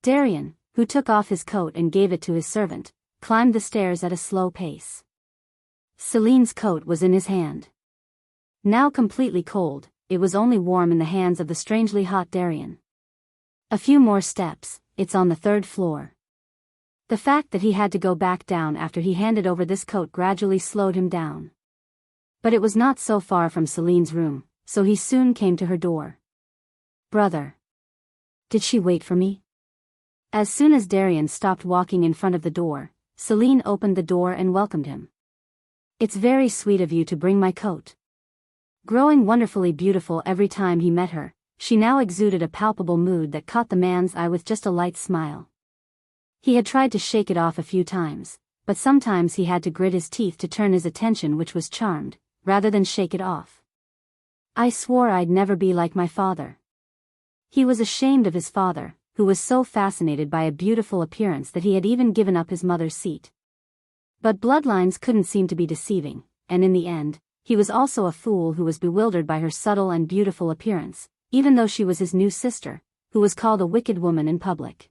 Darian, who took off his coat and gave it to his servant, climbed the stairs at a slow pace. Celine's coat was in his hand. Now completely cold, it was only warm in the hands of the strangely hot Darian. A few more steps, it's on the 3rd floor. The fact that he had to go back down after he handed over this coat gradually slowed him down. But it was not so far from Celine's room, so he soon came to her door. "Brother. Did she wait for me?" As soon as Darian stopped walking in front of the door, Celine opened the door and welcomed him. "It's very sweet of you to bring my coat." Growing wonderfully beautiful every time he met her, she now exuded a palpable mood that caught the man's eye with just a light smile. He had tried to shake it off a few times, but sometimes he had to grit his teeth to turn his attention, which was charmed, rather than shake it off. "I swore I'd never be like my father." He was ashamed of his father, who was so fascinated by a beautiful appearance that he had even given up his mother's seat. But bloodlines couldn't seem to be deceiving, and in the end, he was also a fool who was bewildered by her subtle and beautiful appearance, even though she was his new sister, who was called a wicked woman in public.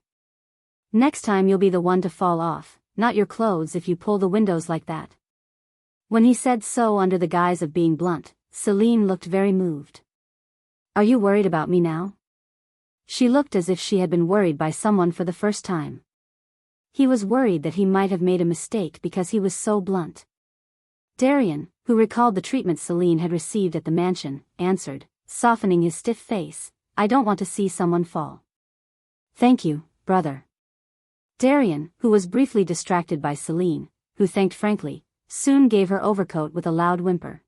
"Next time you'll be the one to fall off, not your clothes if you pull the windows like that." When he said so under the guise of being blunt, Celine looked very moved. "Are you worried about me now?" She looked as if she had been worried by someone for the first time. He was worried that he might have made a mistake because he was so blunt. Darian, who recalled the treatment Celine had received at the mansion, answered, softening his stiff face, "I don't want to see someone fall." "Thank you, brother." Darian, who was briefly distracted by Celine, who thanked frankly, soon gave her overcoat with a loud whimper.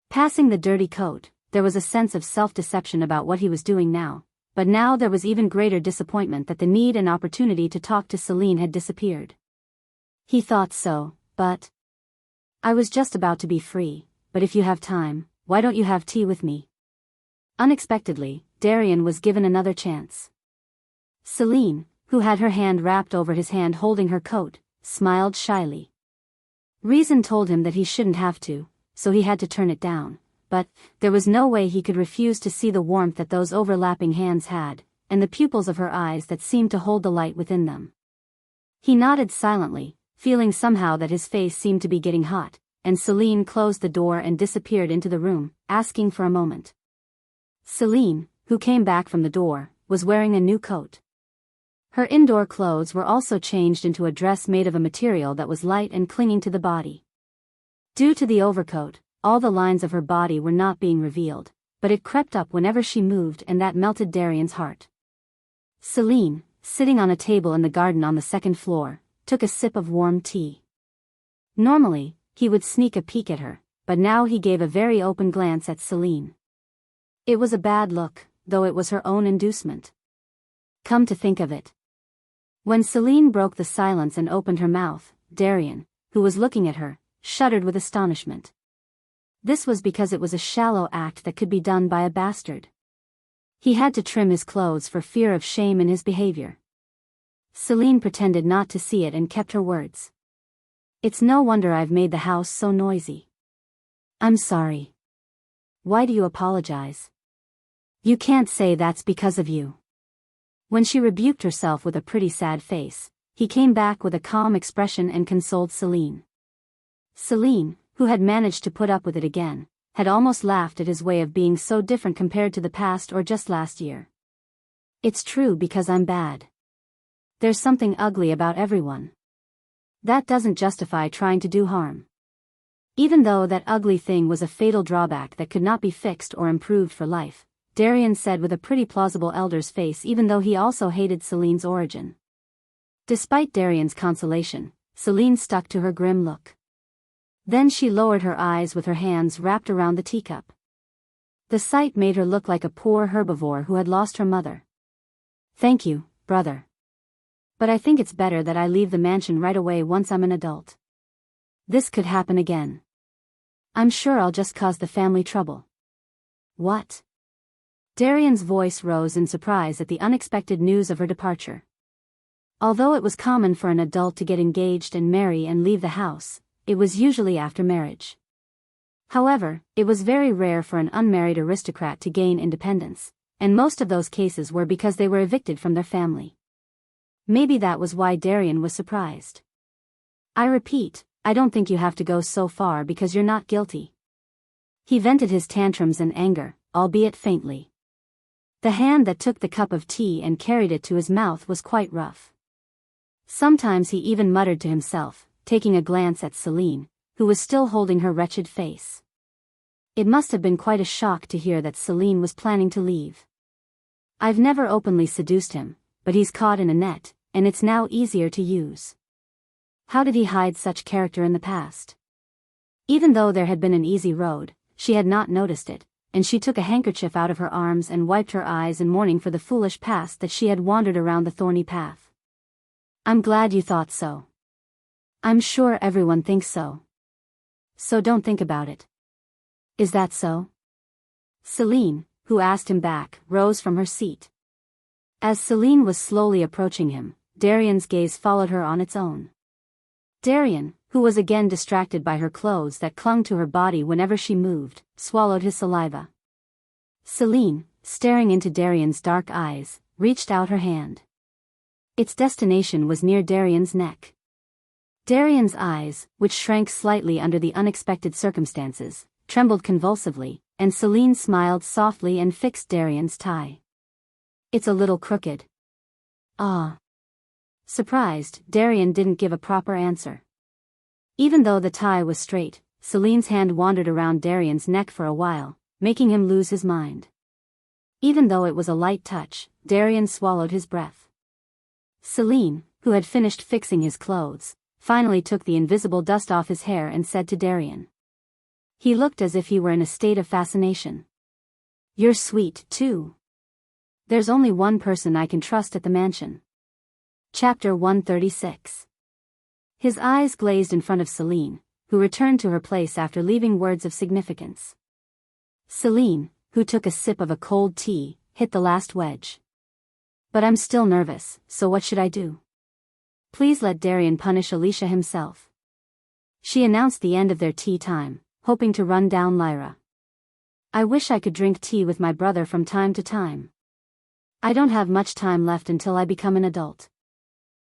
Passing the dirty coat, there was a sense of self-deception about what he was doing now, but now there was even greater disappointment that the need and opportunity to talk to Celine had disappeared. He thought so, but I was just about to be free, but if you have time, why don't you have tea with me? Unexpectedly, Darian was given another chance. Celine, who had her hand wrapped over his hand holding her coat, smiled shyly. Reason told him that he shouldn't have to, so he had to turn it down, but there was no way he could refuse to see the warmth that those overlapping hands had, and the pupils of her eyes that seemed to hold the light within them. He nodded silently, feeling somehow that his face seemed to be getting hot, and Celine closed the door and disappeared into the room, asking for a moment. Celine, who came back from the door, was wearing a new coat. Her indoor clothes were also changed into a dress made of a material that was light and clinging to the body. Due to the overcoat, all the lines of her body were not being revealed, but it crept up whenever she moved, and that melted Darian's heart. Celine, sitting on a table in the garden on the 2nd floor, took a sip of warm tea. Normally, he would sneak a peek at her, but now he gave a very open glance at Celine. It was a bad look, though it was her own inducement. Come to think of it. When Celine broke the silence and opened her mouth, Darian, who was looking at her, shuddered with astonishment. This was because it was a shallow act that could be done by a bastard. He had to trim his clothes for fear of shame in his behavior. Celine pretended not to see it and kept her words. "It's no wonder I've made the house so noisy." "I'm sorry." "Why do you apologize?" "You can't say that's because of you." When she rebuked herself with a pretty sad face, he came back with a calm expression and consoled Celine. Celine, who had managed to put up with it again, had almost laughed at his way of being so different compared to the past or just last year. "It's true because I'm bad. There's something ugly about everyone. That doesn't justify trying to do harm." Even though that ugly thing was a fatal drawback that could not be fixed or improved for life, Darian said with a pretty plausible elder's face, even though he also hated Celine's origin. Despite Darian's consolation, Celine stuck to her grim look. Then she lowered her eyes with her hands wrapped around the teacup. The sight made her look like a poor herbivore who had lost her mother. "Thank you, brother. But I think it's better that I leave the mansion right away once I'm an adult. This could happen again. I'm sure I'll just cause the family trouble." "What?" Darian's voice rose in surprise at the unexpected news of her departure. Although it was common for an adult to get engaged and marry and leave the house, it was usually after marriage. However, it was very rare for an unmarried aristocrat to gain independence, and most of those cases were because they were evicted from their family. Maybe that was why Darian was surprised. "I repeat, I don't think you have to go so far because you're not guilty." He vented his tantrums and anger, albeit faintly. The hand that took the cup of tea and carried it to his mouth was quite rough. Sometimes he even muttered to himself, taking a glance at Celine, who was still holding her wretched face. It must have been quite a shock to hear that Celine was planning to leave. "I've never openly seduced him, but he's caught in a net, and it's now easier to use." How did he hide such character in the past? Even though there had been an easy road, she had not noticed it, and she took a handkerchief out of her arms and wiped her eyes in mourning for the foolish past that she had wandered around the thorny path. "I'm glad you thought so. I'm sure everyone thinks so. So don't think about it." "Is that so?" Celine, who asked him back, rose from her seat. As Celine was slowly approaching him, Darian's gaze followed her on its own. Darian, who was again distracted by her clothes that clung to her body whenever she moved, swallowed his saliva. Celine, staring into Darian's dark eyes, reached out her hand. Its destination was near Darian's neck. Darian's eyes, which shrank slightly under the unexpected circumstances, trembled convulsively, and Celine smiled softly and fixed Darian's tie. "It's a little crooked." "Ah." Surprised, Darian didn't give a proper answer. Even though the tie was straight, Celine's hand wandered around Darian's neck for a while, making him lose his mind. Even though it was a light touch, Darian swallowed his breath. Celine, who had finished fixing his clothes, finally took the invisible dust off his hair and said to Darian. He looked as if he were in a state of fascination. "You're sweet, too. There's only one person I can trust at the mansion." Chapter 136. His eyes glazed in front of Celine, who returned to her place after leaving words of significance. Celine, who took a sip of a cold tea, hit the last wedge. "But I'm still nervous, so what should I do? Please let Darian punish Alicia himself." She announced the end of their tea time, hoping to run down Lyra. "I wish I could drink tea with my brother from time to time. I don't have much time left until I become an adult."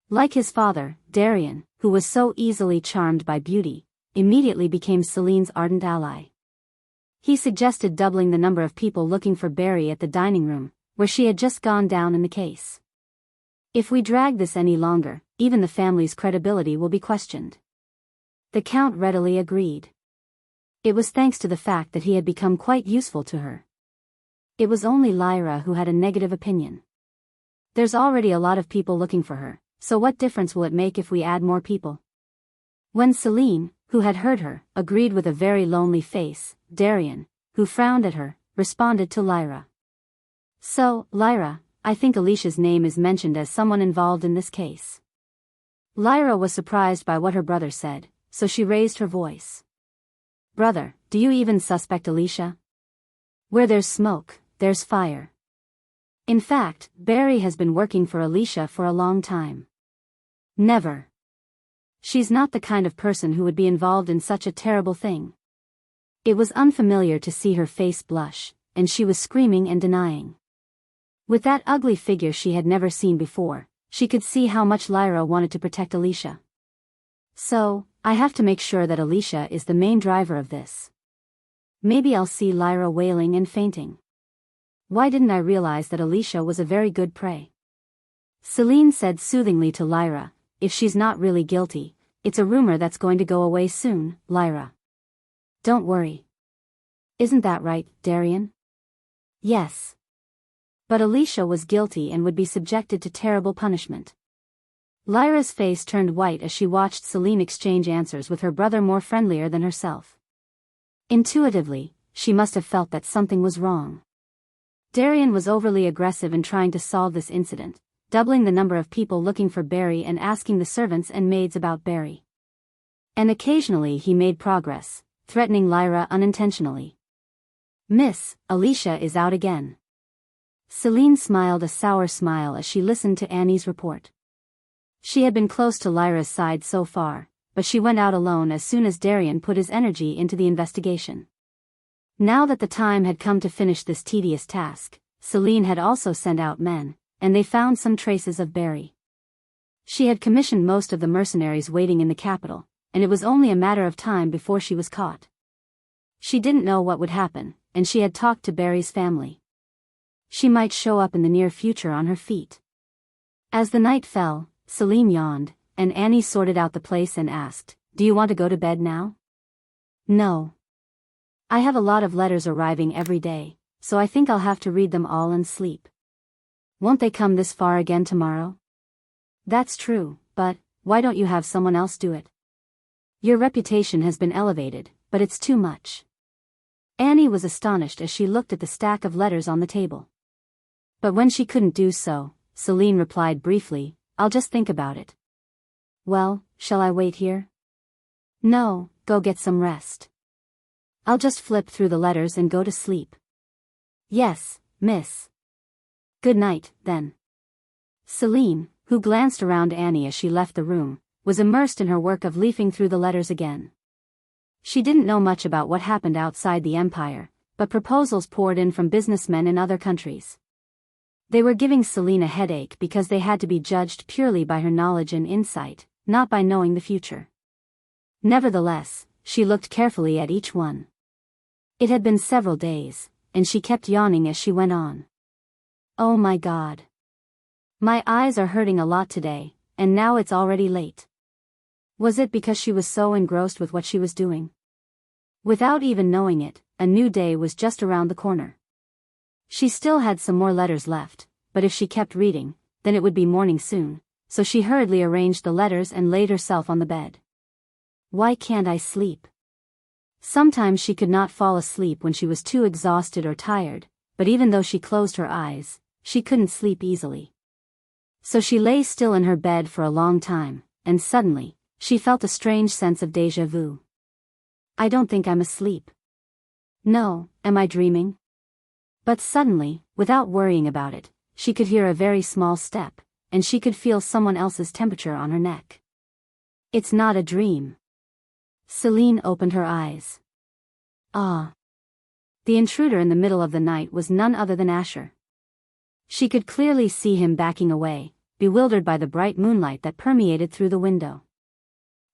Like his father, Darian, who was so easily charmed by beauty, immediately became Celine's ardent ally. He suggested doubling the number of people looking for Barry at the dining room, where she had just gone down in the case. "If we drag this any longer, even the family's credibility will be questioned." The Count readily agreed. It was thanks to the fact that he had become quite useful to her. It was only Lyra who had a negative opinion. "There's already a lot of people looking for her, so what difference will it make if we add more people?" When Celine, who had heard her, agreed with a very lonely face, Darian, who frowned at her, responded to Lyra. "So, Lyra, I think Alicia's name is mentioned as someone involved in this case." Lyra was surprised by what her brother said, so she raised her voice. "Brother, do you even suspect Alicia? Where there's smoke, there's fire. In fact, Barry has been working for Alicia for a long time." "Never. She's not the kind of person who would be involved in such a terrible thing." It was unfamiliar to see her face blush, and she was screaming and denying. With that ugly figure she had never seen before, she could see how much Lyra wanted to protect Alicia. "So, I have to make sure that Alicia is the main driver of this. Maybe I'll see Lyra wailing and fainting. Why didn't I realize that Alicia was a very good prey?" Celine said soothingly to Lyra, "If she's not really guilty, it's a rumor that's going to go away soon, Lyra. Don't worry. Isn't that right, Darian? Yes. But Alicia was guilty and would be subjected to terrible punishment. Lyra's face turned white as she watched Celine exchange answers with her brother more friendlier than herself. Intuitively, she must have felt that something was wrong. Darian was overly aggressive in trying to solve this incident, doubling the number of people looking for Barry and asking the servants and maids about Barry. And occasionally he made progress, threatening Lyra unintentionally. Miss, Alicia is out again. Celine smiled a sour smile as she listened to Annie's report. She had been close to Lyra's side so far, but she went out alone as soon as Darian put his energy into the investigation. Now that the time had come to finish this tedious task, Celine had also sent out men, and they found some traces of Barry. She had commissioned most of the mercenaries waiting in the capital, and it was only a matter of time before she was caught. She didn't know what would happen, and she had talked to Barry's family. She might show up in the near future on her feet. As the night fell, Celine yawned, and Annie sorted out the place and asked, "Do you want to go to bed now?" "No. I have a lot of letters arriving every day, so I think I'll have to read them all and sleep." "Won't they come this far again tomorrow?" "That's true, but why don't you have someone else do it? Your reputation has been elevated, but it's too much." Annie was astonished as she looked at the stack of letters on the table. But when she couldn't do so, Celine replied briefly, "I'll just think about it." "Well, shall I wait here?" "No, go get some rest." "I'll just flip through the letters and go to sleep." "Yes, miss." "Good night, then." Celine, who glanced around Annie as she left the room, was immersed in her work of leafing through the letters again. She didn't know much about what happened outside the empire, but proposals poured in from businessmen in other countries. They were giving Celine a headache because they had to be judged purely by her knowledge and insight, not by knowing the future. Nevertheless, she looked carefully at each one. It had been several days, and she kept yawning as she went on. "Oh my God. My eyes are hurting a lot today, and now it's already late." Was it because she was so engrossed with what she was doing? Without even knowing it, a new day was just around the corner. She still had some more letters left, but if she kept reading, then it would be morning soon, so she hurriedly arranged the letters and laid herself on the bed. Why can't I sleep? Sometimes she could not fall asleep when she was too exhausted or tired, but even though she closed her eyes, she couldn't sleep easily. So she lay still in her bed for a long time, and suddenly, she felt a strange sense of déjà vu. I don't think I'm asleep. No, am I dreaming? But suddenly, without worrying about it, she could hear a very small step, and she could feel someone else's temperature on her neck. It's not a dream. Celine opened her eyes. Ah. The intruder in the middle of the night was none other than Asher. She could clearly see him backing away, bewildered by the bright moonlight that permeated through the window.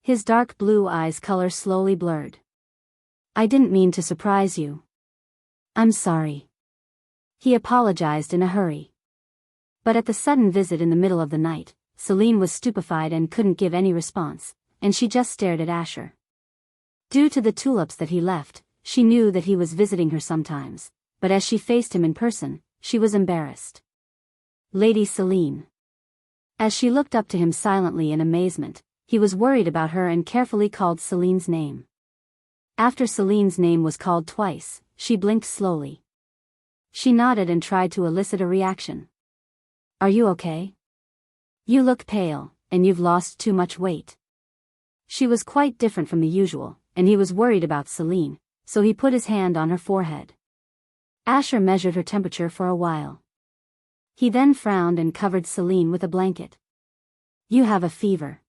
His dark blue eyes' color slowly blurred. I didn't mean to surprise you. I'm sorry. He apologized in a hurry. But at the sudden visit in the middle of the night, Celine was stupefied and couldn't give any response, and she just stared at Asher. Due to the tulips that he left, she knew that he was visiting her sometimes, but as she faced him in person, she was embarrassed. Lady Celine. As she looked up to him silently in amazement, he was worried about her and carefully called Celine's name. After Celine's name was called twice, she blinked slowly. She nodded and tried to elicit a reaction. Are you okay? You look pale, and you've lost too much weight. She was quite different from the usual, and he was worried about Celine, so he put his hand on her forehead. Asher measured her temperature for a while. He then frowned and covered Celine with a blanket. You have a fever.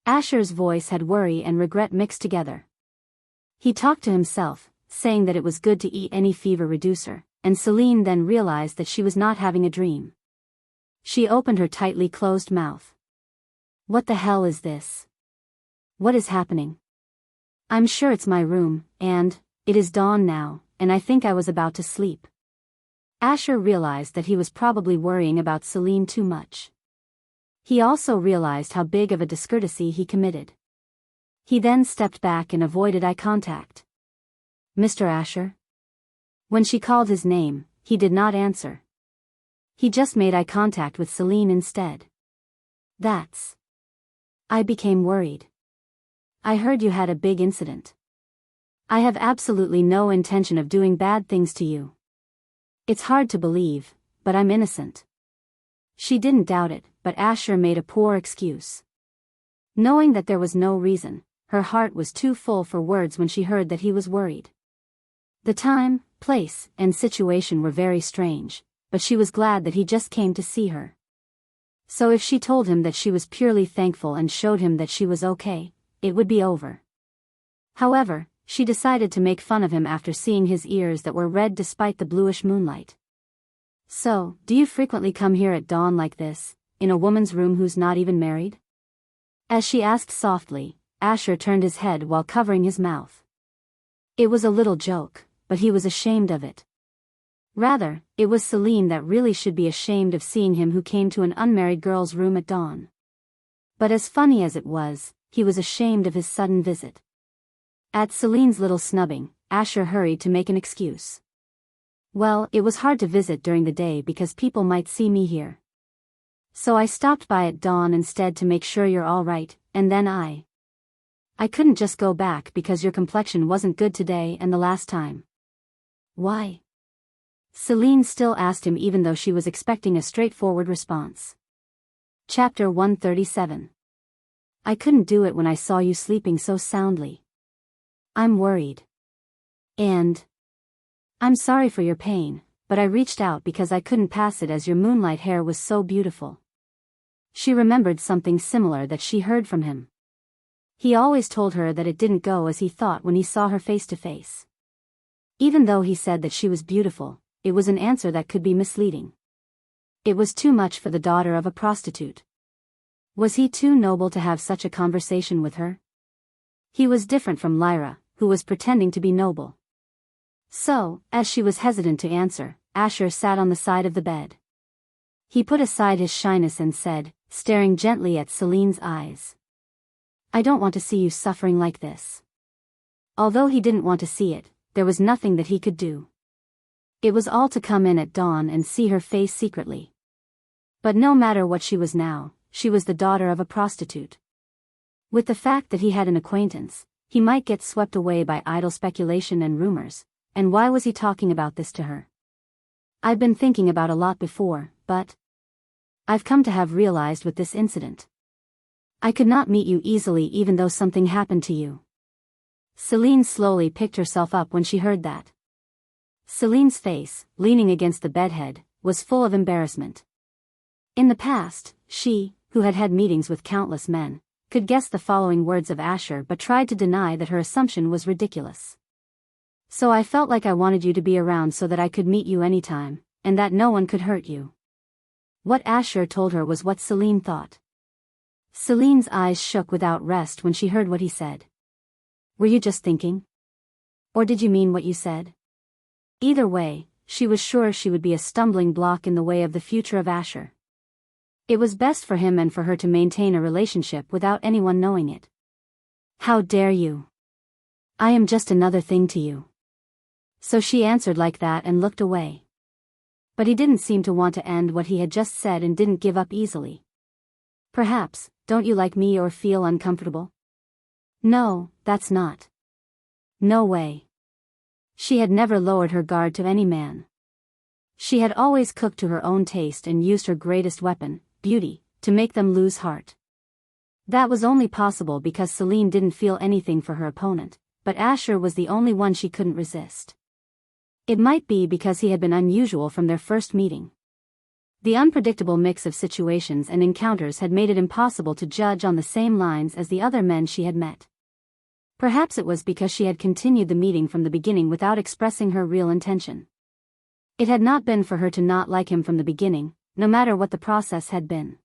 Asher's voice had worry and regret mixed together. He talked to himself, saying that it was good to eat any fever reducer, and Celine then realized that she was not having a dream. She opened her tightly closed mouth. What the hell is this? What is happening? I'm sure it's my room, and it is dawn now, and I think I was about to sleep. Asher realized that he was probably worrying about Celine too much. He also realized how big of a discourtesy he committed. He then stepped back and avoided eye contact. Mr. Asher?" When she called his name, he did not answer. He just made eye contact with Celine instead. "That's..." I became worried. "I heard you had a big incident." "I have absolutely no intention of doing bad things to you. It's hard to believe, but I'm innocent." She didn't doubt it, but Asher made a poor excuse. Knowing that there was no reason, her heart was too full for words when she heard that he was worried. The time, place, and situation were very strange, but she was glad that he just came to see her. So if she told him that she was purely thankful and showed him that she was okay, it would be over. However, she decided to make fun of him after seeing his ears that were red despite the bluish moonlight. "So, do you frequently come here at dawn like this, in a woman's room who's not even married?" As she asked softly, Asher turned his head while covering his mouth. It was a little joke, but he was ashamed of it. Rather, it was Celine that really should be ashamed of seeing him who came to an unmarried girl's room at dawn. But as funny as it was, he was ashamed of his sudden visit. At Celine's little snubbing, Asher hurried to make an excuse. "Well, it was hard to visit during the day because people might see me here. So I stopped by at dawn instead to make sure you're all right, and then I couldn't just go back because your complexion wasn't good today and the last time." "Why?" Celine still asked him even though she was expecting a straightforward response. Chapter 137. "I couldn't do it when I saw you sleeping so soundly. I'm worried. And I'm sorry for your pain, but I reached out because I couldn't pass it as your moonlight hair was so beautiful." She remembered something similar that she heard from him. He always told her that it didn't go as he thought when he saw her face to face. Even though he said that she was beautiful, it was an answer that could be misleading. It was too much for the daughter of a prostitute. Was he too noble to have such a conversation with her? He was different from Lyra, who was pretending to be noble. So, as she was hesitant to answer, Asher sat on the side of the bed. He put aside his shyness and said, staring gently at Celine's eyes, "I don't want to see you suffering like this." Although he didn't want to see it, there was nothing that he could do. It was all to come in at dawn and see her face secretly. But no matter what she was now, she was the daughter of a prostitute. With the fact that he had an acquaintance, he might get swept away by idle speculation and rumors, and why was he talking about this to her? "I've been thinking about a lot before, but I've come to have realized with this incident. I could not meet you easily even though something happened to you." Celine slowly picked herself up when she heard that. Celine's face, leaning against the bedhead, was full of embarrassment. In the past, she, who had had meetings with countless men, could guess the following words of Asher but tried to deny that her assumption was ridiculous. "So I felt like I wanted you to be around so that I could meet you anytime, and that no one could hurt you." What Asher told her was what Celine thought. Celine's eyes shook without rest when she heard what he said. "Were you just thinking? Or did you mean what you said?" Either way, she was sure she would be a stumbling block in the way of the future of Asher. It was best for him and for her to maintain a relationship without anyone knowing it. "How dare you? I am just another thing to you." So she answered like that and looked away. But he didn't seem to want to end what he had just said and didn't give up easily. "Perhaps, don't you like me or feel uncomfortable?" "No, that's not. No way." She had never lowered her guard to any man. She had always cooked to her own taste and used her greatest weapon, beauty, to make them lose heart. That was only possible because Celine didn't feel anything for her opponent, but Asher was the only one she couldn't resist. It might be because he had been unusual from their first meeting. The unpredictable mix of situations and encounters had made it impossible to judge on the same lines as the other men she had met. Perhaps it was because she had continued the meeting from the beginning without expressing her real intention. It had not been for her to not like him from the beginning, no matter what the process had been.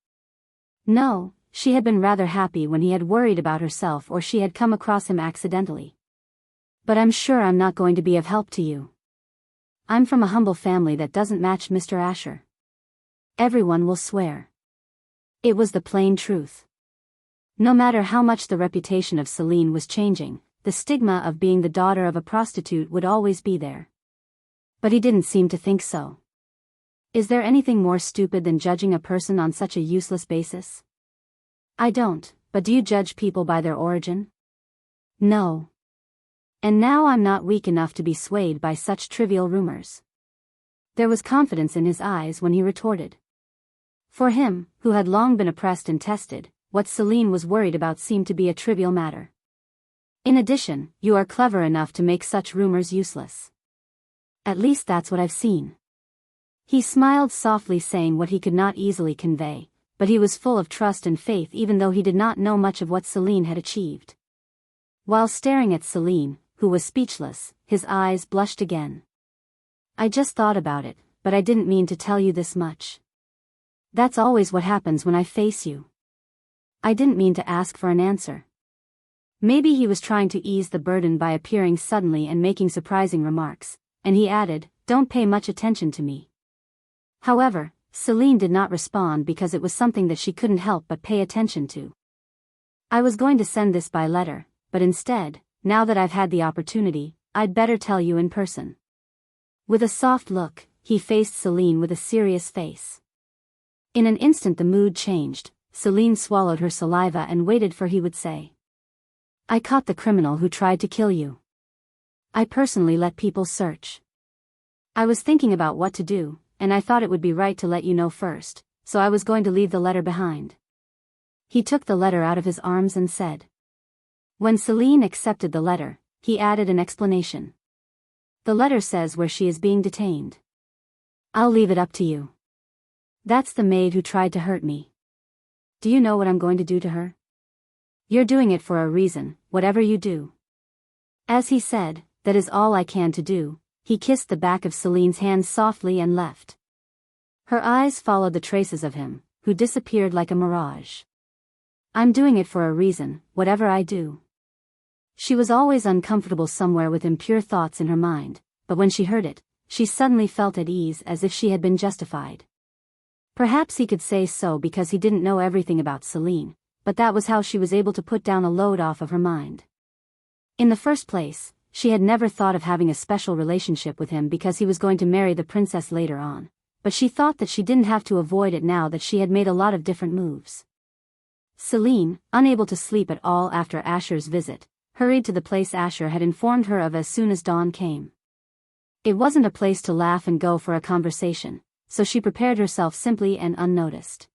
No, she had been rather happy when he had worried about herself or she had come across him accidentally. "But I'm sure I'm not going to be of help to you. I'm from a humble family that doesn't match Mr. Asher. Everyone will swear." It was the plain truth. No matter how much the reputation of Celine was changing, the stigma of being the daughter of a prostitute would always be there. But he didn't seem to think so. Is there anything more stupid than judging a person on such a useless basis? I don't, but do you judge people by their origin? No. And now I'm not weak enough to be swayed by such trivial rumors. There was confidence in his eyes when he retorted. For him, who had long been oppressed and tested, what Celine was worried about seemed to be a trivial matter. In addition, you are clever enough to make such rumors useless. At least that's what I've seen. He smiled softly, saying what he could not easily convey, but he was full of trust and faith even though he did not know much of what Celine had achieved. While staring at Celine, who was speechless, his eyes blushed again. I just thought about it, but I didn't mean to tell you this much. That's always what happens when I face you. I didn't mean to ask for an answer. Maybe he was trying to ease the burden by appearing suddenly and making surprising remarks, and he added, "Don't pay much attention to me." However, Celine did not respond because it was something that she couldn't help but pay attention to. I was going to send this by letter, but instead, now that I've had the opportunity, I'd better tell you in person. With a soft look, he faced Celine with a serious face. In an instant the mood changed. Celine swallowed her saliva and waited for he would say. I caught the criminal who tried to kill you. I personally let people search. I was thinking about what to do, and I thought it would be right to let you know first, so I was going to leave the letter behind. He took the letter out of his arms and said. When Celine accepted the letter, he added an explanation. The letter says where she is being detained. I'll leave it up to you. That's the maid who tried to hurt me. Do you know what I'm going to do to her? You're doing it for a reason, whatever you do. As he said, that is all I can to do, he kissed the back of Celine's hand softly and left. Her eyes followed the traces of him, who disappeared like a mirage. I'm doing it for a reason, whatever I do. She was always uncomfortable somewhere with impure thoughts in her mind, but when she heard it, she suddenly felt at ease as if she had been justified. Perhaps he could say so because he didn't know everything about Celine, but that was how she was able to put down a load off of her mind. In the first place, she had never thought of having a special relationship with him because he was going to marry the princess later on, but she thought that she didn't have to avoid it now that she had made a lot of different moves. Celine, unable to sleep at all after Asher's visit, hurried to the place Asher had informed her of as soon as dawn came. It wasn't a place to laugh and go for a conversation, so she prepared herself simply and unnoticed.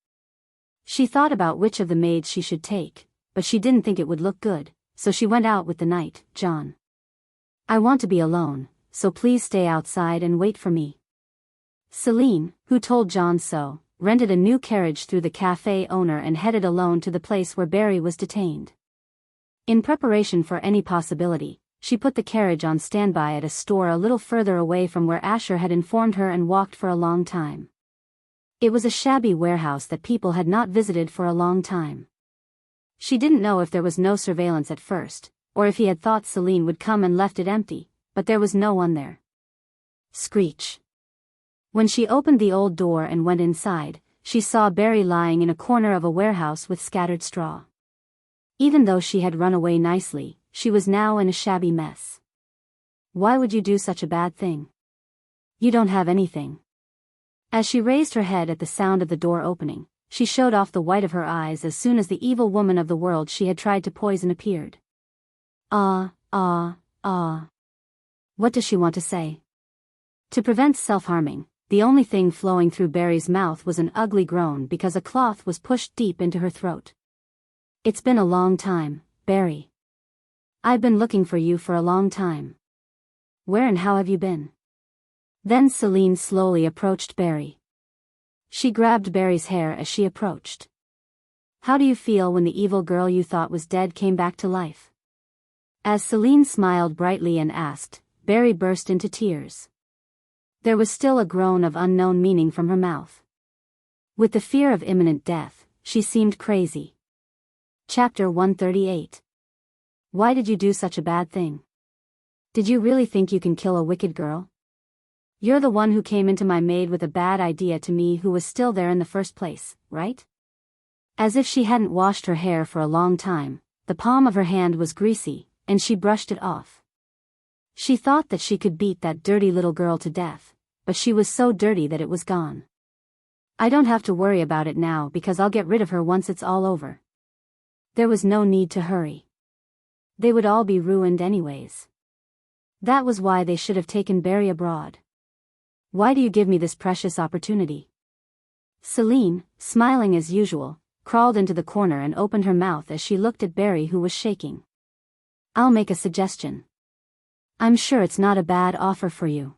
She thought about which of the maids she should take, but she didn't think it would look good, so she went out with the knight, John. I want to be alone, so please stay outside and wait for me. Celine, who told John so, rented a new carriage through the cafe owner and headed alone to the place where Barry was detained. In preparation for any possibility, she put the carriage on standby at a store a little further away from where Asher had informed her and walked for a long time. It was a shabby warehouse that people had not visited for a long time. She didn't know if there was no surveillance at first, or if he had thought Celine would come and left it empty, but there was no one there. Screech. When she opened the old door and went inside, she saw Barry lying in a corner of a warehouse with scattered straw. Even though she had run away nicely, she was now in a shabby mess. Why would you do such a bad thing? You don't have anything. As she raised her head at the sound of the door opening, she showed off the white of her eyes as soon as the evil woman of the world she had tried to poison appeared. What does she want to say? To prevent self-harming, the only thing flowing through Barry's mouth was an ugly groan because a cloth was pushed deep into her throat. It's been a long time, Barry. I've been looking for you for a long time. Where and how have you been? Then Celine slowly approached Barry. She grabbed Barry's hair as she approached. How do you feel when the evil girl you thought was dead came back to life? As Celine smiled brightly and asked, Barry burst into tears. There was still a groan of unknown meaning from her mouth. With the fear of imminent death, she seemed crazy. Chapter 138. Why did you do such a bad thing? Did you really think you can kill a wicked girl? You're the one who came into my maid with a bad idea to me who was still there in the first place, right? As if she hadn't washed her hair for a long time, the palm of her hand was greasy, and she brushed it off. She thought that she could beat that dirty little girl to death, but she was so dirty that it was gone. I don't have to worry about it now because I'll get rid of her once it's all over. There was no need to hurry. They would all be ruined anyways. That was why they should have taken Barry abroad. Why do you give me this precious opportunity? Celine, smiling as usual, crawled into the corner and opened her mouth as she looked at Barry, who was shaking. I'll make a suggestion. I'm sure it's not a bad offer for you.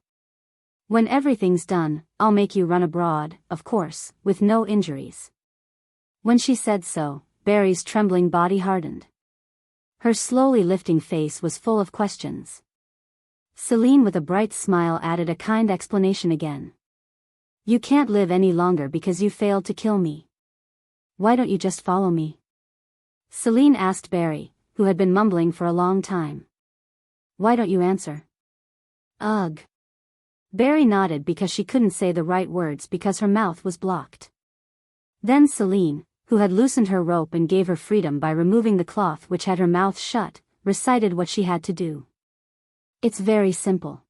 When everything's done, I'll make you run abroad, of course, with no injuries. When she said so, Barry's trembling body hardened. Her slowly lifting face was full of questions. Celine with a bright smile added a kind explanation again. You can't live any longer because you failed to kill me. Why don't you just follow me? Celine asked Barry, who had been mumbling for a long time. Why don't you answer? Ugh. Barry nodded because she couldn't say the right words because her mouth was blocked. Then Celine, who had loosened her rope and gave her freedom by removing the cloth which had her mouth shut, recited what she had to do. It's very simple.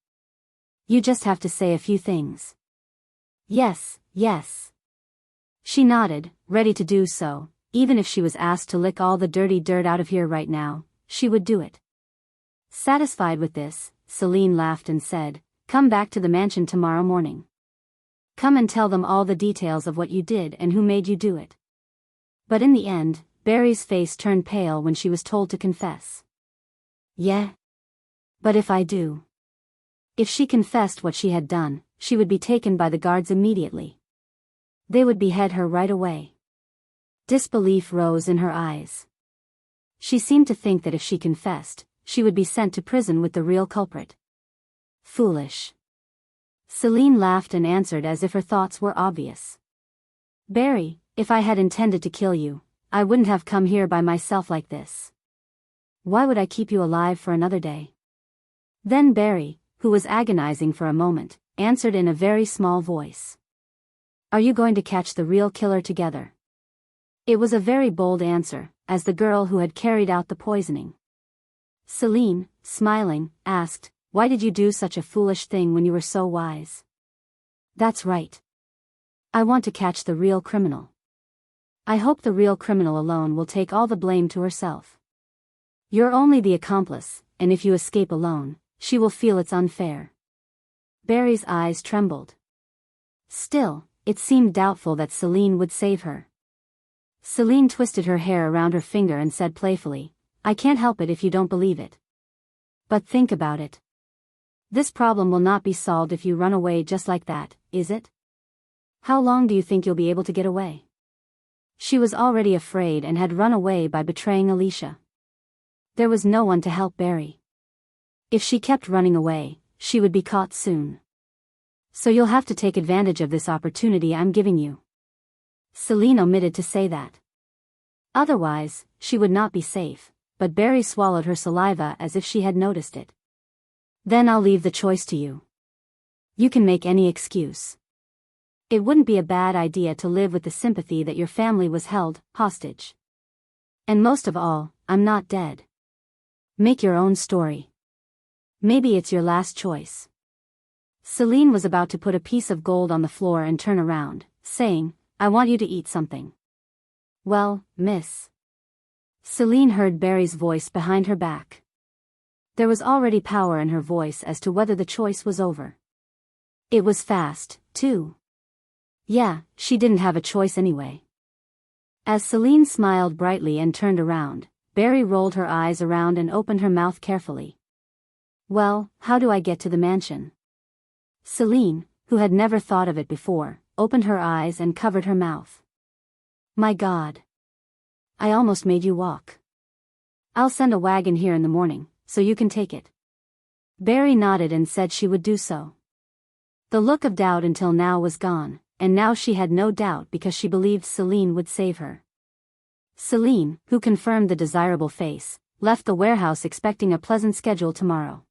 You just have to say a few things. Yes, yes. She nodded, ready to do so. Even if she was asked to lick all the dirty dirt out of here right now, she would do it. Satisfied with this, Celine laughed and said, Come back to the mansion tomorrow morning. Come and tell them all the details of what you did and who made you do it. But in the end, Barry's face turned pale when she was told to confess. Yeah? But if I do? If she confessed what she had done, she would be taken by the guards immediately. They would behead her right away. Disbelief rose in her eyes. She seemed to think that if she confessed, she would be sent to prison with the real culprit. Foolish. Celine laughed and answered as if her thoughts were obvious. Barry, if I had intended to kill you, I wouldn't have come here by myself like this. Why would I keep you alive for another day? Then Barry, who was agonizing for a moment, answered in a very small voice. Are you going to catch the real killer together? It was a very bold answer, as the girl who had carried out the poisoning. Celine, smiling, asked, Why did you do such a foolish thing when you were so wise? That's right. I want to catch the real criminal. I hope the real criminal alone will take all the blame to herself. You're only the accomplice, and if you escape alone, she will feel it's unfair. Barry's eyes trembled. Still, it seemed doubtful that Celine would save her. Celine twisted her hair around her finger and said playfully, I can't help it if you don't believe it. But think about it. This problem will not be solved if you run away just like that, is it? How long do you think you'll be able to get away? She was already afraid and had run away by betraying Alicia. There was no one to help Barry. If she kept running away, she would be caught soon. So you'll have to take advantage of this opportunity I'm giving you. Celine omitted to say that. Otherwise, she would not be safe, but Barry swallowed her saliva as if she had noticed it. Then I'll leave the choice to you. You can make any excuse. It wouldn't be a bad idea to live with the sympathy that your family was held hostage. And most of all, I'm not dead. Make your own story. Maybe it's your last choice. Celine was about to put a piece of gold on the floor and turn around, saying, I want you to eat something. Well, miss. Celine heard Barry's voice behind her back. There was already power in her voice as to whether the choice was over. It was fast, too. Yeah, she didn't have a choice anyway. As Celine smiled brightly and turned around, Barry rolled her eyes around and opened her mouth carefully. Well, how do I get to the mansion? Celine, who had never thought of it before, opened her eyes and covered her mouth. My God. I almost made you walk. I'll send a wagon here in the morning, so you can take it. Barry nodded and said she would do so. The look of doubt until now was gone, and now she had no doubt because she believed Celine would save her. Celine, who confirmed the desirable face, left the warehouse expecting a pleasant schedule tomorrow.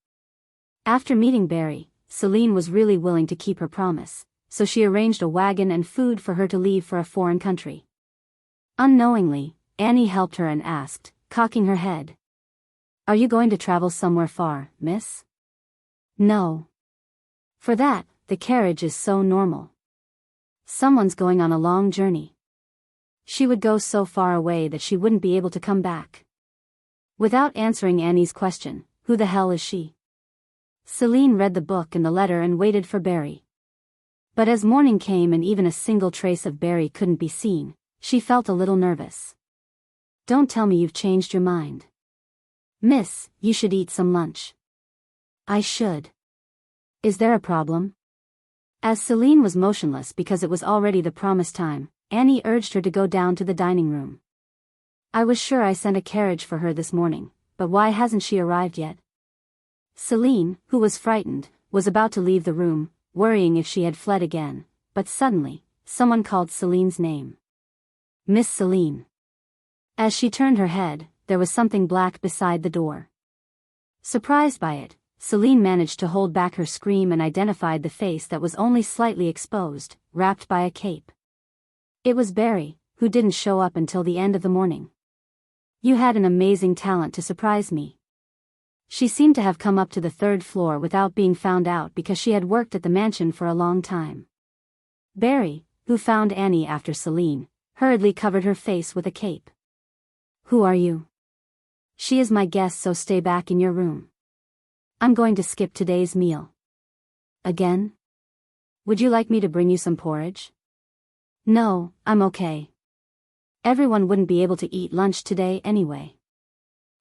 After meeting Barry, Celine was really willing to keep her promise, so she arranged a wagon and food for her to leave for a foreign country. Unknowingly, Annie helped her and asked, cocking her head. Are you going to travel somewhere far, miss? No. For that, the carriage is so normal. Someone's going on a long journey. She would go so far away that she wouldn't be able to come back. Without answering Annie's question, who the hell is she? Celine read the book and the letter and waited for Barry. But as morning came and even a single trace of Barry couldn't be seen, she felt a little nervous. Don't tell me you've changed your mind. Miss, you should eat some lunch. I should. Is there a problem? As Celine was motionless because it was already the promised time, Annie urged her to go down to the dining room. I was sure I sent a carriage for her this morning, but why hasn't she arrived yet? Celine, who was frightened, was about to leave the room, worrying if she had fled again, but suddenly, someone called Celine's name. Miss Celine. As she turned her head, there was something black beside the door. Surprised by it, Celine managed to hold back her scream and identified the face that was only slightly exposed, wrapped by a cape. It was Barry, who didn't show up until the end of the morning. You had an amazing talent to surprise me. She seemed to have come up to the third floor without being found out because she had worked at the mansion for a long time. Barry, who found Annie after Celine, hurriedly covered her face with a cape. Who are you? She is my guest, so stay back in your room. I'm going to skip today's meal. Again? Would you like me to bring you some porridge? No, I'm okay. Everyone wouldn't be able to eat lunch today anyway.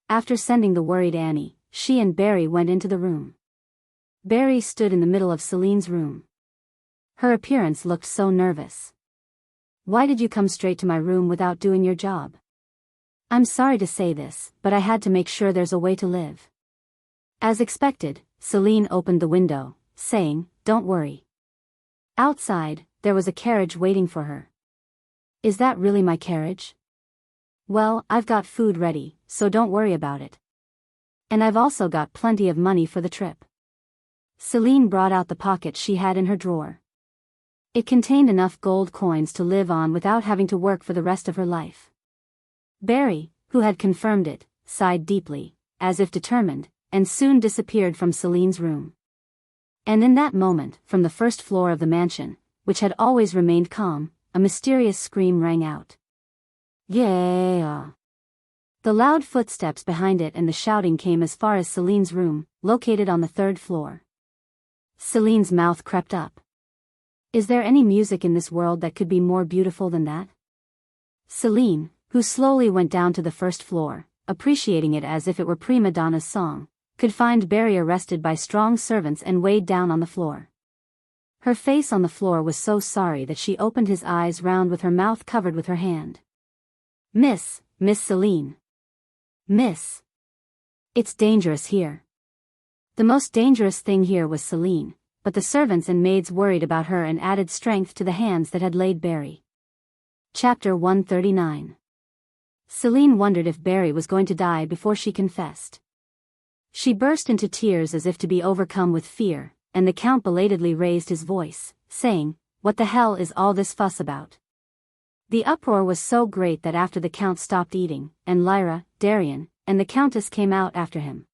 After sending the worried Annie, she and Barry went into the room. Barry stood in the middle of Celine's room. Her appearance looked so nervous. Why did you come straight to my room without doing your job? I'm sorry to say this, but I had to make sure there's a way to live. As expected, Celine opened the window, saying, Don't worry. Outside, there was a carriage waiting for her. Is that really my carriage? Well, I've got food ready, so don't worry about it. And I've also got plenty of money for the trip. Celine brought out the pocket she had in her drawer. It contained enough gold coins to live on without having to work for the rest of her life. Barry, who had confirmed it, sighed deeply, as if determined, and soon disappeared from Celine's room. And in that moment, from the first floor of the mansion, which had always remained calm, a mysterious scream rang out. Yeah! The loud footsteps behind it and the shouting came as far as Celine's room, located on the third floor. Celine's mouth crept up. Is there any music in this world that could be more beautiful than that? Celine, who slowly went down to the first floor, appreciating it as if it were prima donna's song, could find Barry arrested by strong servants and weighed down on the floor. Her face on the floor was so sorry that she opened his eyes round with her mouth covered with her hand. Miss Celine. Miss. It's dangerous here. The most dangerous thing here was Celine, but the servants and maids worried about her and added strength to the hands that had laid Barry. Chapter 139. Celine wondered if Barry was going to die before she confessed. She burst into tears as if to be overcome with fear, and the Count belatedly raised his voice, saying, What the hell is all this fuss about? The uproar was so great that after the Count stopped eating, and Lyra, Darian, and the Countess came out after him.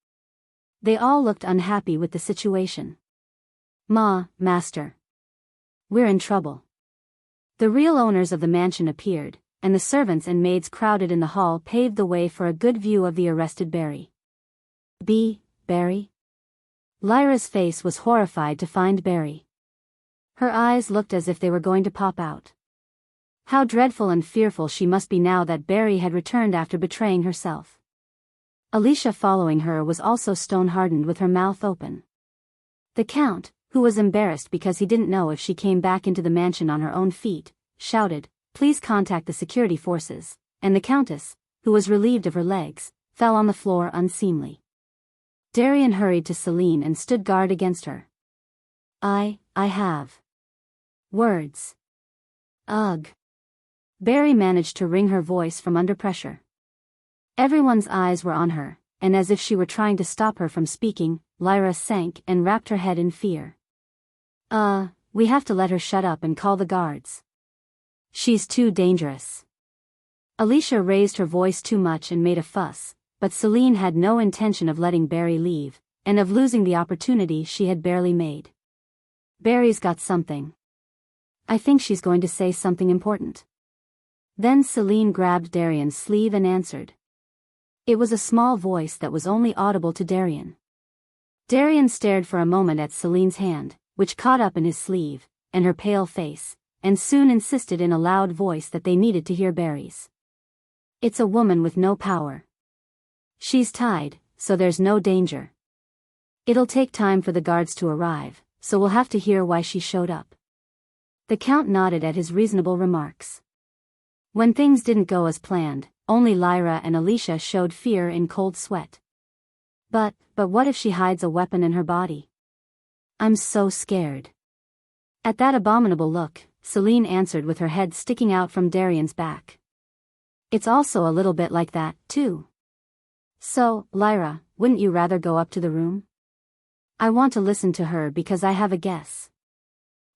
They all looked unhappy with the situation. Master. We're in trouble. The real owners of the mansion appeared, and the servants and maids crowded in the hall paved the way for a good view of the arrested Barry. Barry? Lyra's face was horrified to find Barry. Her eyes looked as if they were going to pop out. How dreadful and fearful she must be now that Barry had returned after betraying herself. Alicia following her was also stone-hardened with her mouth open. The Count, who was embarrassed because he didn't know if she came back into the mansion on her own feet, shouted, Please contact the security forces, and the Countess, who was relieved of her legs, fell on the floor unseemly. Darian hurried to Celine and stood guard against her. I have words. Ugh. Barry managed to wring her voice from under pressure. Everyone's eyes were on her, and as if she were trying to stop her from speaking, Lyra sank and wrapped her head in fear. We have to let her shut up and call the guards. She's too dangerous. Alicia raised her voice too much and made a fuss, but Celine had no intention of letting Barry leave, and of losing the opportunity she had barely made. Barry's got something. I think she's going to say something important. Then Celine grabbed Darian's sleeve and answered. It was a small voice that was only audible to Darian. Darian stared for a moment at Celine's hand, which caught up in his sleeve, and her pale face, and soon insisted in a loud voice that they needed to hear Barry's. It's a woman with no power. She's tied, so there's no danger. It'll take time for the guards to arrive, so we'll have to hear why she showed up. The Count nodded at his reasonable remarks. When things didn't go as planned, only Lyra and Alicia showed fear in cold sweat. But what if she hides a weapon in her body? I'm so scared. At that abominable look, Celine answered with her head sticking out from Darian's back. It's also a little bit like that, too. So, Lyra, wouldn't you rather go up to the room? I want to listen to her because I have a guess.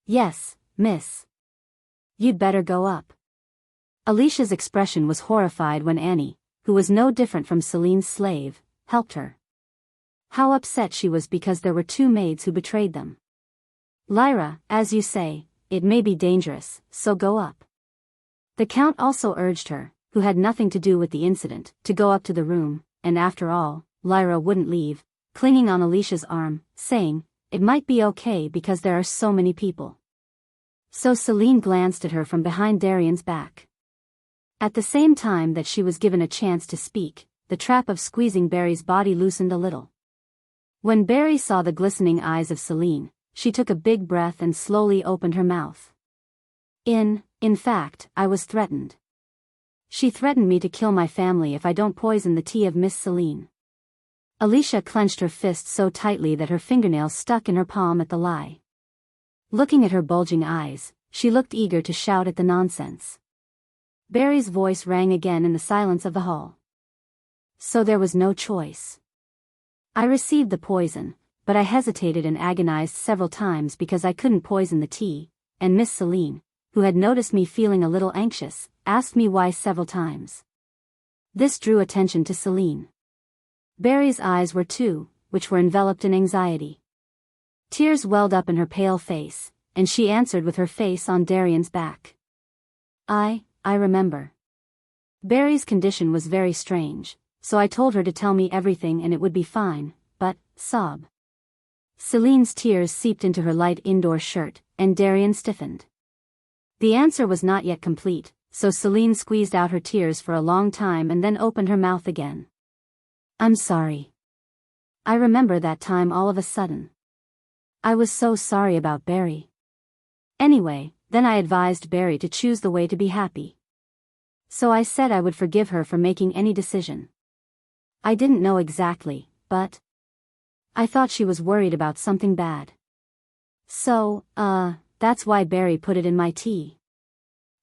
Yes, miss. You'd better go up. Alicia's expression was horrified when Annie, who was no different from Celine's slave, helped her. How upset she was because there were two maids who betrayed them. Lyra, as you say, it may be dangerous, so go up. The Count also urged her, who had nothing to do with the incident, to go up to the room, and after all, Lyra wouldn't leave, clinging on Alicia's arm, saying, it might be okay because there are so many people. So Celine glanced at her from behind Darian's back. At the same time that she was given a chance to speak, the trap of squeezing Barry's body loosened a little. When Barry saw the glistening eyes of Celine, she took a big breath and slowly opened her mouth. In fact, I was threatened. She threatened me to kill my family if I don't poison the tea of Miss Celine. Alicia clenched her fist so tightly that her fingernails stuck in her palm at the lie. Looking at her bulging eyes, she looked eager to shout at the nonsense. Barry's voice rang again in the silence of the hall. So there was no choice. I received the poison, but I hesitated and agonized several times because I couldn't poison the tea, and Miss Celine, who had noticed me feeling a little anxious, asked me why several times. This drew attention to Celine. Barry's eyes were too, which were enveloped in anxiety. Tears welled up in her pale face, and she answered with her face on Darian's back. I remember. Barry's condition was very strange, so I told her to tell me everything and it would be fine, but, sob. Celine's tears seeped into her light indoor shirt, and Darian stiffened. The answer was not yet complete, so Celine squeezed out her tears for a long time and then opened her mouth again. I'm sorry. I remember that time all of a sudden. I was so sorry about Barry. Anyway, then I advised Barry to choose the way to be happy. So I said I would forgive her for making any decision. I didn't know exactly, but I thought she was worried about something bad. So, that's why Barry put it in my tea.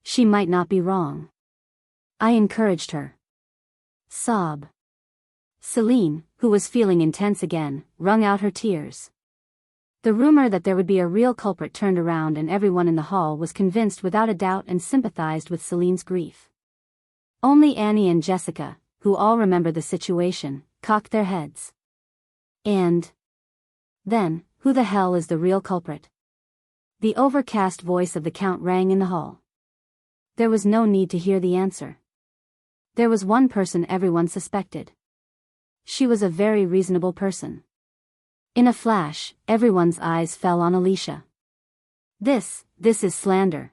She might not be wrong. I encouraged her. Sob. Celine, who was feeling intense again, wrung out her tears. The rumor that there would be a real culprit turned around and everyone in the hall was convinced without a doubt and sympathized with Celine's grief. Only Annie and Jessica, who all remembered the situation, cocked their heads. And then, who the hell is the real culprit? The overcast voice of the Count rang in the hall. There was no need to hear the answer. There was one person everyone suspected. She was a very reasonable person. In a flash, everyone's eyes fell on Alicia. This is slander.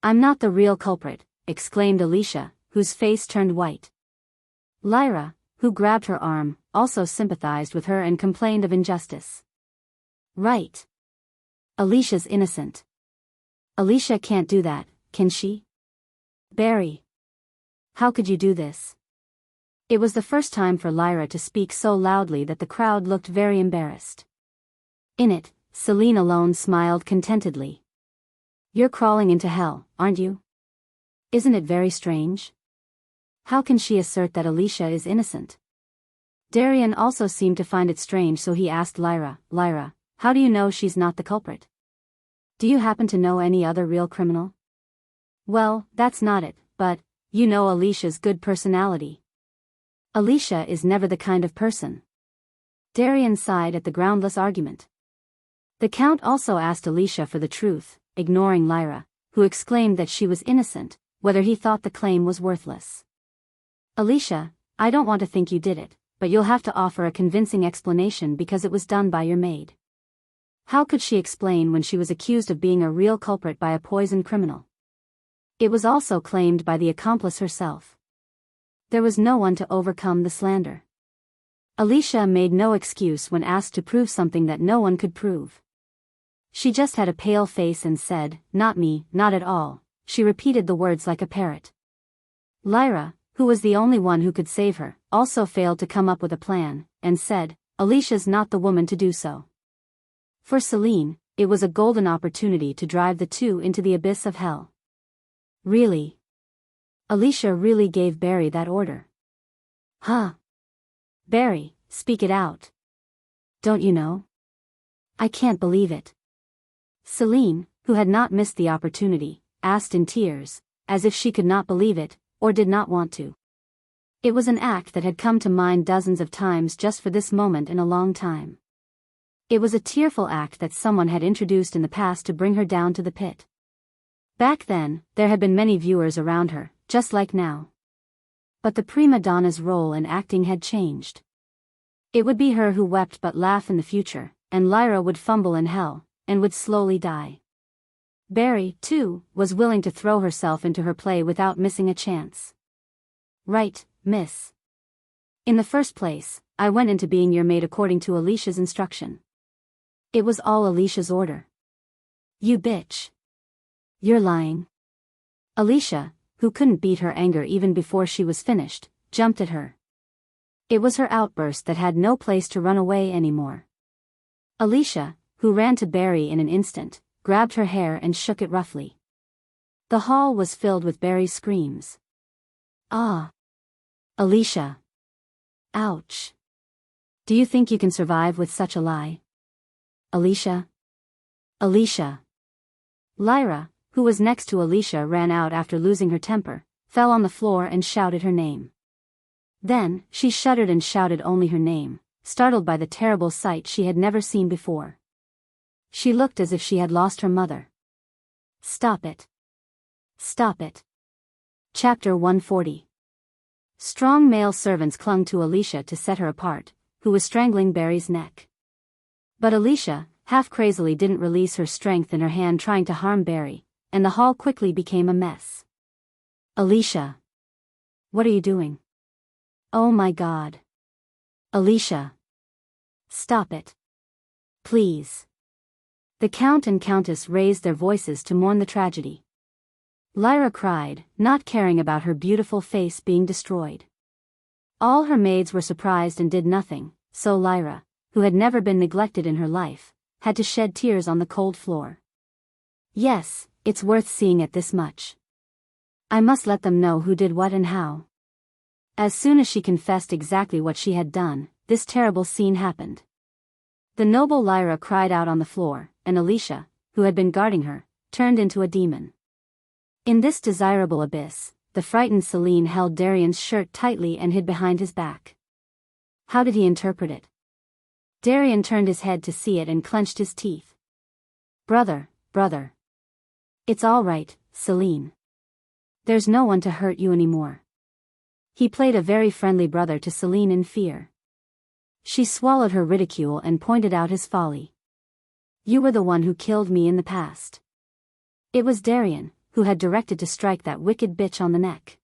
I'm not the real culprit, exclaimed Alicia, whose face turned white. Lyra, who grabbed her arm, also sympathized with her and complained of injustice. Right. Alicia's innocent. Alicia can't do that, can she? Barry. How could you do this? It was the first time for Lyra to speak so loudly that the crowd looked very embarrassed. In it, Celine alone smiled contentedly. You're crawling into hell, aren't you? Isn't it very strange? How can she assert that Alicia is innocent? Darian also seemed to find it strange, so he asked Lyra, how do you know she's not the culprit? Do you happen to know any other real criminal? Well, that's not it, but, you know Alicia's good personality. Alicia is never the kind of person. Darian sighed at the groundless argument. The Count also asked Alicia for the truth, ignoring Lyra, who exclaimed that she was innocent, whether he thought the claim was worthless. Alicia, I don't want to think you did it, but you'll have to offer a convincing explanation because it was done by your maid. How could she explain when she was accused of being a real culprit by a poisoned criminal? It was also claimed by the accomplice herself. There was no one to overcome the slander. Alicia made no excuse when asked to prove something that no one could prove. She just had a pale face and said, "Not me, not at all." She repeated the words like a parrot. Lyra, who was the only one who could save her, also failed to come up with a plan, and said, "Alicia's not the woman to do so." For Celine, it was a golden opportunity to drive the two into the abyss of hell. Really? Alicia really gave Barry that order? Huh? Barry, speak it out. Don't you know? I can't believe it. Celine, who had not missed the opportunity, asked in tears, as if she could not believe it, or did not want to. It was an act that had come to mind dozens of times just for this moment in a long time. It was a tearful act that someone had introduced in the past to bring her down to the pit. Back then, there had been many viewers around her, just like now. But the prima donna's role in acting had changed. It would be her who wept but laugh in the future, and Lyra would fumble in hell, and would slowly die. Barry, too, was willing to throw herself into her play without missing a chance. Right, miss. In the first place, I went into being your maid according to Alicia's instruction. It was all Alicia's order. You bitch. You're lying. Alicia, who couldn't beat her anger even before she was finished, jumped at her. It was her outburst that had no place to run away anymore. Alicia, who ran to Barry in an instant, grabbed her hair and shook it roughly. The hall was filled with Barry's screams. Ah! Alicia! Ouch! Do you think you can survive with such a lie? Alicia? Alicia! Lyra, who was next to Alicia, ran out after losing her temper, fell on the floor and shouted her name. Then, she shuddered and shouted only her name, startled by the terrible sight she had never seen before. She looked as if she had lost her mother. Stop it. Stop it. Chapter 140. Strong male servants clung to Alicia to set her apart, who was strangling Barry's neck. But Alicia, half crazily, didn't release her strength in her hand trying to harm Barry, and the hall quickly became a mess. Alicia! What are you doing? Oh my God. Alicia! Stop it. Please. The Count and Countess raised their voices to mourn the tragedy. Lyra cried, not caring about her beautiful face being destroyed. All her maids were surprised and did nothing, so Lyra, who had never been neglected in her life, had to shed tears on the cold floor. Yes, it's worth seeing it this much. I must let them know who did what and how. As soon as she confessed exactly what she had done, this terrible scene happened. The noble Lyra cried out on the floor, and Alicia, who had been guarding her, turned into a demon. In this desirable abyss, the frightened Celine held Darian's shirt tightly and hid behind his back. How did he interpret it? Darian turned his head to see it and clenched his teeth. Brother. It's all right, Celine. There's no one to hurt you anymore. He played a very friendly brother to Celine in fear. She swallowed her ridicule and pointed out his folly. You were the one who killed me in the past. It was Darian, who had directed to strike that wicked bitch on the neck.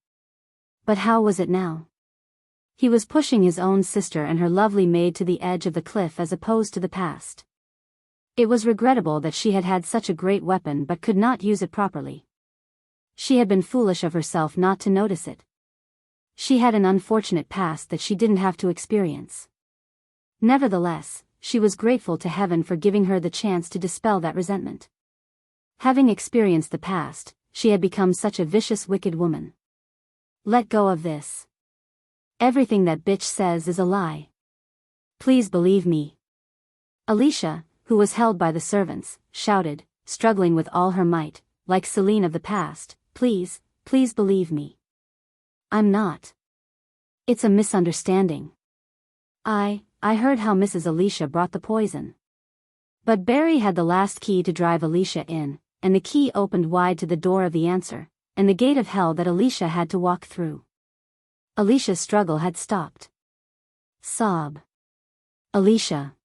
But how was it now? He was pushing his own sister and her lovely maid to the edge of the cliff as opposed to the past. It was regrettable that she had had such a great weapon but could not use it properly. She had been foolish of herself not to notice it. She had an unfortunate past that she didn't have to experience. Nevertheless, she was grateful to heaven for giving her the chance to dispel that resentment. Having experienced the past, she had become such a vicious, wicked woman. Let go of this. Everything that bitch says is a lie. Please believe me. Alicia, who was held by the servants, shouted, struggling with all her might, like Celine of the past, please believe me. I'm not. It's a misunderstanding. I heard how Mrs. Alicia brought the poison. But Barry had the last key to drive Alicia in, and the key opened wide to the door of the answer, and the gate of hell that Alicia had to walk through. Alicia's struggle had stopped. Sob. Alicia.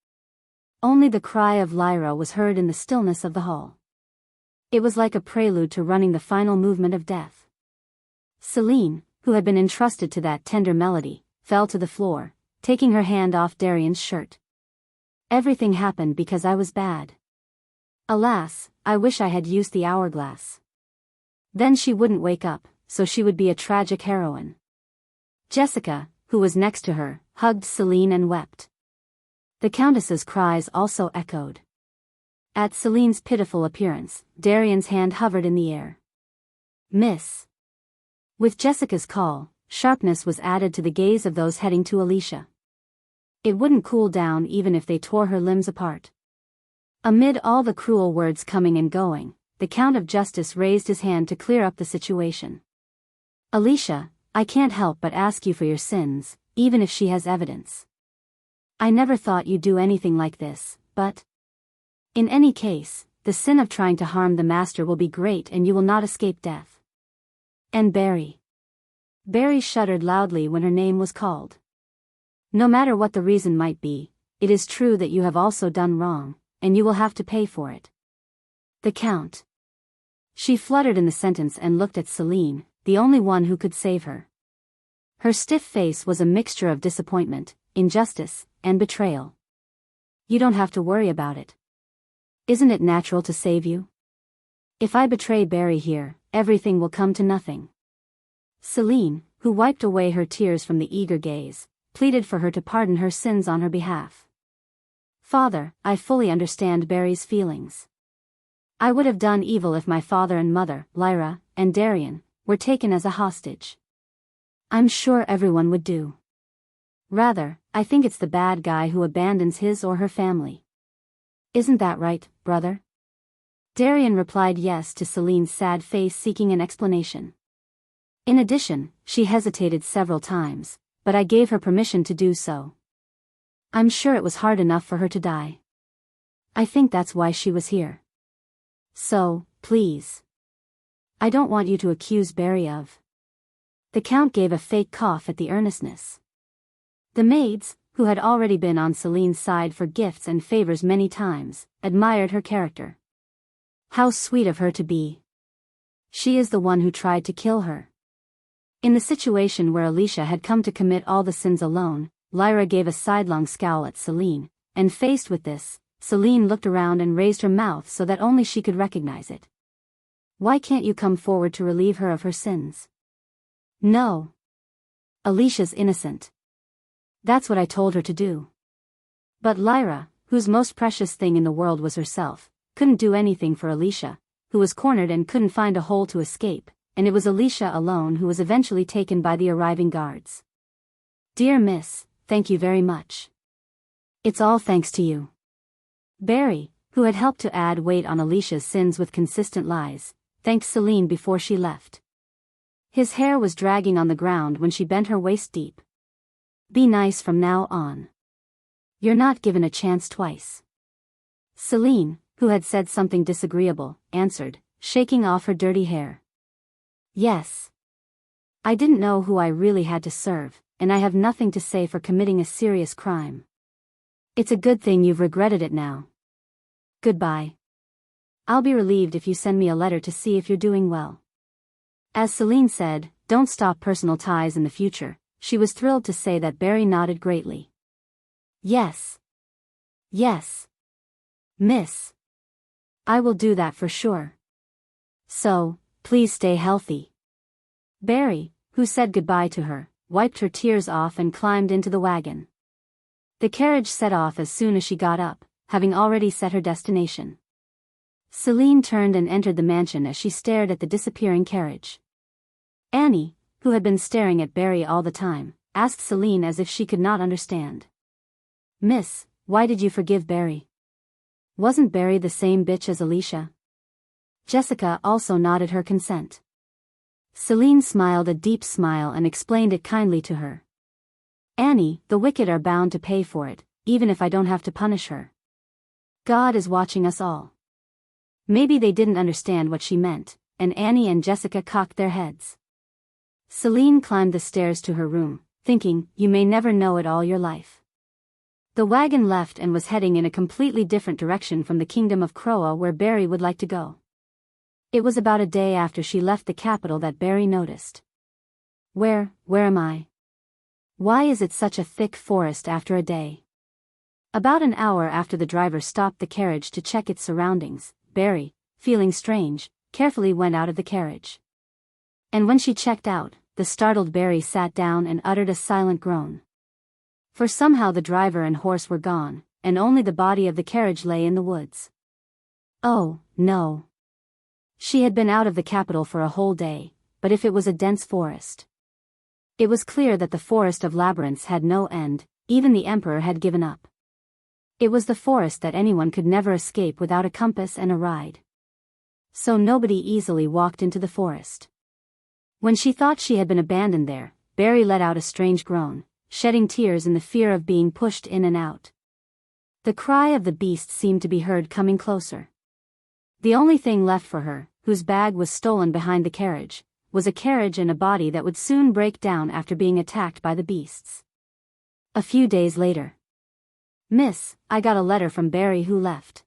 Only the cry of Lyra was heard in the stillness of the hall. It was like a prelude to running the final movement of death. Celine, who had been entrusted to that tender melody, fell to the floor, taking her hand off Darian's shirt. Everything happened because I was bad. Alas, I wish I had used the hourglass. Then she wouldn't wake up, so she would be a tragic heroine. Jessica, who was next to her, hugged Celine and wept. The Countess's cries also echoed. At Celine's pitiful appearance, Darian's hand hovered in the air. Miss. With Jessica's call, sharpness was added to the gaze of those heading to Alicia. It wouldn't cool down even if they tore her limbs apart. Amid all the cruel words coming and going, the Count of Justice raised his hand to clear up the situation. Alicia, I can't help but ask you for your sins, even if she has evidence. I never thought you'd do anything like this, but... in any case, the sin of trying to harm the master will be great and you will not escape death. And Barry. Barry shuddered loudly when her name was called. No matter what the reason might be, it is true that you have also done wrong, and you will have to pay for it. The Count. She fluttered in the sentence and looked at Celine, the only one who could save her. Her stiff face was a mixture of disappointment, injustice, and betrayal. You don't have to worry about it. Isn't it natural to save you? If I betray Barry here, everything will come to nothing. Celine, who wiped away her tears from the eager gaze, pleaded for her to pardon her sins on her behalf. Father, I fully understand Barry's feelings. I would have done evil if my father and mother, Lyra, and Darian, were taken as a hostage. I'm sure everyone would do. Rather, I think it's the bad guy who abandons his or her family. Isn't that right, brother? Darian replied yes to Celine's sad face seeking an explanation. In addition, she hesitated several times, but I gave her permission to do so. I'm sure it was hard enough for her to die. I think that's why she was here. So, please. I don't want you to accuse Barry of... The Count gave a fake cough at the earnestness. The maids, who had already been on Celine's side for gifts and favors many times, admired her character. How sweet of her to be. She is the one who tried to kill her. In the situation where Alicia had come to commit all the sins alone, Lyra gave a sidelong scowl at Celine, and faced with this, Celine looked around and raised her mouth so that only she could recognize it. Why can't you come forward to relieve her of her sins? No. Alicia's innocent. That's what I told her to do. But Lyra, whose most precious thing in the world was herself, couldn't do anything for Alicia, who was cornered and couldn't find a hole to escape, and it was Alicia alone who was eventually taken by the arriving guards. Dear Miss, thank you very much. It's all thanks to you. Barry, who had helped to add weight on Alicia's sins with consistent lies, thanked Celine before she left. His hair was dragging on the ground when she bent her waist deep. Be nice from now on. You're not given a chance twice. Celine, who had said something disagreeable, answered, shaking off her dirty hair. Yes. I didn't know who I really had to serve, and I have nothing to say for committing a serious crime. It's a good thing you've regretted it now. Goodbye. I'll be relieved if you send me a letter to see if you're doing well. As Celine said, don't stop personal ties in the future, she was thrilled to say that Barry nodded greatly. Yes. Yes. Miss. I will do that for sure. So, please stay healthy. Barry, who said goodbye to her, wiped her tears off and climbed into the wagon. The carriage set off as soon as she got up, having already set her destination. Celine turned and entered the mansion as she stared at the disappearing carriage. Annie, who had been staring at Barry all the time, asked Celine as if she could not understand. Miss, why did you forgive Barry? Wasn't Barry the same bitch as Alicia? Jessica also nodded her consent. Celine smiled a deep smile and explained it kindly to her. Annie, the wicked are bound to pay for it, even if I don't have to punish her. God is watching us all. Maybe they didn't understand what she meant, and Annie and Jessica cocked their heads. Celine climbed the stairs to her room, thinking, you may never know it all your life. The wagon left and was heading in a completely different direction from the kingdom of Croa where Barry would like to go. It was about a day after she left the capital that Barry noticed. Where am I? Why is it such a thick forest after a day? About an hour after the driver stopped the carriage to check its surroundings, Barry, feeling strange, carefully went out of the carriage. And when she checked out, the startled Barry sat down and uttered a silent groan. For somehow the driver and horse were gone, and only the body of the carriage lay in the woods. Oh, no. She had been out of the capital for a whole day, but if it was a dense forest. It was clear that the forest of labyrinths had no end, even the emperor had given up. It was the forest that anyone could never escape without a compass and a ride. So nobody easily walked into the forest. When she thought she had been abandoned there, Barry let out a strange groan, shedding tears in the fear of being pushed in and out. The cry of the beast seemed to be heard coming closer. The only thing left for her, whose bag was stolen behind the carriage, was a carriage and a body that would soon break down after being attacked by the beasts. A few days later. Miss, I got a letter from Barry who left.